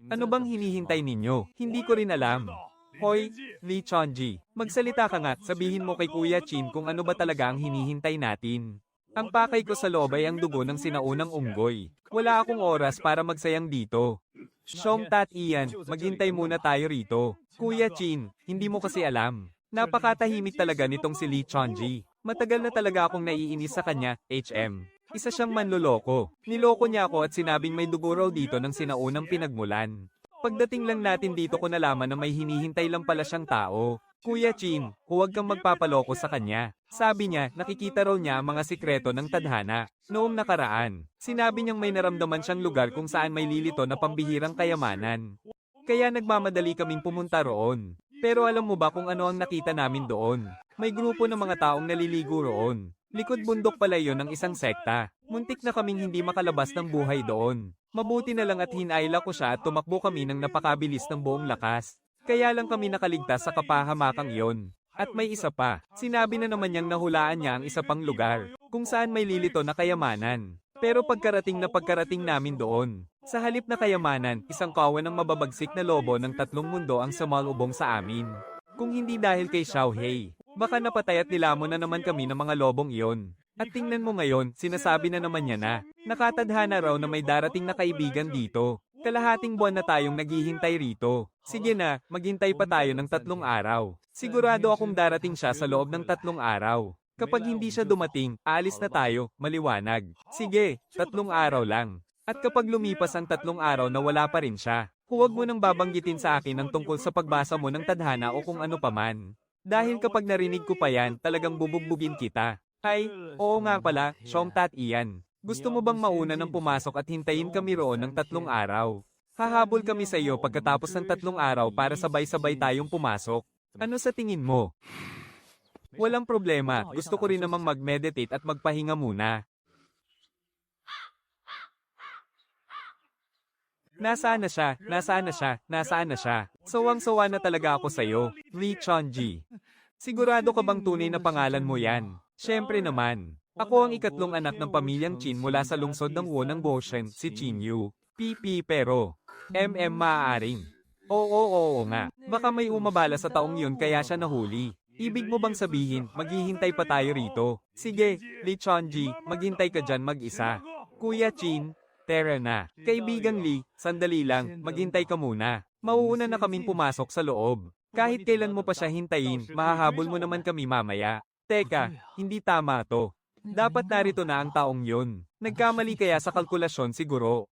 Ano bang hinihintay ninyo? Hindi ko rin alam. Hoy, Lee Chonji, magsalita ka nga, sabihin mo kay Kuya Chin kung ano ba talaga ang hinihintay natin. Ang pakay ko sa loob ay ang dugo ng sinaunang unggoy. Wala akong oras para magsayang dito. Shom Tat Ian, maghintay muna tayo rito. Kuya Chin, hindi mo kasi alam. Napakatahimik talaga nitong si Lee Chonji. Matagal na talaga akong naiinis sa kanya, HM. Isa siyang manloloko. Niloko niya ako at sinabing may dugo raw dito ng sinaunang pinagmulan. Pagdating lang natin dito ko nalaman na may hinihintay lang pala siyang tao. Kuya Chin, huwag kang magpapaloko sa kanya. Sabi niya, nakikita raw niya ang mga sikreto ng tadhana. Noong nakaraan, sinabi niyang may naramdaman siyang lugar kung saan may lilito na pambihirang kayamanan. Kaya nagmamadali kaming pumunta roon. Pero alam mo ba kung ano ang nakita namin doon? May grupo ng mga taong naliligo roon. Likod bundok pala yon ng isang sekta. Muntik na kaming hindi makalabas ng buhay doon. Mabuti na lang at hinaila ko siya at tumakbo kami ng napakabilis ng buong lakas. Kaya lang kami nakaligtas sa kapahamakang iyon. At may isa pa, sinabi na naman niyang nahulaan niya ang isa pang lugar, kung saan may lilito na kayamanan. Pero pagkarating namin doon, sa halip na kayamanan, isang kawan ng mababagsik na lobo ng tatlong mundo ang sumalubong sa amin. Kung hindi dahil kay Xiaohei, baka napatay at nilamon na naman kami ng mga lobong iyon. At tingnan mo ngayon, sinasabi na naman niya na, nakatadhana raw na may darating na kaibigan dito. Kalahating buwan na tayong naghihintay rito. Sige na, maghintay pa tayo ng 3 araw. Sigurado akong darating siya sa loob ng 3 araw. Kapag hindi siya dumating, aalis na tayo, maliwanag. Sige, 3 araw lang. At kapag lumipas ang 3 araw na wala pa rin siya, huwag mo nang babanggitin sa akin ang tungkol sa pagbasa mo ng tadhana o kung ano paman. Dahil kapag narinig ko pa yan, talagang bubugbugin kita. Ay, oo nga pala, Xiongtat Ian. Gusto mo bang mauna ng pumasok at hintayin kami roon ng 3 araw? Hahabol kami sa iyo pagkatapos ng 3 araw para sabay-sabay tayong pumasok. Ano sa tingin mo? Walang problema, gusto ko rin namang mag-meditate at magpahinga muna. Nasaan na siya? Nasaan na siya? Nasaan na siya? Sawang-sawa na talaga ako sa'yo, Li Chonji. Sigurado ka bang tunay na pangalan mo yan? Siyempre naman. Ako ang ikatlong anak ng pamilyang Qin mula sa lungsod ng Wu ng Boshen, si Qin Yu. Pero, maaaring. Oo nga. Baka may umabala sa taong yun kaya siya nahuli. Ibig mo bang sabihin, maghihintay pa tayo rito? Sige, Li Chonji, maghintay ka dyan mag-isa. Kuya Qin, tara na. Kaibigang Li, sandali lang, maghintay ka muna. Mauuna na kaming pumasok sa loob. Kahit kailan mo pa siya hintayin, mahahabol mo naman kami mamaya. Teka, hindi tama to. Dapat narito na ang taong yun. Nagkamali kaya sa kalkulasyon siguro.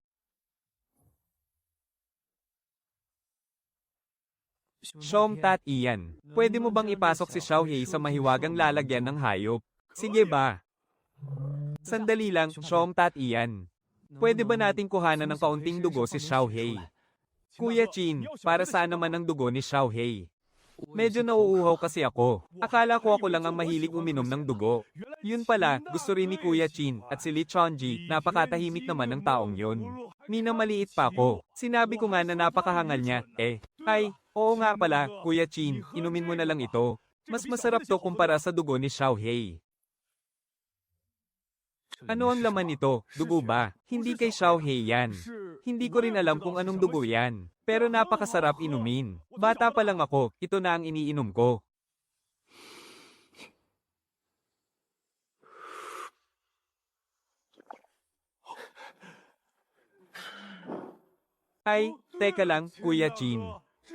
Xiongtat Ian, pwede mo bang ipasok si Xiaohei sa mahiwagang lalagyan ng hayop? Sige ba? Sandali lang, Xiongtat Ian. Pwede ba nating kuhanan ng kaunting dugo si Xiaohei? Kuya Qin, para saan naman ang dugo ni Xiaohei? Medyo nauuhaw kasi ako. Akala ko lang ang mahilig uminom ng dugo. Yun pala, gusto rin ni Kuya Qin at si Li Chonji, napakatahimik naman ng taong yun. Minamaliit pa ako. Sinabi ko nga na napakahangal niya, Ay, oo nga pala, Kuya Qin, inumin mo na lang ito. Mas masarap to kumpara sa dugo ni Xiaohei. Ano ang laman nito? Dugo ba? Hindi kay Xiaohei yan. Hindi ko rin alam kung anong dugo yan. Pero napakasarap inumin. Bata pa lang ako, ito na ang iniinom ko. Ay, teka lang, Kuya Qin.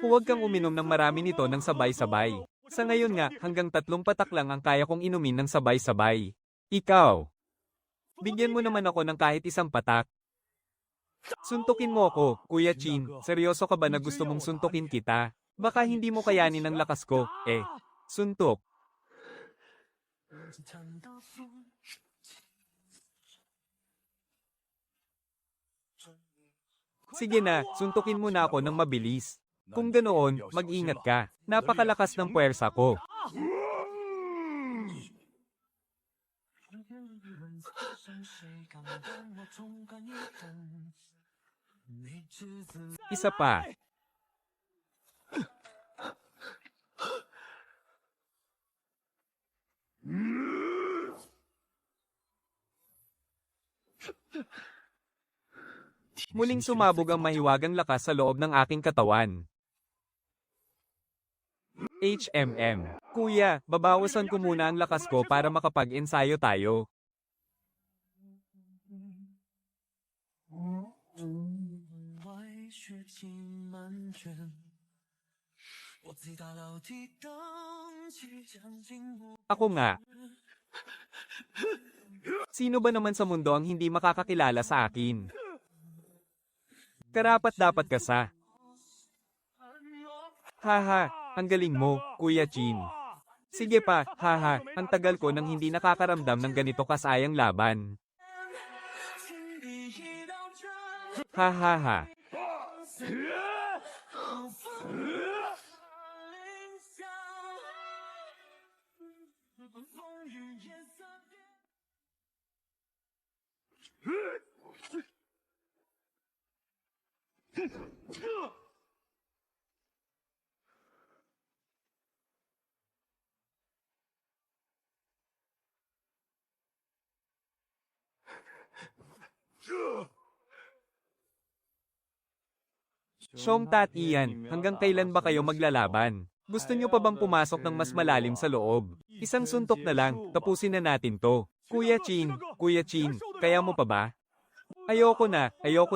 Huwag kang uminom ng marami nito ng sabay-sabay. Sa ngayon nga, hanggang 3 patak lang ang kaya kong inumin ng sabay-sabay. Ikaw. Bigyan mo naman ako ng kahit 1 patak. Suntukin mo ako, Kuya Qin. Seryoso ka ba na gusto mong suntukin kita? Baka hindi mo kayanin ang lakas ko, Suntok. Sige na, suntukin mo na ako ng mabilis. Kung ganoon, mag-ingat ka. Napakalakas ng puwersa ko. Isa pa. Muling sumabog ang mahiwagang lakas sa loob ng aking katawan. Kuya, babawasan ko muna ang lakas ko para makapag-ensayo tayo. Ako nga. Sino ba naman sa mundo ang hindi makakakilala sa akin? Karapat-dapat ka sa. Haha, ang galing mo, Kuya Qin. Sige pa, haha, ang tagal ko nang hindi nakakaramdam ng ganito kasayang laban. Hahaha. Xiong Tat Ian, hanggang kailan ba kayo maglalaban? Gusto nyo pa bang pumasok ng mas malalim sa loob? Isang suntok na lang, tapusin na natin to. Kuya Chin, kaya mo pa ba? Ayoko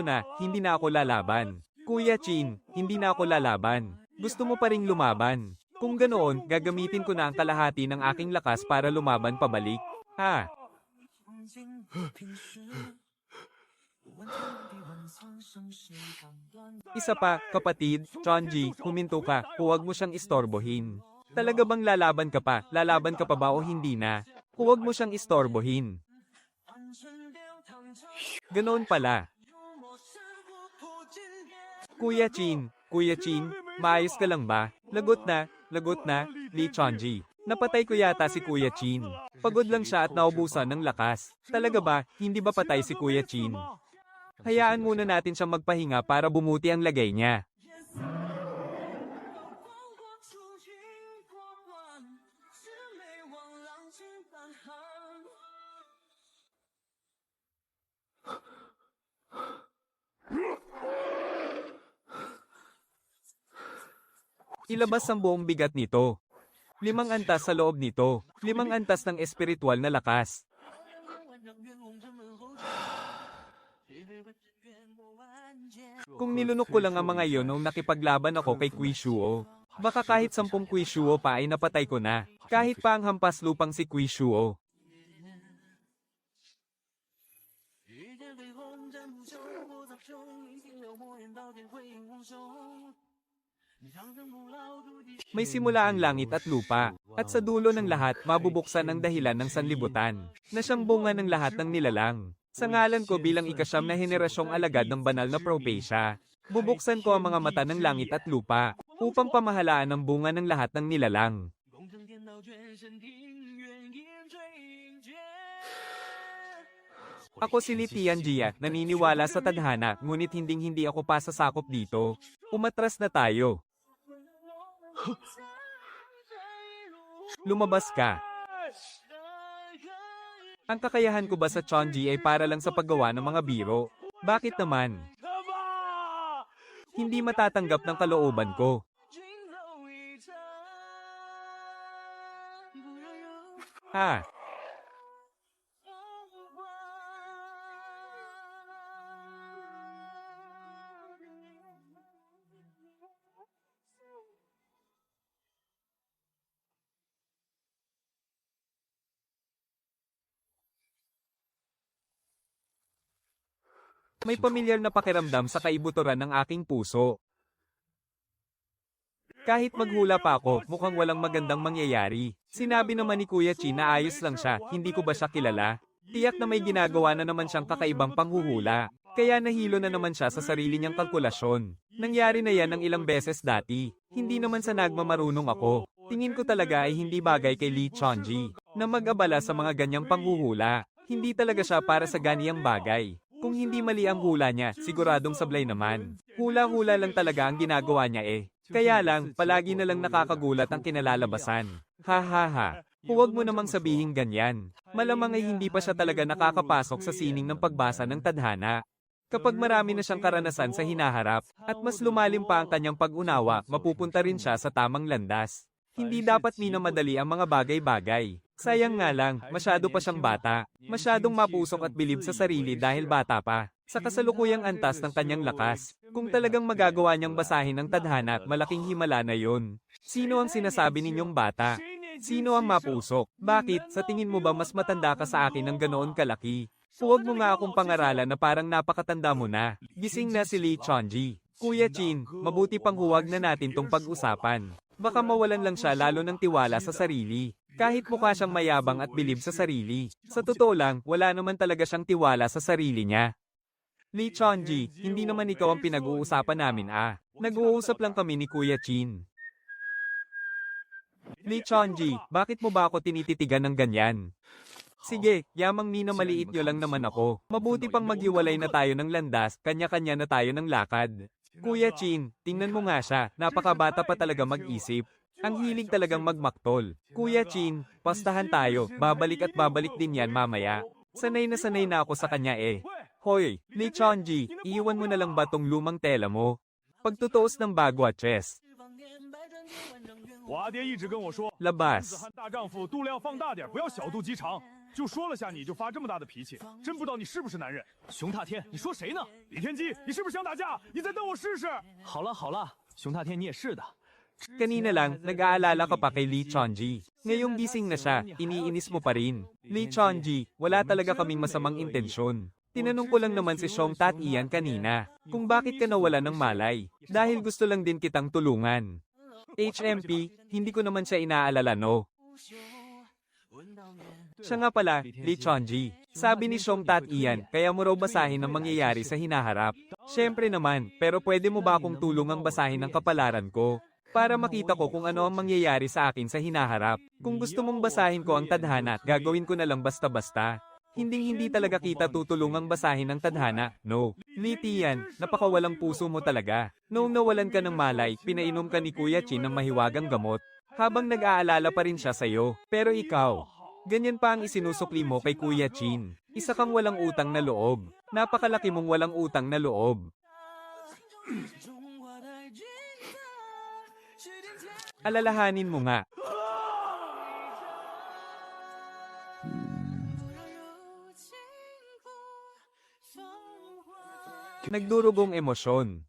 na, hindi na ako lalaban. Kuya Chin, hindi na ako lalaban. Gusto mo pa ring lumaban. Kung ganoon, gagamitin ko na ang kalahati ng aking lakas para lumaban pabalik. Ha? Isa pa, kapatid, Chonji, huminto ka, huwag mo siyang istorbohin. Talaga bang lalaban ka pa? Lalaban ka pa ba o hindi na? Huwag mo siyang istorbohin. Ganoon pala. Kuya Chin, maayos ka lang ba? Lagot na, Lee Chonji. Napatay ko yata si Kuya Chin. Pagod lang siya at naubusan ng lakas. Talaga ba, hindi ba patay si Kuya Chin? Hayaan muna natin siyang magpahinga para bumuti ang lagay niya. Ilabas ang buong bigat nito. 5 antas sa loob nito. 5 antas ng espiritual na lakas. Kung nilunok ko lang ang mga iyon nung nakipaglaban ako kay Quishuo, baka kahit 10 Quishuo pa ay napatay ko na. Kahit pa ang hampas lupang si Quishuo. May simula ang langit at lupa, at sa dulo ng lahat mabubuksan ang dahilan ng sanlibutan, na siyang bunga ng lahat ng nilalang. Sa ngalan ko bilang ika-9 na henerasyong alagad ng banal na Propacia, bubuksan ko ang mga mata ng langit at lupa, upang pamahalaan ang bunga ng lahat ng nilalang. Ako si Li Tianjia, naniniwala sa tadhana, ngunit hindi ako pasasakop dito. Umatras na tayo. Lumabas ka. Ang kakayahan ko ba sa Chonji ay para lang sa paggawa ng mga biro? Bakit naman? Hindi matatanggap ng kalooban ko. Ha? May pamilyar na pakiramdam sa kaibuturan ng aking puso. Kahit maghula pa ako, mukhang walang magandang mangyayari. Sinabi naman ni Kuya Chin na ayos lang siya, hindi ko ba siya kilala? Tiyak na may ginagawa na naman siyang kakaibang panghuhula. Kaya nahilo na naman siya sa sarili niyang kalkulasyon. Nangyari na yan ng ilang beses dati. Hindi naman sa nagmamarunong ako. Tingin ko talaga ay hindi bagay kay Lee Chonji na mag-abala sa mga ganyang panghuhula. Hindi talaga siya para sa ganiyang bagay. Kung hindi mali ang hula niya, siguradong sablay naman. Hula-hula lang talaga ang ginagawa niya eh. Kaya lang, palagi na lang nakakagulat ang kinalalabasan. Ha ha ha. Huwag mo namang sabihin ganyan. Malamang ay hindi pa siya talaga nakakapasok sa sining ng pagbasa ng tadhana. Kapag marami na siyang karanasan sa hinaharap, at mas lumalim pa ang kanyang pag-unawa, mapupunta rin siya sa tamang landas. Hindi dapat minamadali ang mga bagay-bagay. Sayang nga lang, masyado pa siyang bata. Masyadong mapusok at bilib sa sarili dahil bata pa. Sa kasalukuyang antas ng kanyang lakas. Kung talagang magagawa niyang basahin ang tadhana at malaking himala na yon. Sino ang sinasabi ninyong bata? Sino ang mapusok? Bakit? Sa tingin mo ba mas matanda ka sa akin ng ganoon kalaki? Huwag mo nga akong pangaralan na parang napakatanda mo na. Gising na si Lee Chonji. Kuya Chin, mabuti pang huwag na natin tong pag-usapan. Baka mawalan lang siya lalo ng tiwala sa sarili. Kahit mukha siyang mayabang at bilib sa sarili. Sa totoo lang, wala naman talaga siyang tiwala sa sarili niya. Lee Chonji, hindi naman ikaw ang pinag-uusapan namin ah. Nag-uusap lang kami ni Kuya Chin. Lee Chonji, bakit mo ba ako tinititigan ng ganyan? Sige, yamang Nina maliit nyo lang naman ako. Mabuti pang maghiwalay na tayo ng landas, kanya-kanya na tayo ng lakad. Kuya Chin, tingnan mo nga siya, napakabata pa talaga mag-isip. Ang hilig talagang magmaktol. Kuya Chin, pastahan tayo, babalik at babalik din yan mamaya. Sanay na ako sa kanya eh. Hoy, Lee Chonji, iiwan mo na lang ba tong lumang tela mo? Pagtutuos ng bagwaches. 我阿爹一直跟我说，男子 Labas. 汉大丈夫，度量放大点，不要小肚鸡肠。就说了下你就发这么大的脾气，真不知道你是不是男人。熊大天，你说谁呢？李天机，你是不是想打架？你再瞪我试试。好了好了，熊大天你也是的。 Kanina lang, nag-aalala ka pa kay Lee Chonji. Ngayong gising na siya, iniinis mo pa rin. Lee Chonji, wala talaga kaming masamang intensyon. Tinanong ko lang naman si Xiong Tat Ian kanina, kung bakit ka nawala ng malay. Dahil gusto lang din kitang tulungan. HMP, hindi ko naman siya inaalala no. Siya nga pala, Lee Chonji. Sabi ni Xiong Tat Ian, kaya mo raw basahin ang mangyayari sa hinaharap. Siyempre naman, pero pwede mo ba akong tulungang basahin ang kapalaran ko? Para makita ko kung ano ang mangyayari sa akin sa hinaharap. Kung gusto mong basahin ko ang tadhana, gagawin ko na lang basta-basta. Hindi talaga kita tutulungang basahin ang tadhana, no. Lee Tian, napakawalang puso mo talaga. Noong nawalan ka ng malay, pinainom ka ni Kuya Chin ng mahiwagang gamot. Habang nag-aalala pa rin siya sa'yo. Pero ikaw, ganyan pa ang isinusukli mo kay Kuya Chin. Isa kang walang utang na loob. Napakalaki mong walang utang na loob. Alalahanin mo nga. Nagdurugong emosyon.